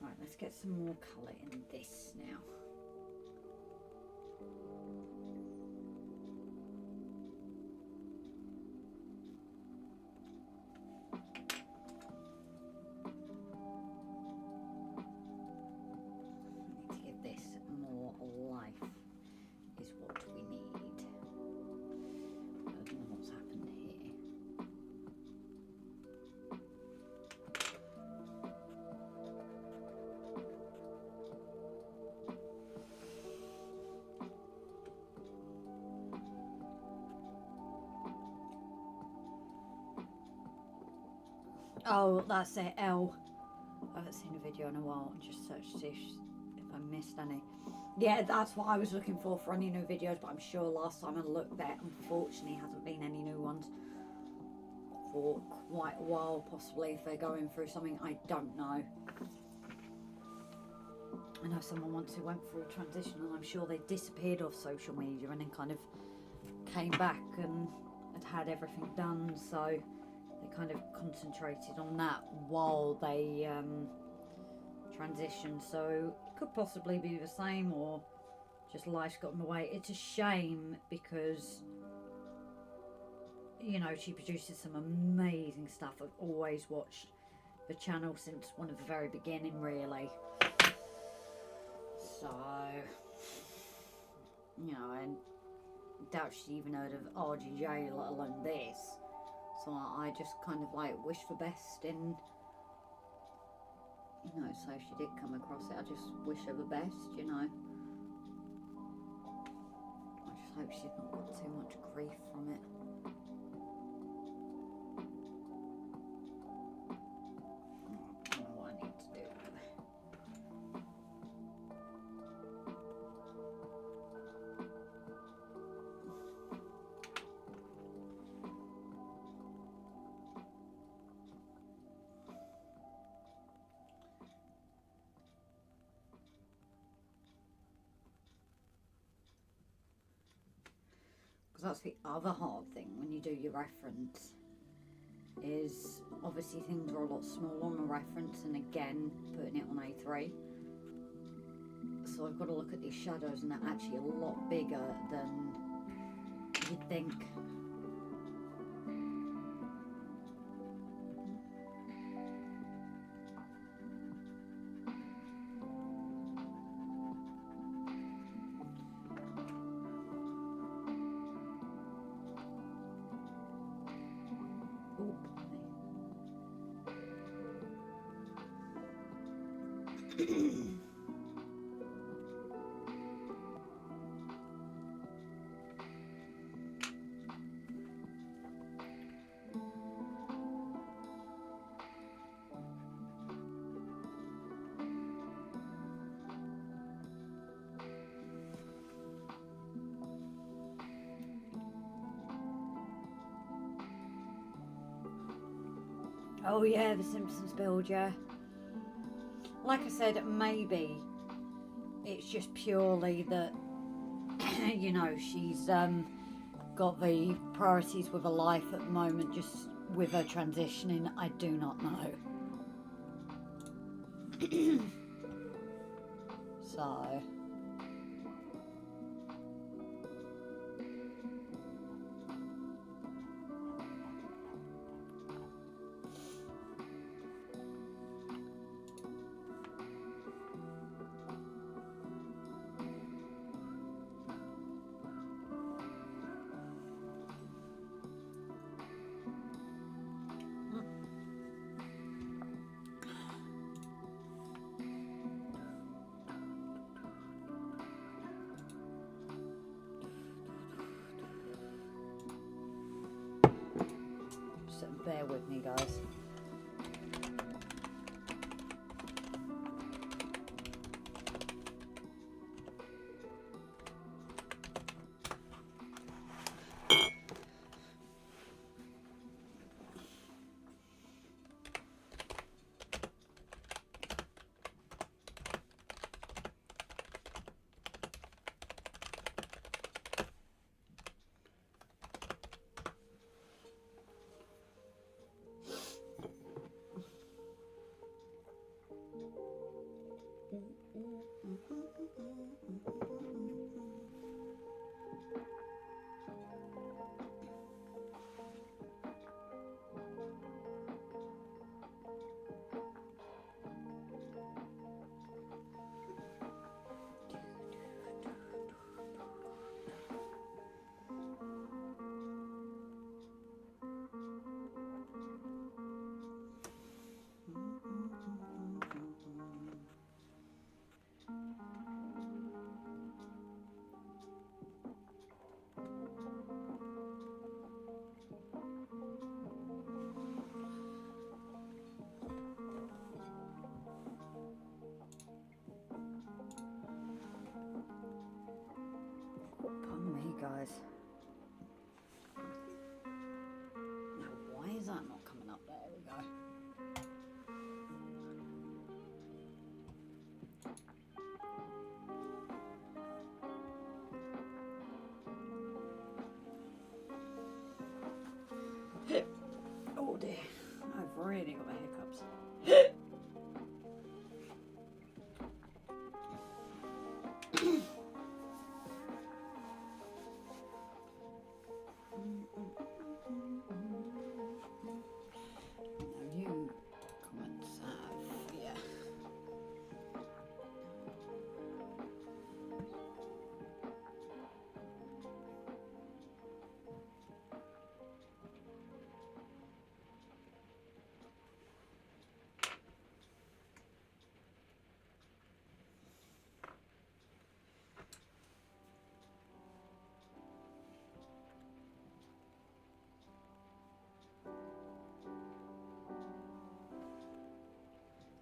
Right, let's get some more colour in this now. We need to give this more life, is what we need. I don't know what's happened here. Oh, that's it, L. I haven't seen a video in a while. Just search to see if I missed any. Yeah, that's what I was looking for any new videos, but I'm sure last time I looked there, unfortunately, hasn't been any new ones for quite a while, possibly, if they're going through something, I don't know. I know someone once who went through a transition, and I'm sure they disappeared off social media and then kind of came back and had everything done, so they kind of concentrated on that while they transitioned. So it could possibly be the same, or just life's got in the way. It's a shame because, you know, she produces some amazing stuff. I've always watched the channel since one of the very beginning, really. So, you know, and I doubt she's even heard of RGJ, let alone this. So I just kind of like wish for best in, you know, so if she did come across it, I just wish her the best, you know. I just hope she's not got too much grief from it. I don't know what I need to do. Because that's the other hard thing when you do your reference, is obviously things are a lot smaller on the reference, and again putting it on A3, so I've got to look at these shadows, and they're actually a lot bigger than you'd think. Oh yeah, the Simpsons build, yeah. Like I said, maybe it's just purely that, you know, she's got the priorities with her life at the moment, just with her transitioning. I do not know. So... bear with me, guys. Pardon me, guys. Now, why is that not coming up? There we go. Oh dear, I've really got the hiccups. Now you comments have, yeah.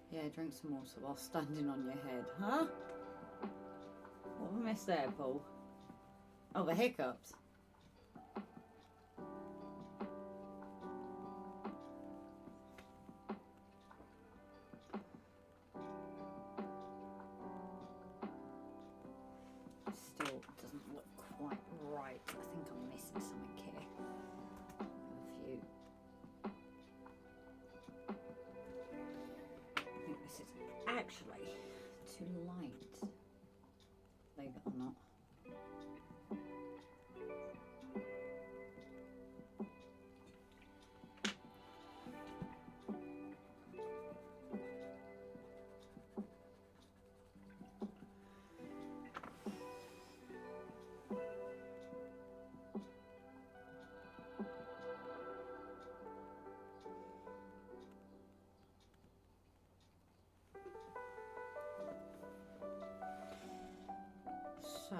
Yeah, drink some water while standing on your head, huh? What have I missed there, Paul? Oh, the hiccups. Still doesn't look quite right. I think I'm missing something here. A few. I think this is actually too light, believe it or not. So,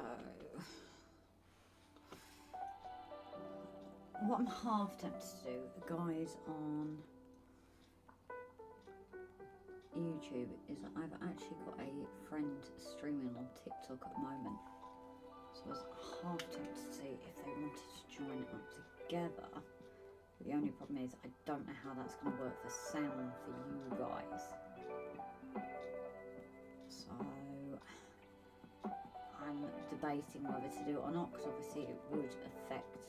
what I'm half tempted to do, the guys on YouTube, is that I've actually got a friend streaming on TikTok at the moment. So I was half tempted to see if they wanted to join up together. The only problem is I don't know how that's going to work for sound for you guys. So I'm debating whether to do it or not, because obviously it would affect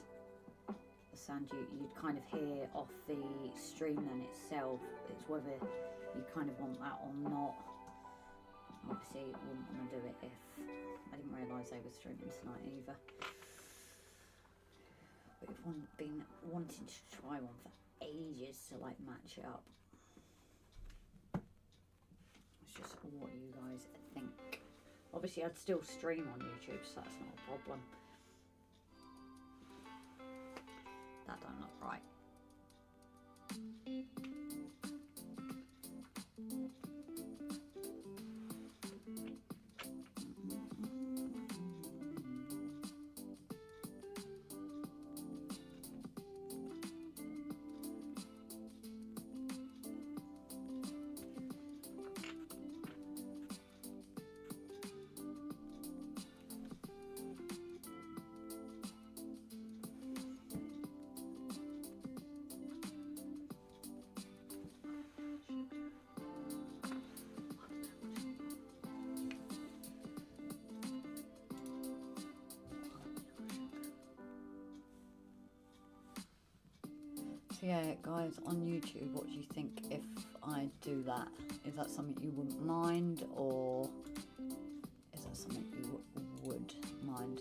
the sound you'd kind of hear off the stream then itself. It's whether you kind of want that or not. Obviously wouldn't want to do it if I didn't realise they were streaming tonight either. But I've been wanting to try one for ages to like match it up. It's just what you guys think. Obviously I'd still stream on YouTube, so that's not a problem. That don't look right. So yeah, guys, on YouTube, what do you think if I do that? Is that something you wouldn't mind, or is that something you would mind?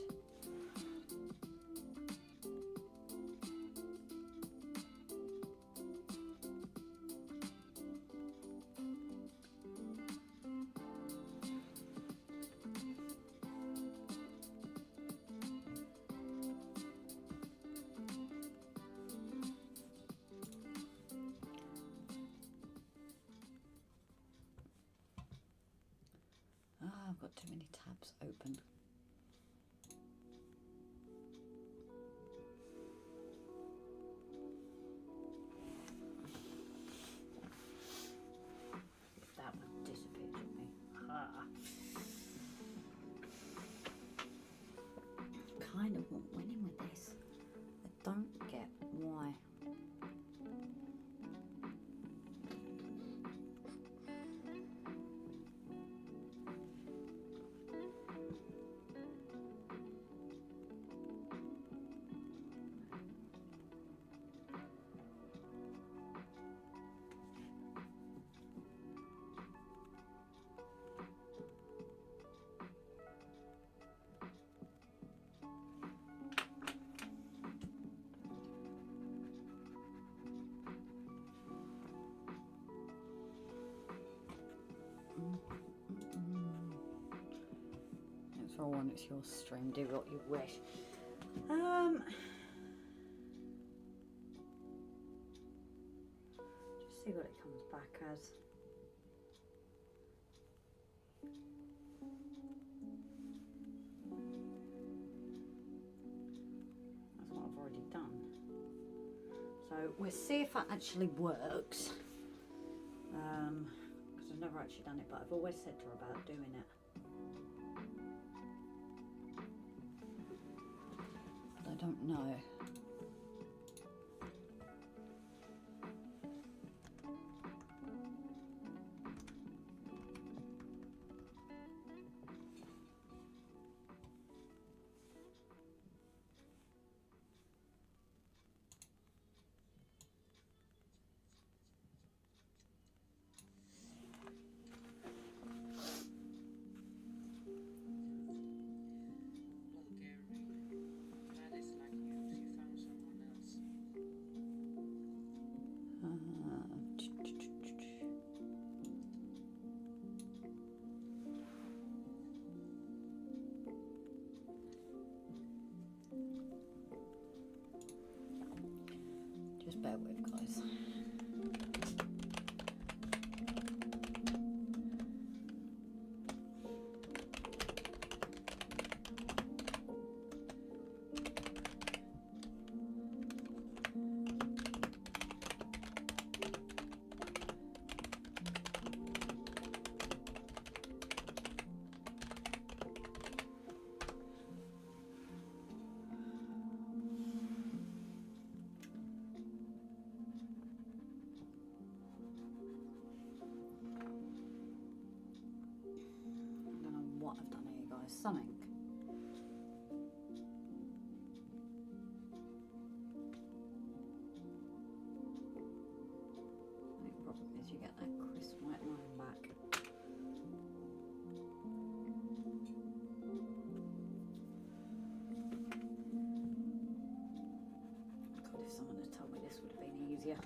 I've got too many tabs open. That one disappeared from me. Kind of want winning with this. I don't get why. It's all one, it's your stream, do what you wish. Just see what it comes back as. That's what I've already done. So we'll see if that actually works. Because I've never actually done it, but I've always said to her about doing it. But I don't know. Just bear with, guys. What I've done here, guys, something. The only problem is you get that crisp white line back. God, if someone had told me this would have been easier.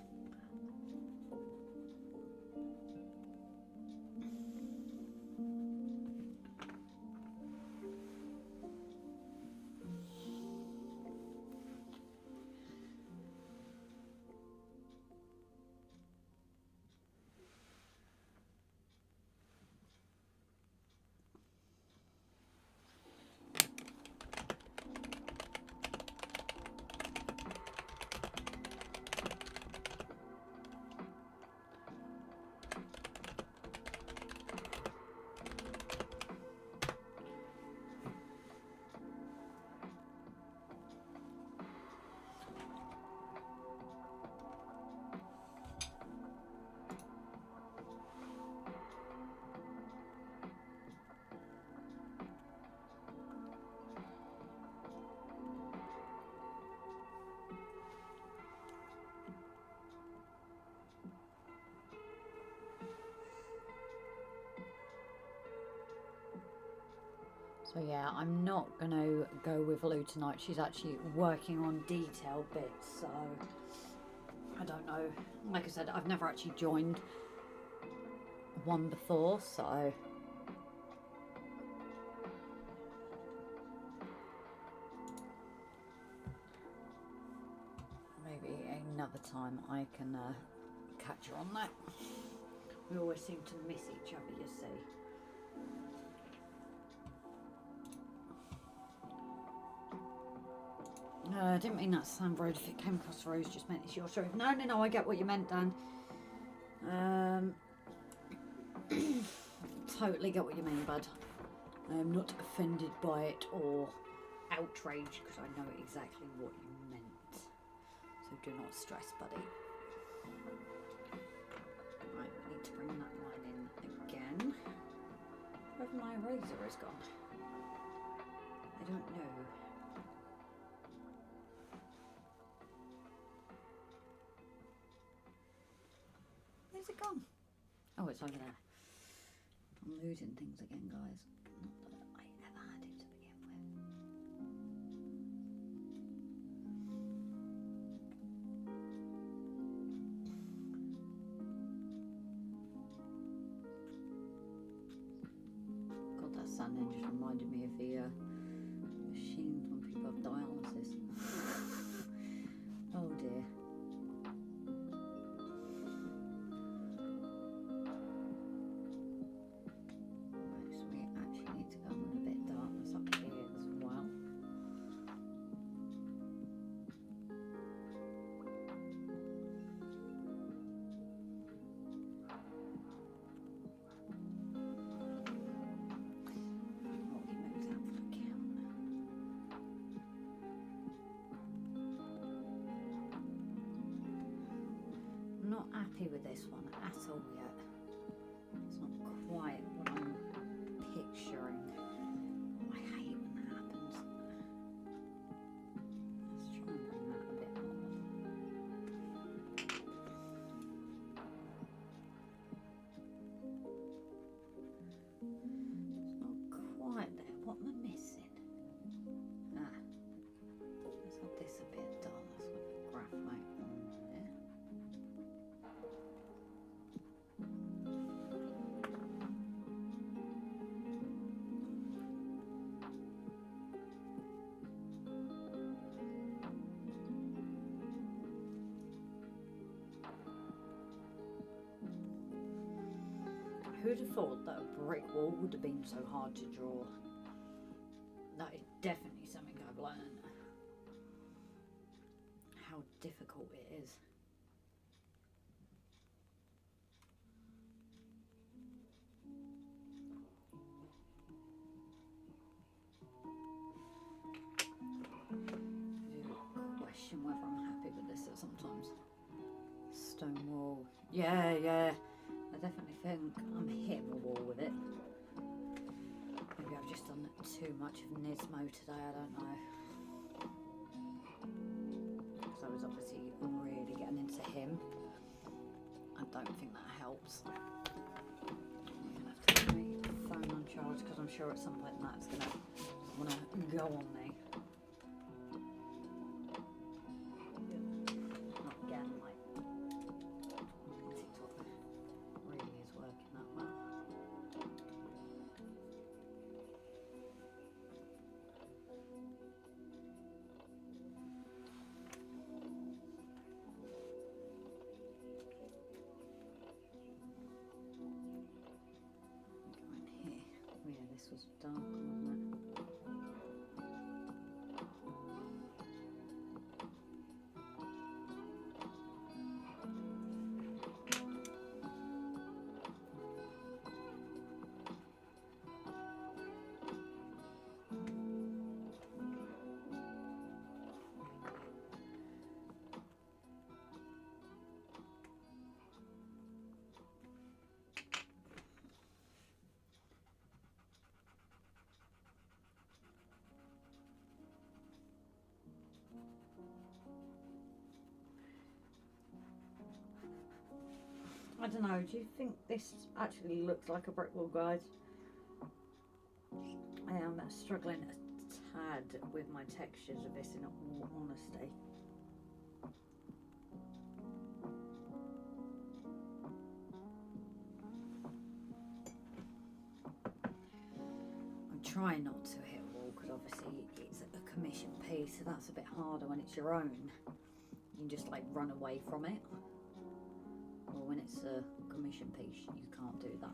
So yeah, I'm not going to go with Lou tonight. She's actually working on detail bits, so I don't know. Like I said, I've never actually joined one before, so maybe another time I can catch her on that. We always seem to miss each other, you see. I didn't mean that to sound rude. If it came across rude, just meant it's your show. No, no, no, I get what you meant, Dan. Totally get what you mean, bud. I am not offended by it or outraged, because I know exactly what you meant. So do not stress, buddy. Right, I need to bring that line in again. Wherever my eraser is gone. I don't know. Where's it gone? Oh, it's over there. I'm losing things again, guys. Not that I ever had it to begin with. God, that sounding just reminded me of the machines when people have dialysis. Oh dear. Not happy with this one at all yet. It's not quite what I'm picturing. I hate when that happens. Let's try and bring that a bit more. It's not quite there. What am I missing? Ah, let's have this a bit dull. That's with the graphite on there. Who'd have thought that a brick wall would have been so hard to draw? That is definitely something I've learned. How difficult it is. I do question whether I'm happy with this at sometimes. Stone wall. Yeah, yeah. I definitely think I'm hitting the wall with it. Maybe I've just done too much of Nismo today, I don't know. Because I was obviously really getting into him. I don't think that helps. I'm going to have to put my phone on charge because I'm sure at some point that's going to want to go on me. Not again, like TikTok really is working that well. Going here. Oh yeah, this was dark, wasn't it? I don't know, do you think this actually looks like a brick wall, guys? I am struggling a tad with my textures of this, in all honesty. I'm trying not to hit a wall because obviously it's a commission piece, so that's a bit harder when it's your own. You can just like run away from it. Or when it's a commission piece, you can't do that.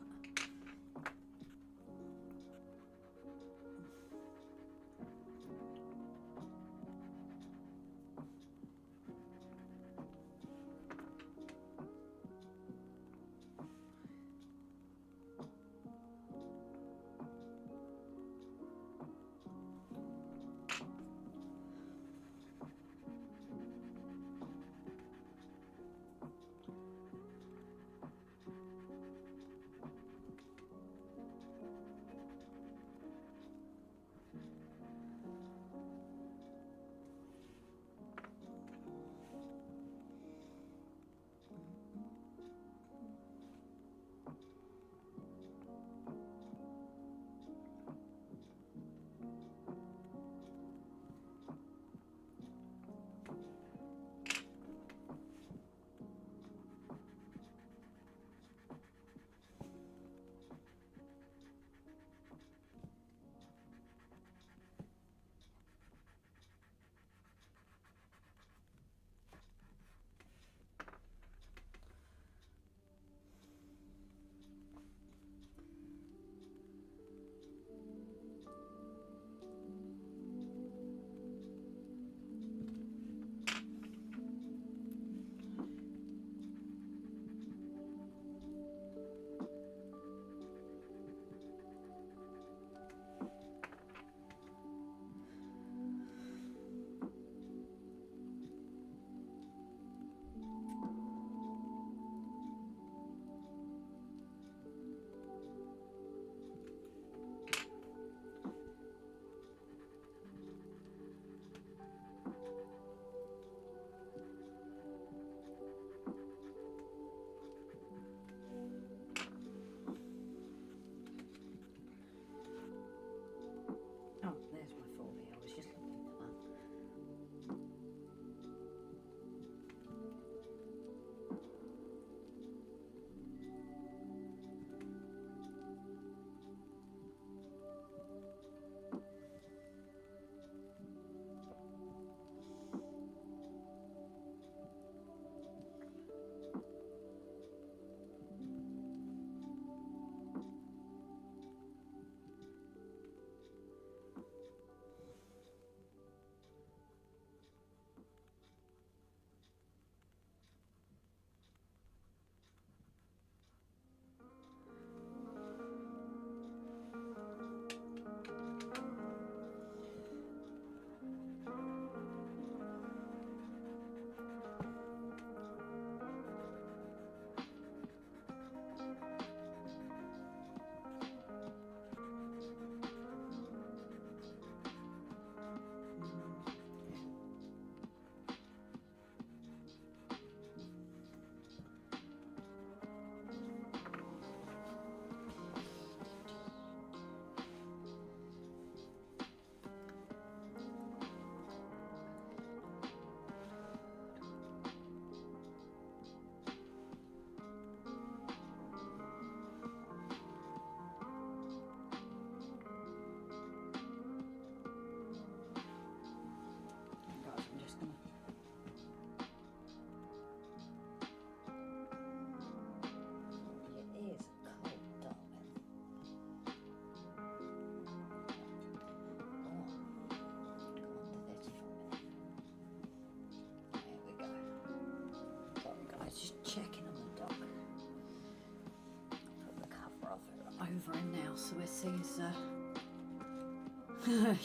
over him now, so it sees.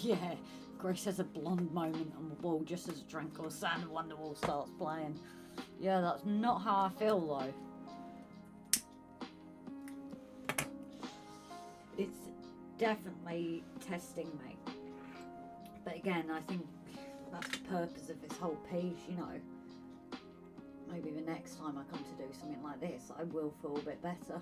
Yeah, Grace has a blonde moment on the wall just as a Tranquil Sand Wonderwall starts playing. Yeah, that's not how I feel though. It's definitely testing me. But again, I think that's the purpose of this whole piece, you know. Maybe the next time I come to do something like this, I will feel a bit better.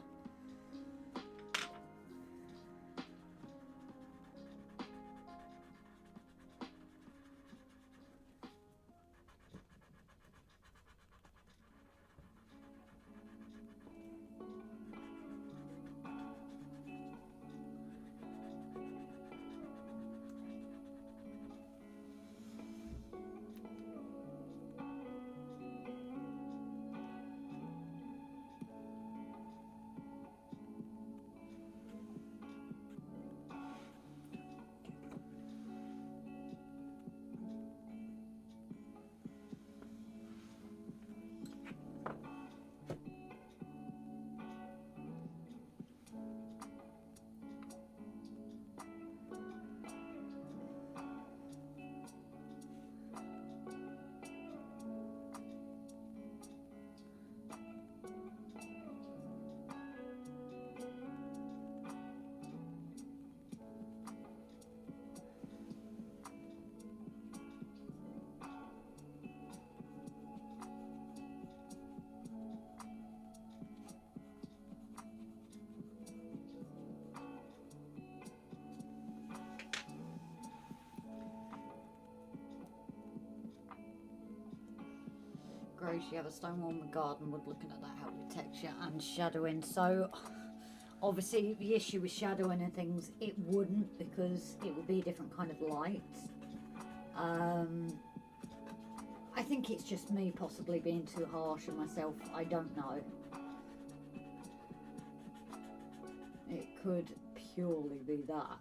Gross, you have a stone wall in the garden. Would looking at that help with texture and shadowing? So obviously the issue with shadowing and things, it wouldn't, because it would be a different kind of light. I think it's just me possibly being too harsh on myself. I don't know. It could purely be that.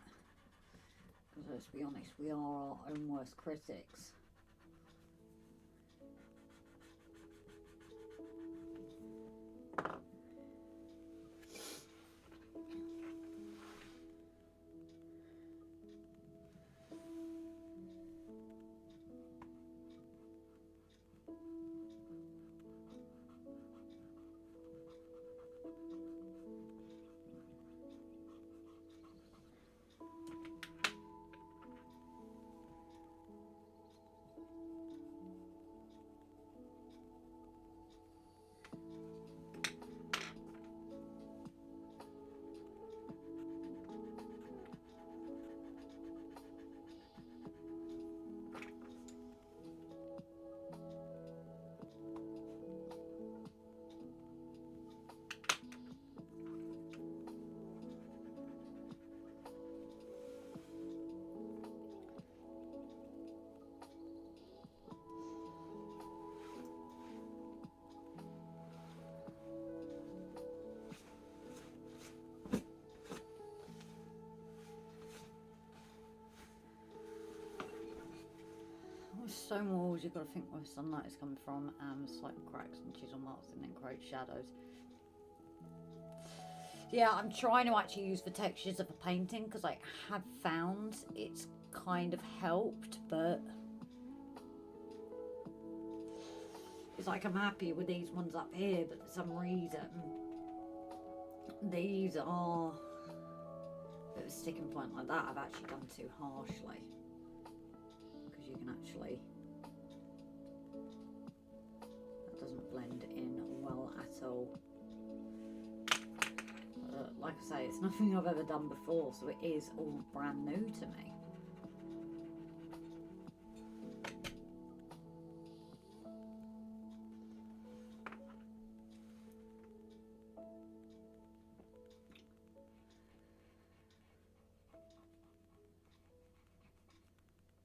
Because let's be honest, we are our own worst critics. Stone walls, you've got to think where sunlight is coming from, and slight cracks and chisel marks and encroached shadows. Yeah, I'm trying to actually use the textures of a painting, because I have found it's kind of helped, but it's like I'm happy with these ones up here, but for some reason these are a bit of a sticking point like that. I've actually done too harshly, because you can actually, that doesn't blend in well at all. Like I say, it's nothing I've ever done before, so it is all brand new to me.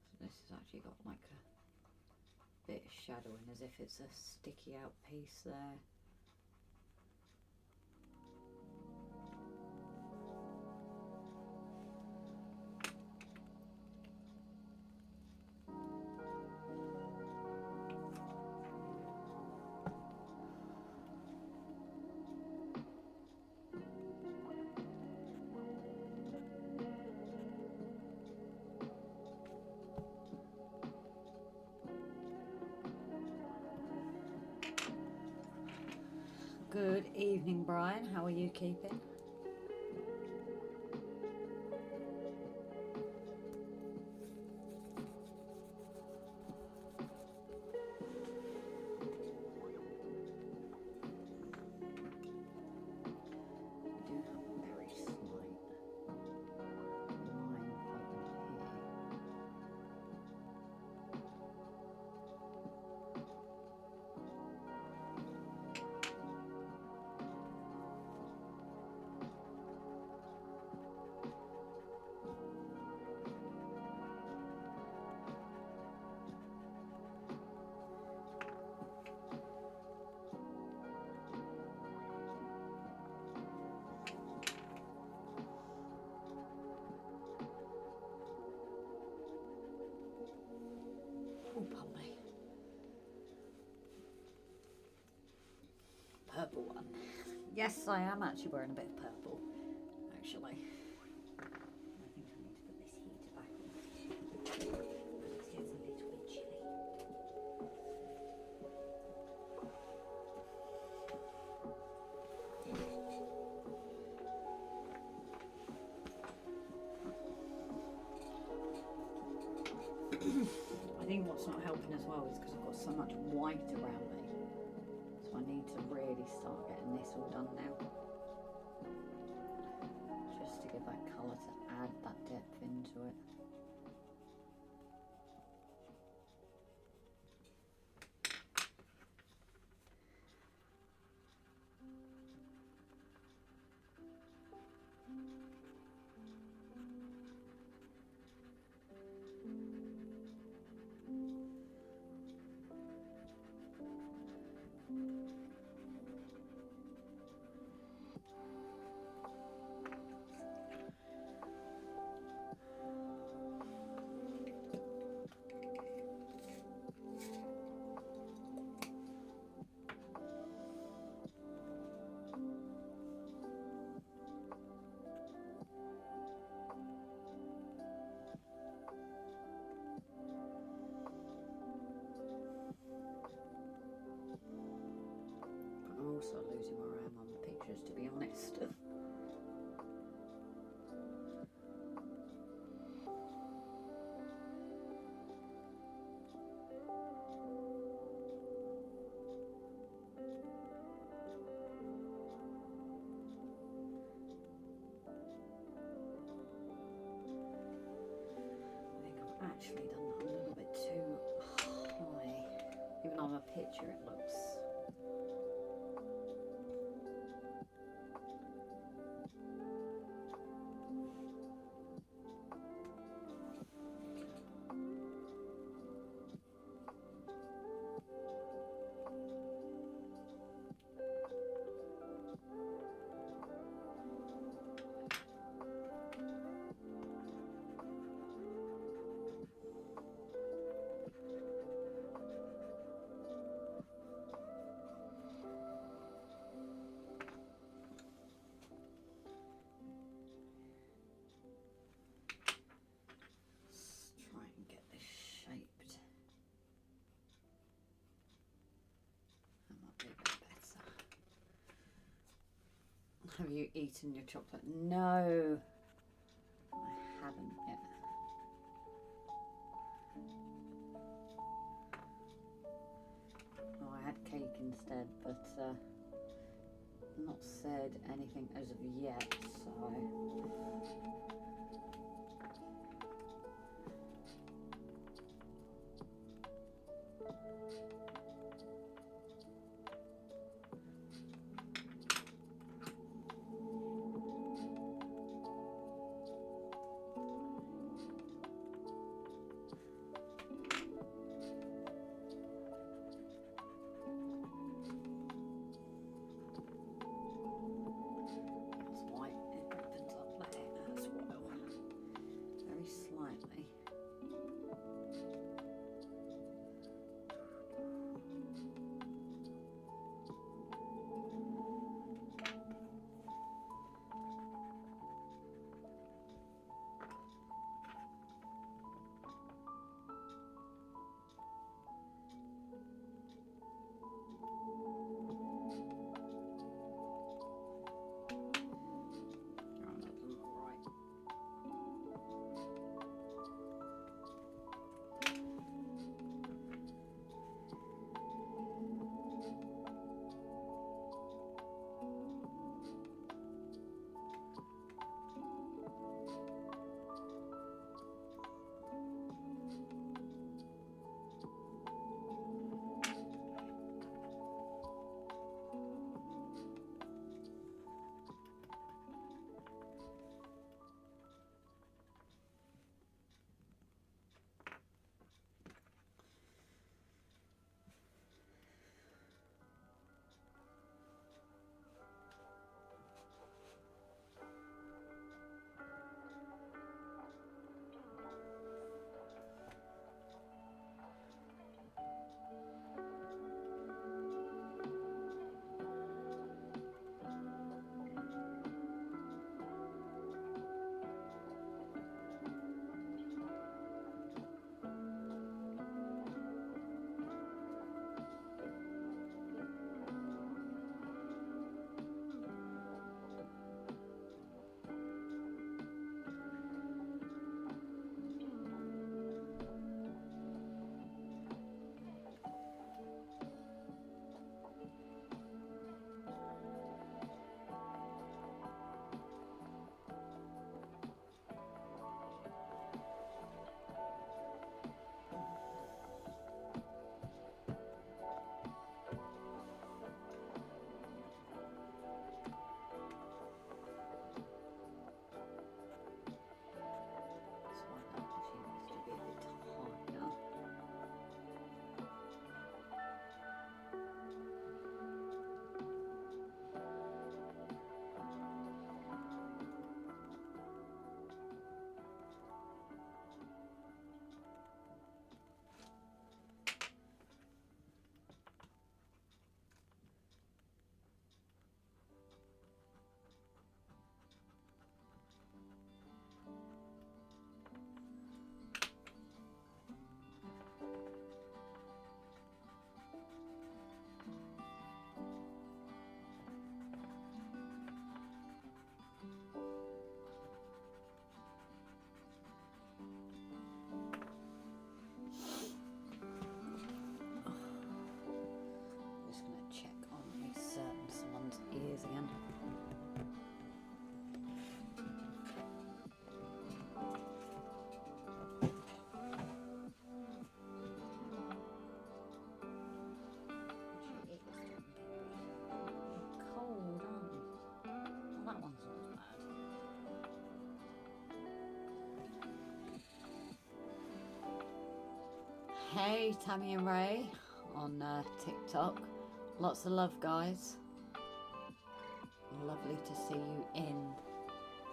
So this has actually got like a bit of shadowing, as if it's a sticky out piece there. Good evening, Brian. How are you keeping? Purple one. Yes, I am actually wearing a bit of purple, actually. I think I need to put this heater back on. It gets a little bit chilly. I think what's not helping as well is because I've got so much white around me. So I need to really start getting this all done now. Just to give that colour to add that depth into it. a picture it looks. Have you eaten your chocolate? No, I haven't yet. Oh, I had cake instead, but not said anything as of yet, so... That's why it opens up like that as well. Hey, Tammy and Ray on TikTok. Lots of love, guys. Lovely to see you in.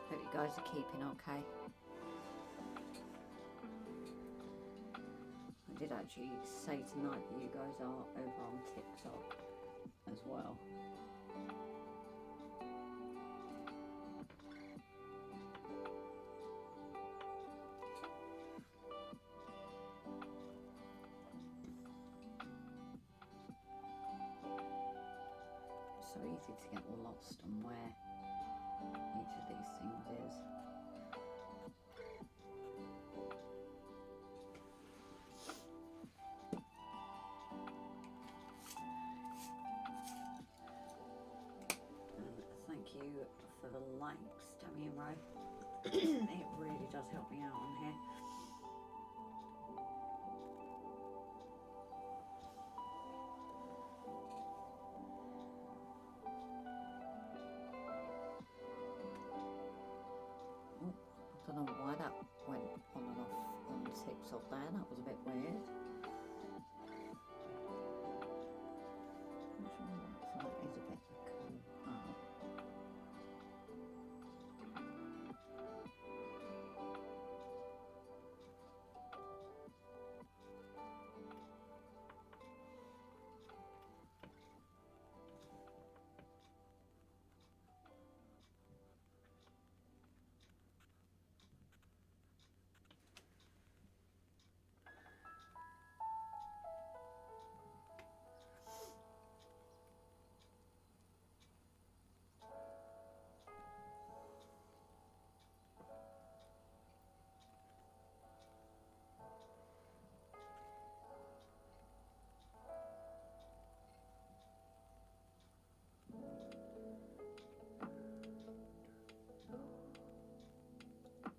Hope you guys are keeping okay. I did actually say tonight that you guys are over on TikTok as well. So easy to get lost on where each of these things is. And thank you for the likes, Tammy and Ray. It really does help me out on here. I don't know why that went on and off on TikTok there, that was a bit weird. So that is a bit cool.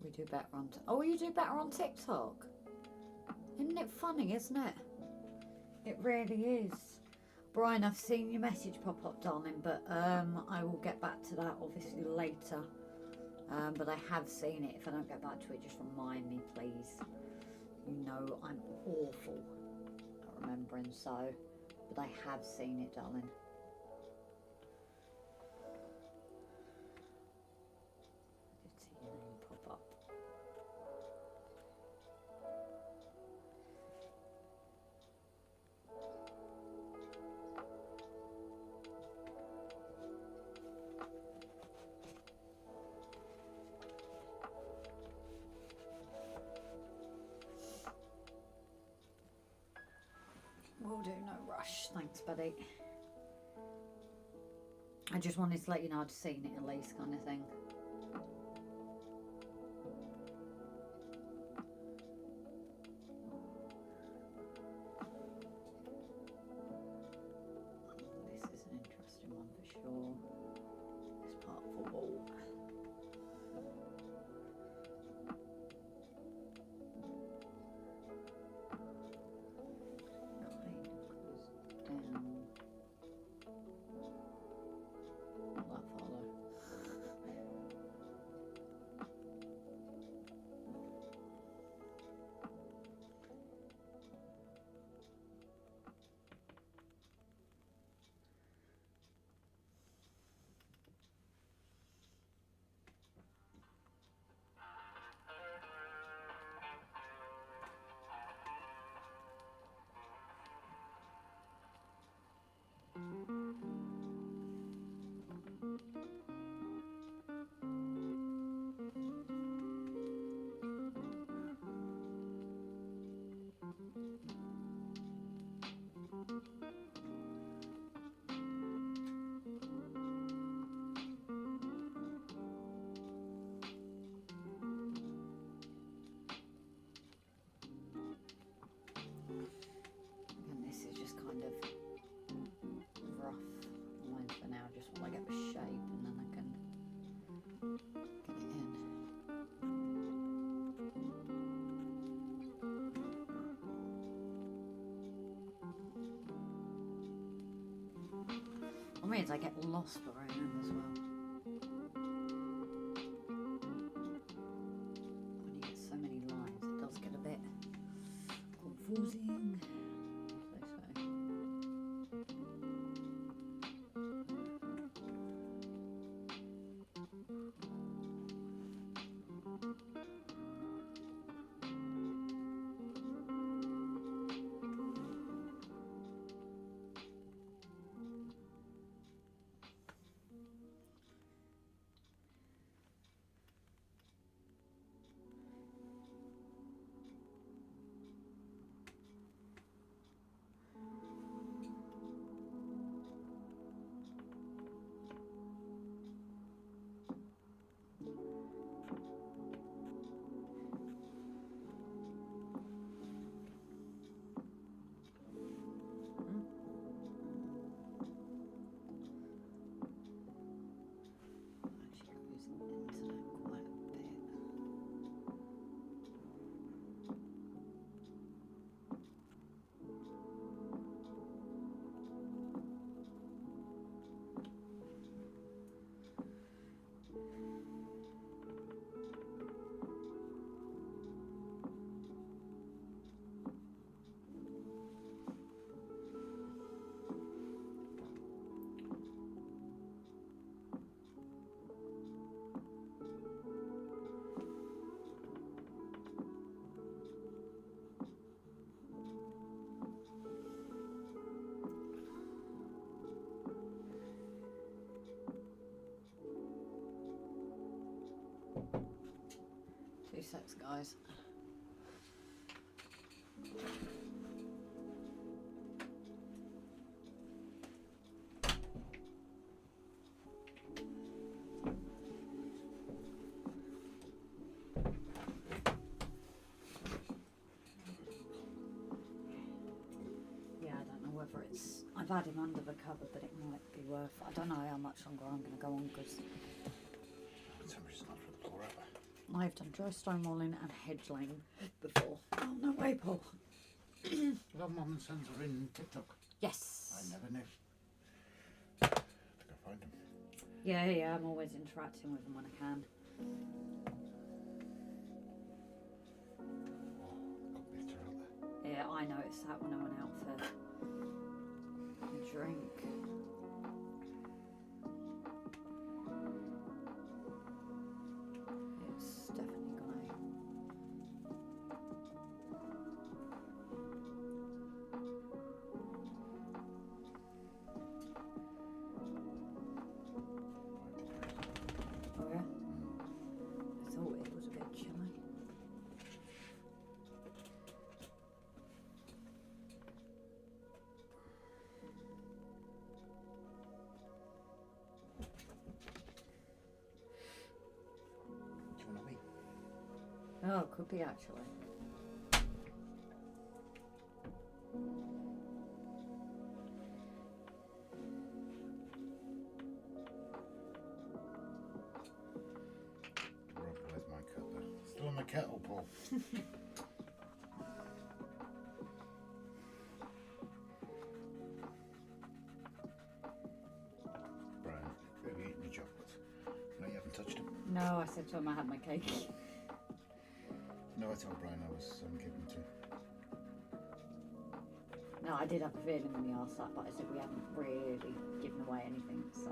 We do better on you do better on TikTok. Isn't it funny, isn't it? It really is. Brian, I've seen your message pop up, darling, but I will get back to that obviously later. But I have seen it. If I don't get back to it, just remind me, please. You know I'm awful at remembering, so, but I have seen it, darling. I did see your name pop up. Will do, no rush. Thanks, buddy. I just wanted to let you know I'd seen it at least, kind of thing. This is an interesting one for sure. This part of the wall. Means I get lost where I am as well. When you get so many lines, it does get a bit confusing. secs, guys. Whether it's, I've had him under the cover, but it might be worth, I don't know how much longer I'm going to go on, because The temperature's not for the floor ever. I've done dry stone walling and hedge laying before. Oh, no way, Paul. Well, Mum and Sons are in TikTok. Yes. I never knew. To go find them. Yeah, I'm always interacting with them when I can. Oh, got bitter out there. Yeah, I noticed that when I went out for a drink. It's definitely gonna. Oh yeah? I thought it was a bit chilly. Do you want a wee? Oh, it could be actually. Rob, where's my cutler? Still in the kettle, Paul. Brian, have you eaten your chocolates? No, you haven't touched them. No, I said to him I had my cake. No, I told Brian I was giving them to him. No, I did have a feeling when he asked that, but I said we haven't really given away anything, so.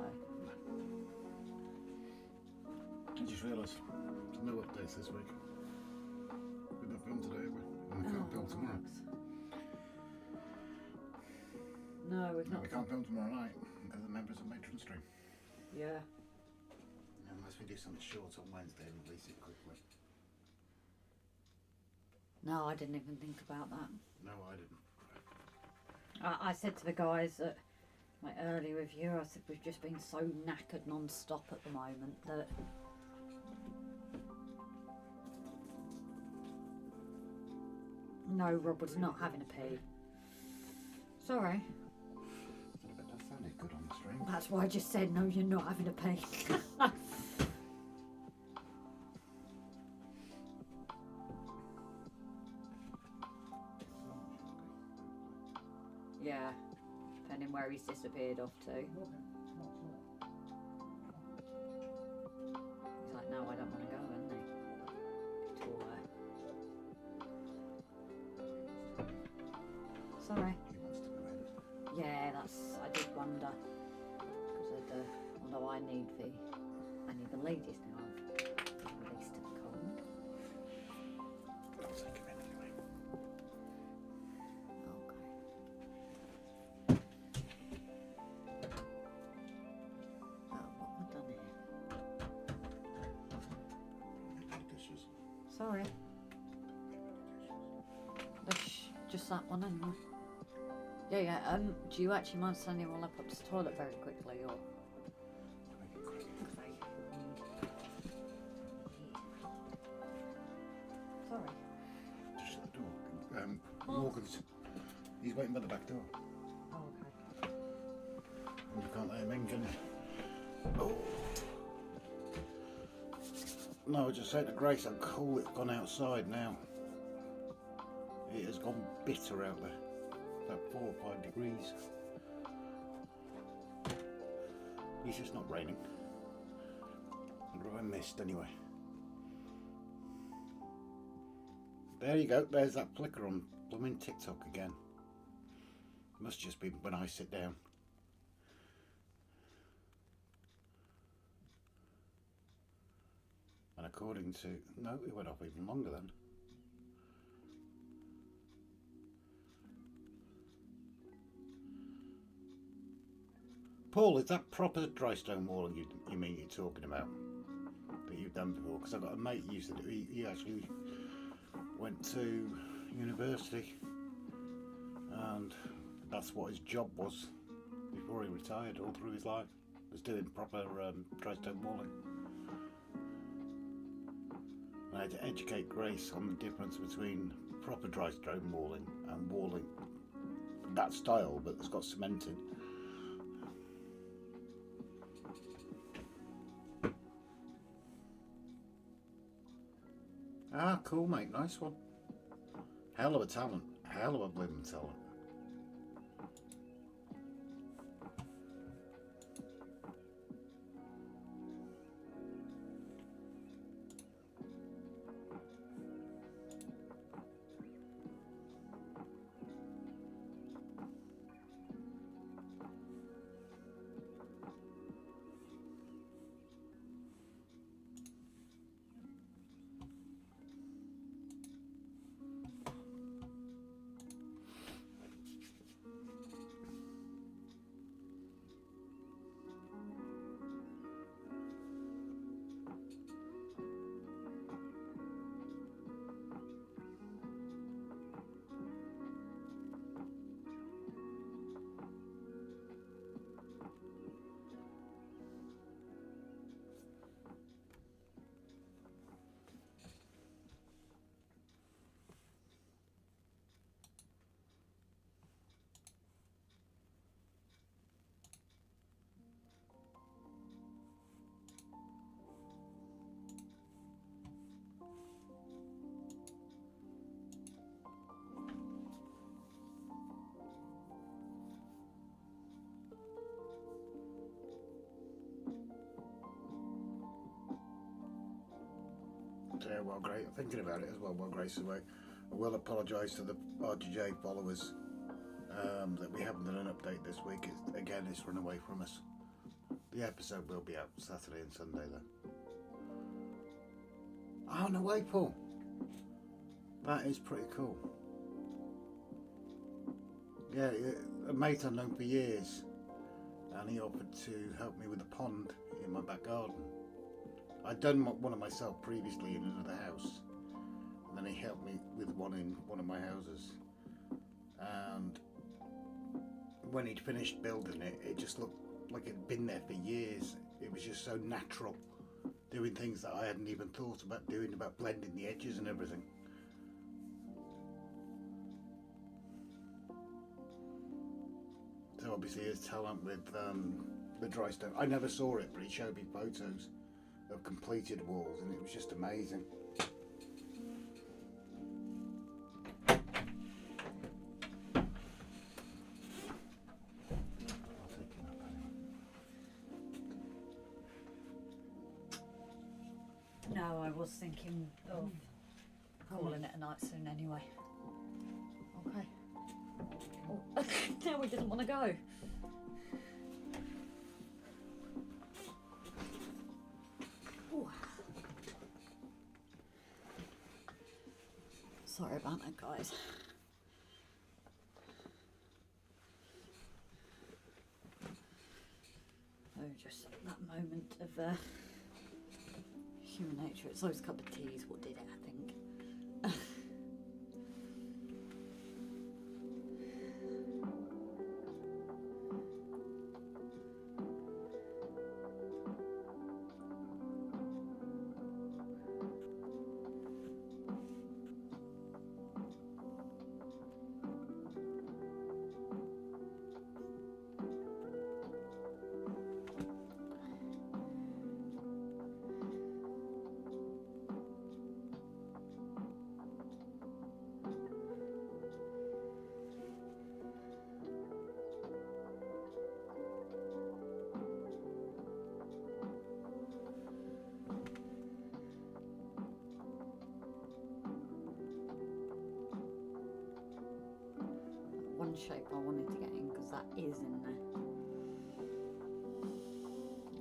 I just realised there's no updates this week. We've not filmed today, have we? And we can't film tomorrow. No, we've No, not. we can't film tomorrow night because the members of Restream. Yeah. Unless we do something short on Wednesday and release it quickly. No, I didn't even think about that. No, I didn't. I said to the guys at my early review, I said we've just been so knackered non-stop at the moment that no, Rob was not having a pee. Sorry. That sounded good on the stream. That's why I just said no, you're not having a pee. Yeah, depending where he's disappeared off to. He's like, no, I don't want to go, isn't he? Too Sorry. He wants to go in. Yeah, I did wonder. Because although I need the ladies now, I've released to the cold. I'll take him in anyway. Okay. Oh, what have I done here? Any dishes? Sorry. Just that one anyway. Yeah. Do you actually mind standing while I put this toilet very quickly, or? Make it quick. Okay. Sorry. Just shut the door. Morgan's. He's waiting by the back door. Oh, okay. You can't let him in, can you? Oh. No, I just said to Grace how cool it's gone outside now. It has gone bitter out there. About 4 or 5 degrees. At least it's not raining. What have I missed anyway? There you go, there's that flicker on blooming TikTok again. Must just be when I sit down. And according to, no, it went off even longer then. Paul, is that proper dry stone walling you mean you're talking about? That you done before, because I've got a mate who used to do. He actually went to university, and that's what his job was before he retired. All through his life, was doing proper dry stone walling. And I had to educate Grace on the difference between proper dry stone walling and walling that style, but that's got cement in. Ah, cool, mate. Nice one. Hell of a talent. Hell of a blooming talent. Yeah, well, great. Thinking about it as well while Grace is away. I will apologise to the RGJ followers that we haven't done an update this week. It's run away from us. The episode will be out Saturday and Sunday though. Oh, no way, Paul. That is pretty cool. Yeah, a mate I've known for years, and he offered to help me with a pond in my back garden. I'd done one of myself previously in another house, and then he helped me with one in one of my houses. And when he'd finished building it, it just looked like it'd been there for years. It was just so natural, doing things that I hadn't even thought about doing, about blending the edges and everything. So obviously his talent with the dry stone, I never saw it, but he showed me photos of completed walls, and it was just amazing. No, I was thinking of calling it a night soon anyway. Okay. Oh, now we didn't want to go. Ooh. Sorry about that, guys. Oh, just that moment of human nature. It's those cup of teas what did it, I think. One shape I wanted to get in because that is in there.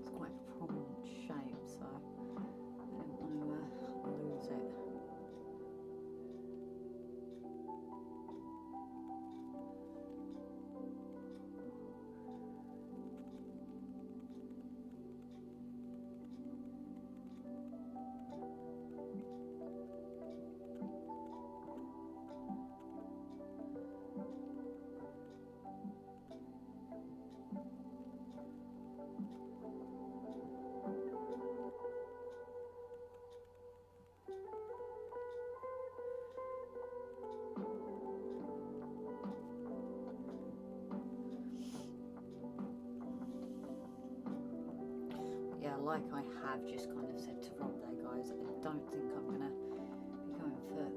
It's quite a prominent shape, so I didn't want to lose it. yeah, like I have just kind of said to Rob there, guys, I don't think I'm going to be going for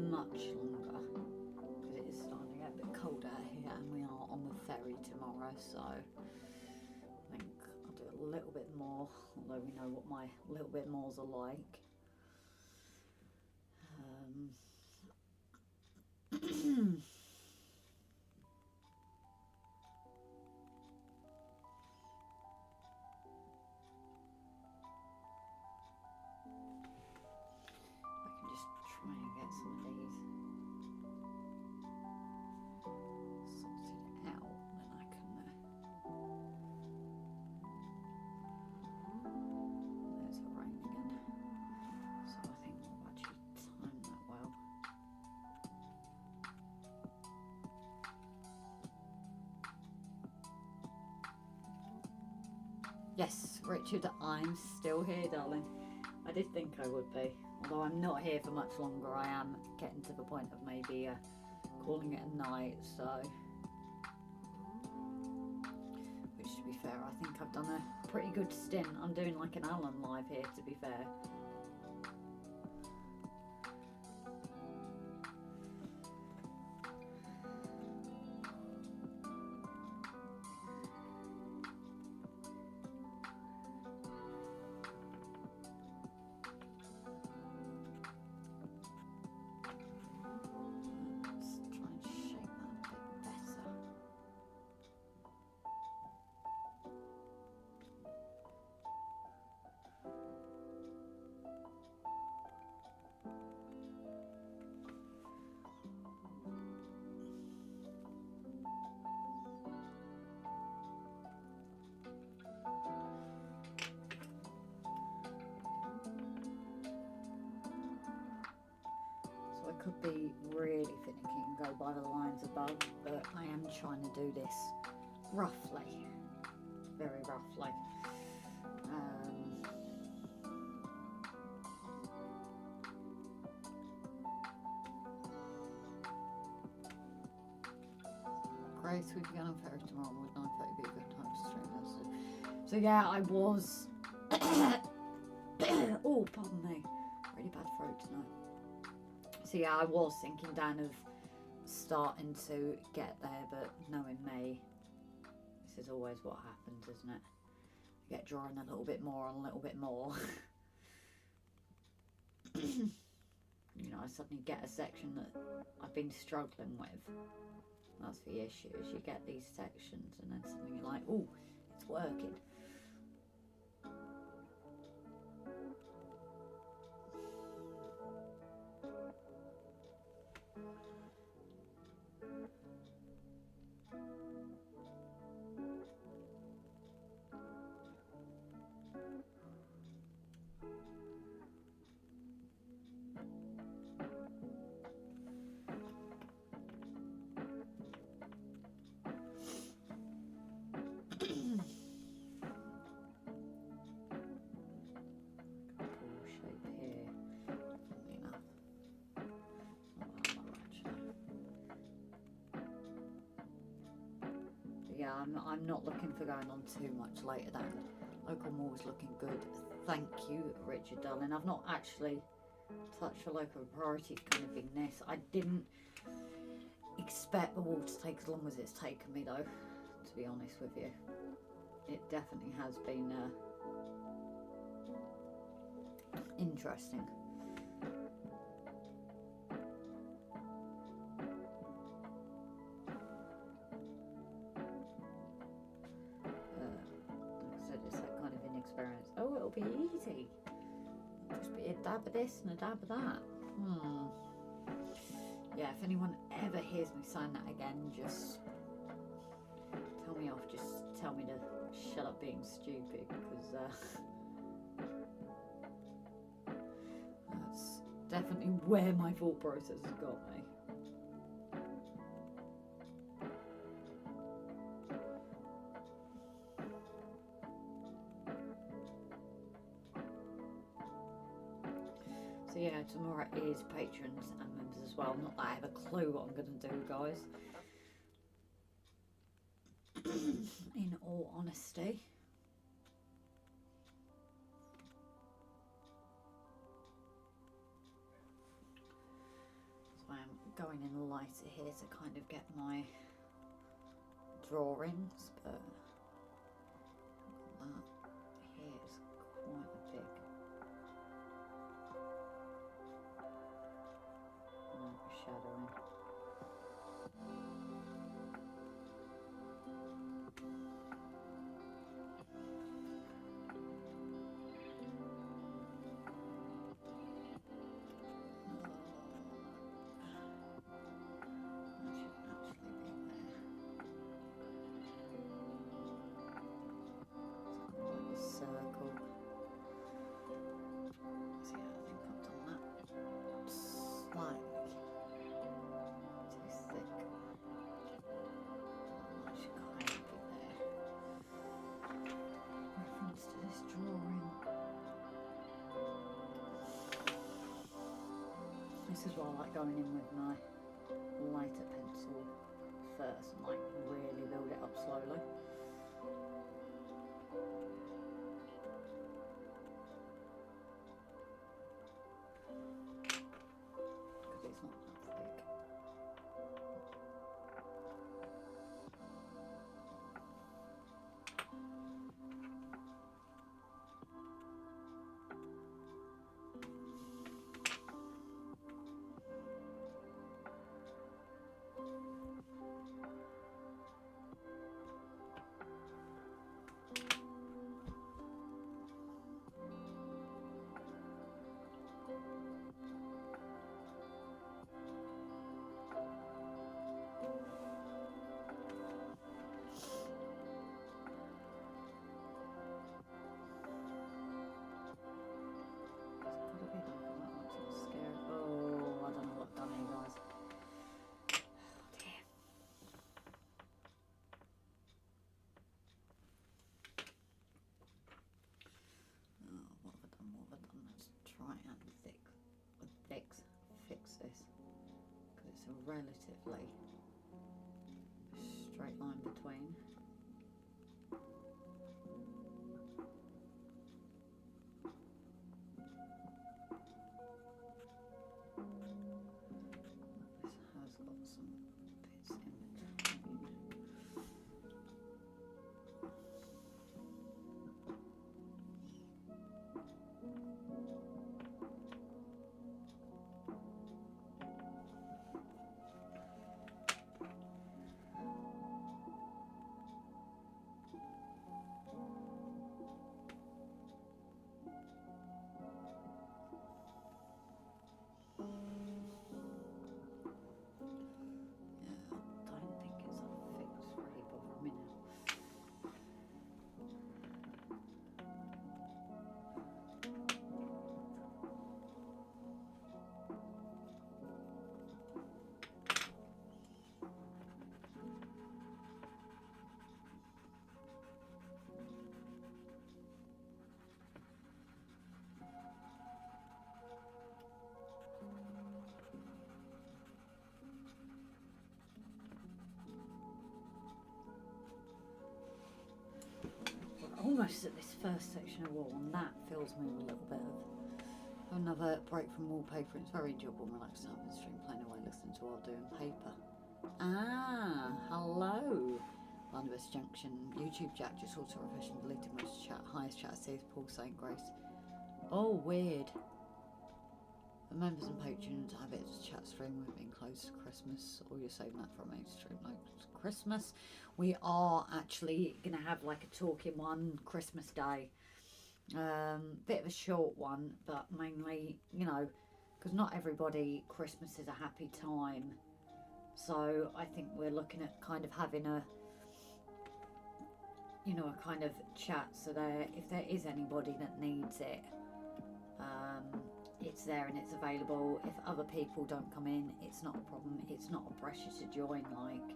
much longer because it is starting to get a bit cold out here and we are on the ferry tomorrow, so I think I'll do a little bit more, although we know what my little bit mores are like. Try and get some of these sorted out, then I can there's the rain again, so I think we'll actually time that well. Yes, Richard, I'm still here, darling. I did think I would be. Although I'm not here for much longer, I am getting to the point of maybe calling it a night, so... Which, to be fair, I think I've done a pretty good stint. I'm doing like an Alan live here, to be fair. I could be really finicky and go by the lines above, but I am trying to do this roughly, very roughly. Grace, we'll be going on ferry tomorrow. Would 9:30 be a good time to stream this? So yeah, I was. Oh, pardon me. Really bad throat tonight. So yeah, I was thinking down of starting to get there, but knowing me, this is always what happens, isn't it? I get drawing a little bit more and a little bit more. You know, I suddenly get a section that I've been struggling with. That's the issue, is you get these sections and then suddenly you're like, oh, it's working. Yeah, I'm not looking for going on too much later than local mall is looking good. Thank you, Richard, darling. I've not actually touched the local priority kind of being this. I didn't expect the wall to take as long as it's taken me, though, to be honest with you. It definitely has been interesting. Oh, it'll be easy. It'll just be a dab of this and a dab of that. Yeah, if anyone ever hears me saying that again, just tell me off. Just tell me to shut up being stupid, because that's definitely where my thought process has got me. So yeah, tomorrow is patrons and members as well. Not that I have a clue what I'm going to do, guys. In all honesty. going in lighter here to kind of get my drawings, but that here is quite a big shadowing. Circle. So yeah, I think I've done that slightly too thick. That should kind of be there. Reference to this drawing. This is why I like going in with my lighter pencil first and like really build it up slowly. It's not that thick. Fix this because it's a relatively straight line between. This has got some bits in between. Almost at this first section of wall, and that fills me with a little bit of another break from wallpaper. It's very enjoyable and relaxing. I've been stream playing away listening to while doing paper. Ah, hello. Barnabas Junction, YouTube chat, just auto refreshing, deleting most chat, highest chat says Paul St. Grace. Oh, weird. The members and patrons have it as chat stream. We've been closed to Christmas, or you're saving that for a main stream like Christmas. We are actually going to have like a talking one Christmas Day. Bit of a short one, but mainly, you know, because not everybody, Christmas is a happy time. So I think we're looking at kind of having a, you know, a kind of chat so that if there is anybody that needs it, it's there and it's available. If other people don't come in, it's not a problem. It's not a pressure to join, like,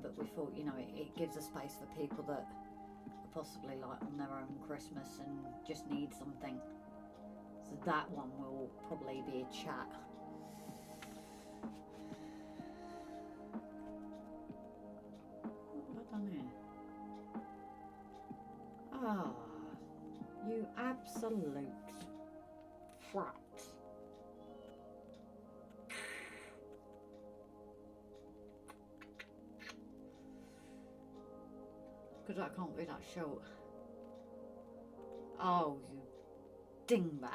but we thought, you know, it gives a space for people that are possibly like on their own Christmas and just need something. So that one will probably be a chat. What have I done here? Ah, you absolute frat. Because I can't be that short. Oh, you dingbat.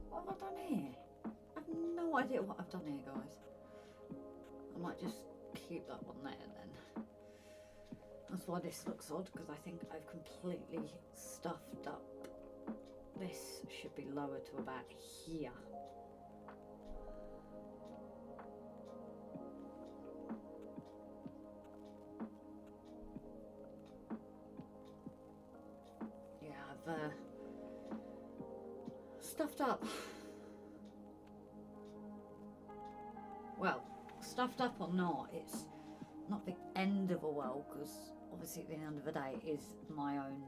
What have I done here? I have no idea what I've done here, guys. I might just keep that one there then. That's why this looks odd, because I think I've completely stuffed up. This should be lower to about here. Yeah, I've stuffed up. Well, stuffed up or not, it's not the end of a world, because obviously at the end of the day it is my own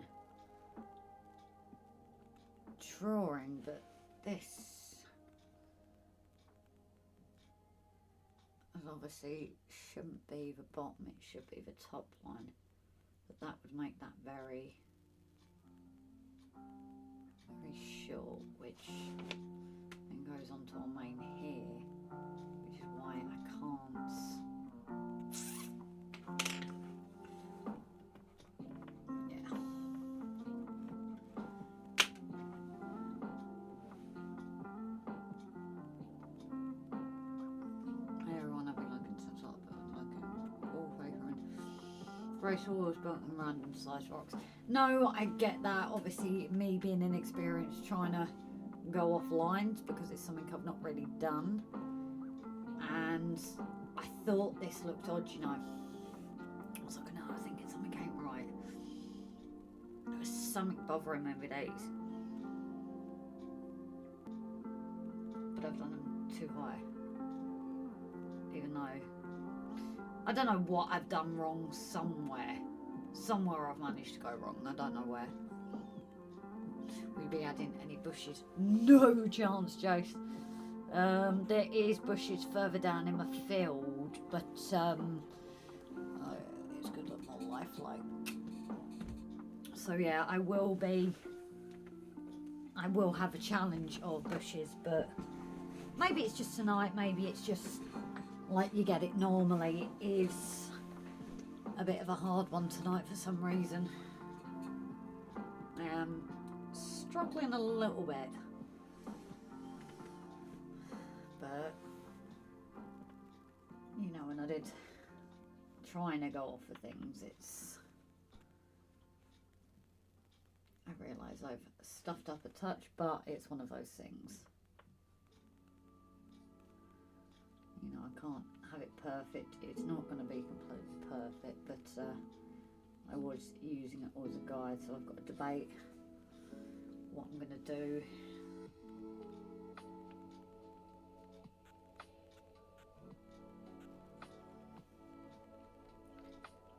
drawing, but this obviously shouldn't be the bottom, it should be the top one, but that would make that very short, which then goes on to our main here, which is why I can't. Great walls built in random sized rocks. No, I get that. Obviously, me being inexperienced, trying to go off lines because it's something I've not really done. And I thought this looked odd, you know. I was like, no, I think something ain't right. There was something bothering me with these. But I've done them too high. Even though I don't know what I've done wrong somewhere. Somewhere I've managed to go wrong. I don't know where. Will you be adding any bushes? No chance, Jace. There is bushes further down in my field, but it's good look more lifelike. So yeah, I will have a challenge of bushes, but maybe it's just tonight, maybe it's just like you get it normally. It is a bit of a hard one tonight for some reason. I am struggling a little bit, but you know, when I did trying to go off for things, I realise I've stuffed up a touch, but it's one of those things. You know, I can't have it perfect. It's not going to be completely perfect, but I was using it as a guide, so I've got to debate what I'm going to do.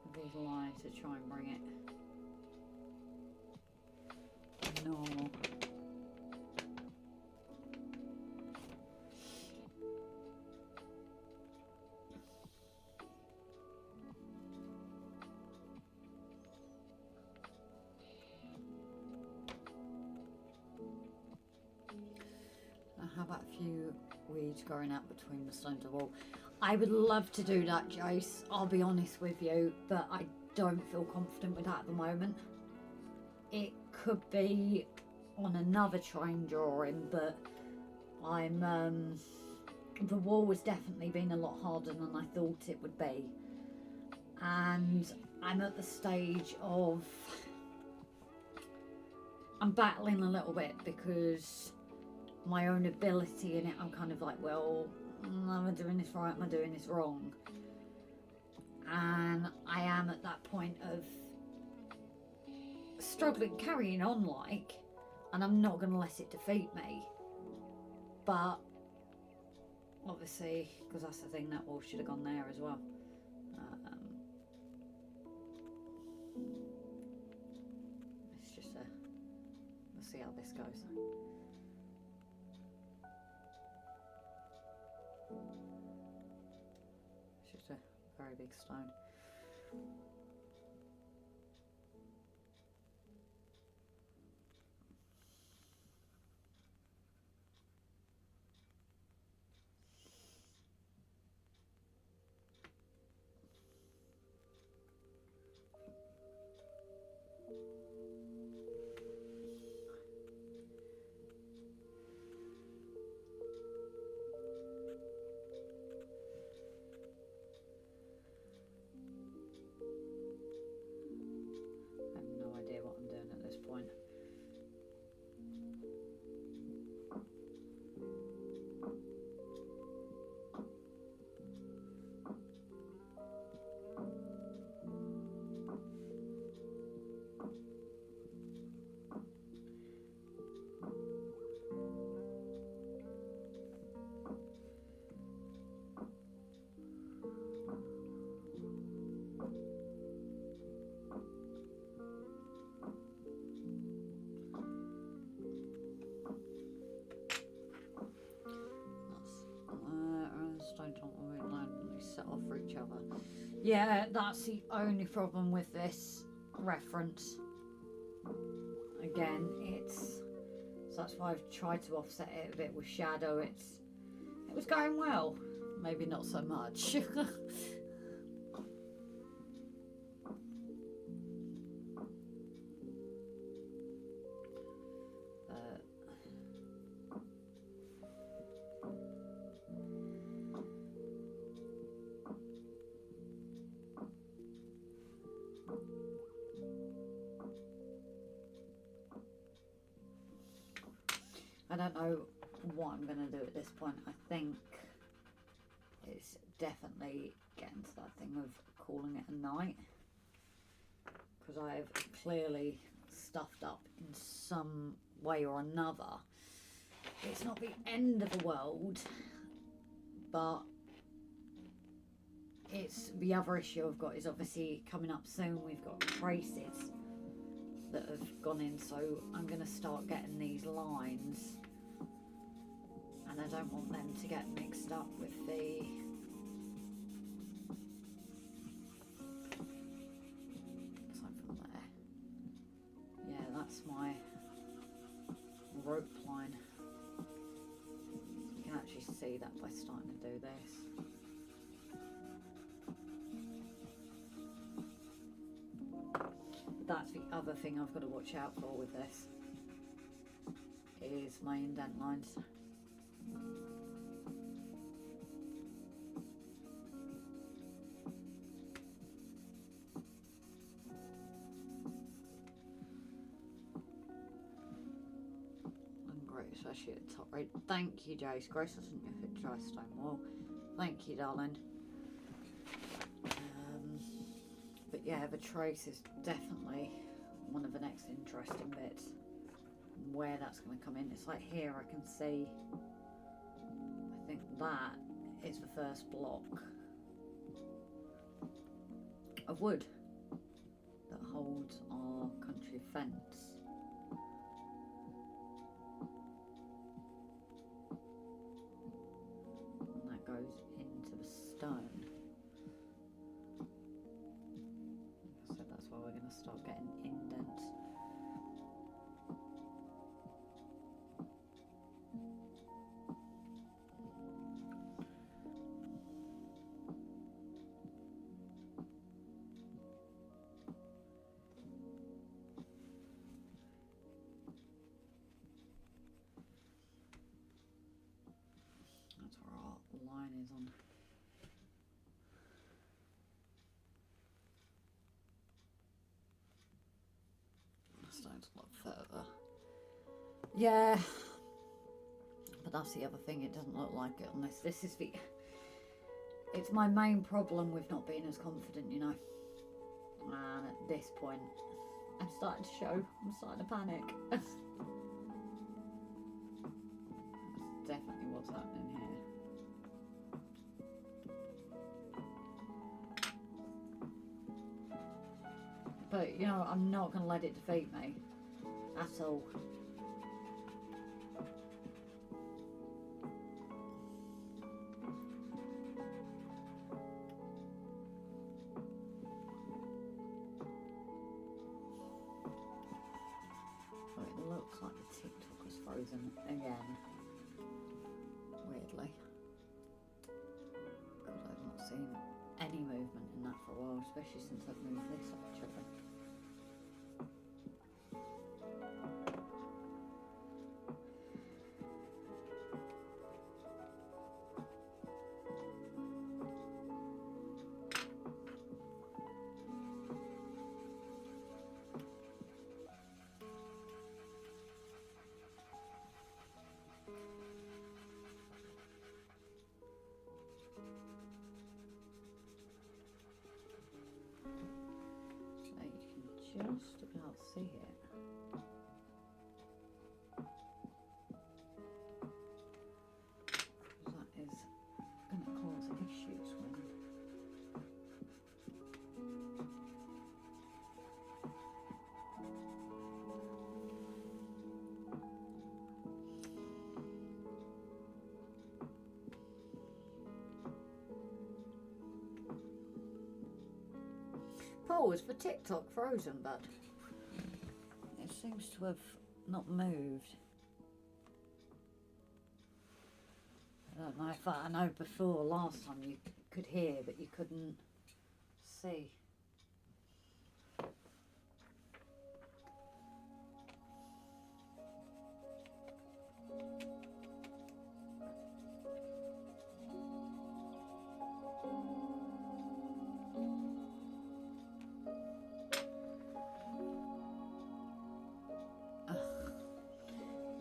With these lines to try and bring it normal. How about a few weeds growing out between the stones of the wall? I would love to do that, Jace, I'll be honest with you, but I don't feel confident with that at the moment. It could be on another train drawing, but I'm the wall has definitely been a lot harder than I thought it would be, and I'm at the stage of I'm battling a little bit because my own ability in it, I'm kind of like, well, am I doing this right, am I doing this wrong? And I am at that point of struggling, carrying on like, and I'm not going to let it defeat me, but obviously, because that's the thing, that wall should have gone there as well. It's just we'll see how this goes. It's just a very big stone. Yeah, that's the only problem with this reference. Again, so that's why I've tried to offset it a bit with shadow. It was going well, maybe not so much. I don't know what I'm going to do at this point. I think it's definitely getting to that thing of calling it a night, because I have clearly stuffed up in some way or another. It's not the end of the world, but it's the other issue I've got is obviously coming up soon. We've got traces that have gone in, so I'm going to start getting these lines, and I don't want them to get mixed up with the something there. Yeah, that's my rope line. You can actually see that by starting to do this. That's the other thing I've got to watch out for with this, is my indent lines. And great, especially at the top right. Thank you, Jace. Grace doesn't know if it dry stone wall. Thank you, darling. But yeah, the trace is definitely one of the next interesting bits. Where that's going to come in. It's like here I can see, I think that is the first block of wood that holds our country fence. And that goes into the stone. So that's why we're going to start getting indents. That's where our line is on. Starting to look further. Yeah, but that's the other thing. It doesn't look like it on this. This is the. It's my main problem with not being as confident, you know. And at this point, I'm starting to show. I'm starting to panic. That's definitely what's happening here. But, you know, I'm not going to let it defeat me at all. So it looks like the TikTok is frozen again. Weirdly. God, I've not seen any movement in that for a while, especially since I've moved this actually. Just about see it. That is going to cause issues when Oh, it's for TikTok frozen, but it seems to have not moved. I don't know if I know before last time you could hear, but you couldn't see.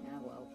Yeah, well.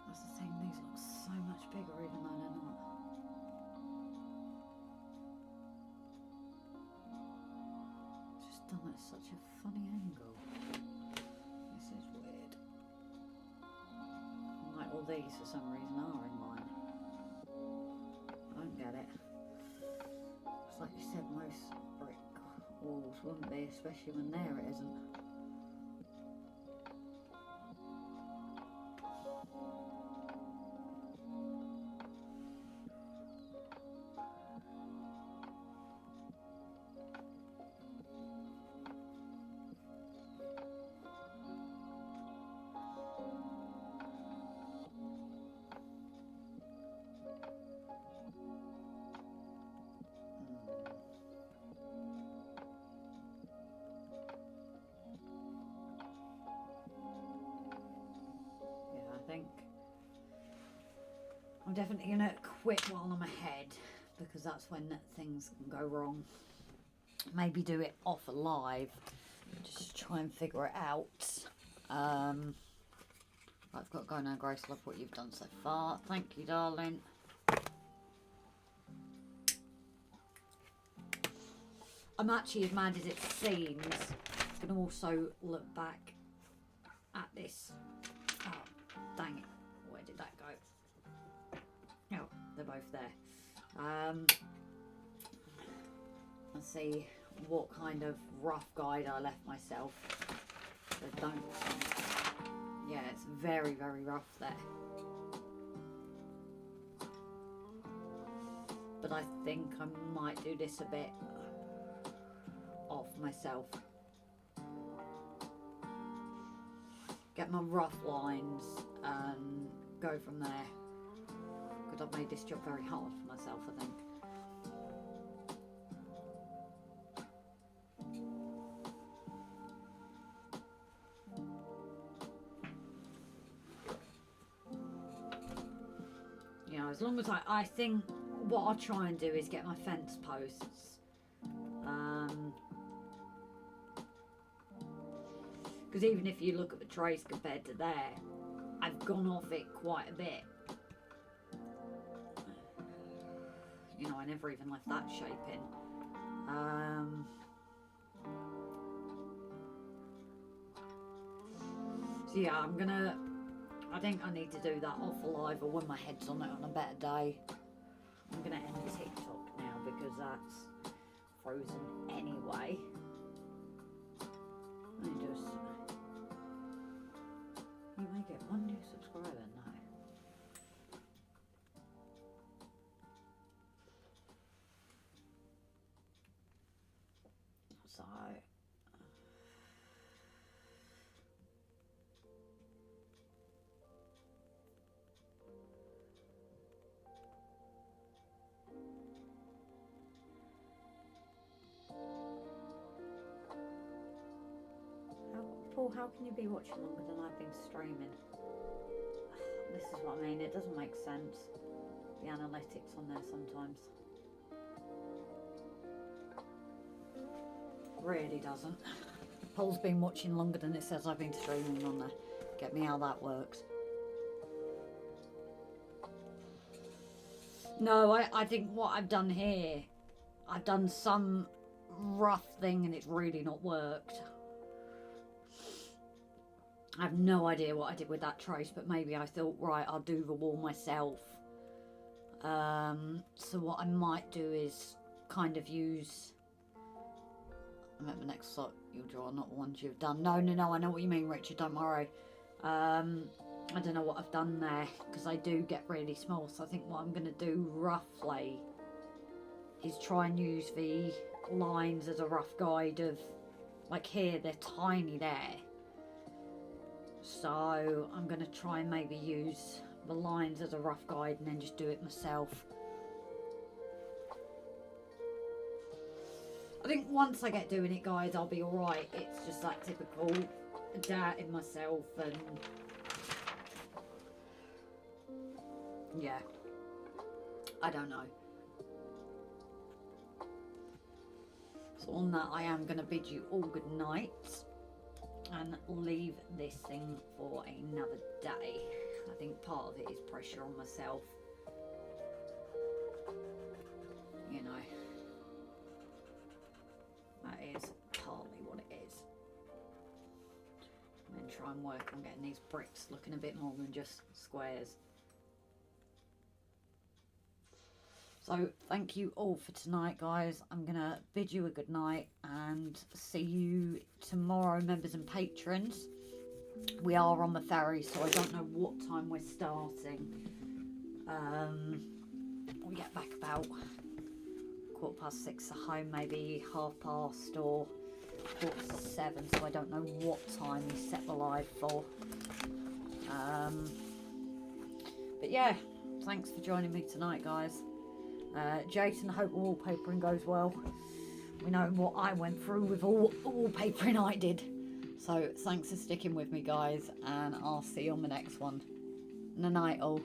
That's the thing, these look so much bigger even though they're not. It's just done at such a funny angle. This is weird. Like all these for some reason are in mine. I don't get it. It's like you said, most brick walls wouldn't be, especially when there it isn't. I think I'm definitely going to quit while I'm ahead, because that's when things can go wrong. Maybe do it off live, just try and figure it out. I've got to go now, Grace. Love what you've done so far. Thank you, darling. I'm actually, as mad as it seems, going to also look back at this. Oh, dang it. Where did that go? Oh, they're both there. Let's see what kind of rough guide I left myself. So don't. Yeah, it's very, very rough there. But I think I might do this a bit off myself. Get my rough lines and go from there. Because I've made this job very hard for myself, I think. You know, as long as I think what I'll try and do is get my fence posts. Because even if you look at the trace compared to there, I've gone off it quite a bit. You know, I never even left that shape in. So yeah, I think I need to do that off live or when my head's on it on a better day. I'm gonna end TikTok now because that's frozen anyway. Let me just. You may get one new subscriber now. So. Paul, how can you be watching longer than I've been streaming? This is what I mean, it doesn't make sense. The analytics on there sometimes. Really doesn't. Paul's been watching longer than it says I've been streaming on there. Get me how that works. No, I think what I've done here, I've done some rough thing and it's really not worked. I have no idea what I did with that trace, but maybe I thought, right, I'll do the wall myself. So what I might do is kind of use... I meant the next slot you'll draw, not the ones you've done. No, I know what you mean, Richard, don't worry. I don't know what I've done there, because I do get really small, so I think what I'm going to do roughly is try and use the lines as a rough guide of, like here, they're tiny there. So I'm going to try and maybe use the lines as a rough guide and then just do it myself. I think once I get doing it, guys, I'll be alright. It's just that typical doubt in myself and... yeah. I don't know. So on that, I am going to bid you all good night and leave this thing for another day. I think part of it is pressure on myself. You know. That is partly what it is. And then try and work on getting these bricks looking a bit more than just squares. So thank you all for tonight, guys. I'm going to bid you a good night and see you tomorrow, members and patrons. We are on the ferry, so I don't know what time we're starting. We get back about 6:15 at home, maybe past or 7:15, so I don't know what time we set the live for. But yeah, thanks for joining me tonight, guys. Jason, I hope wallpapering goes well. We know what I went through with all wallpapering I did. So thanks for sticking with me, guys, and I'll see you on the next one. Night all.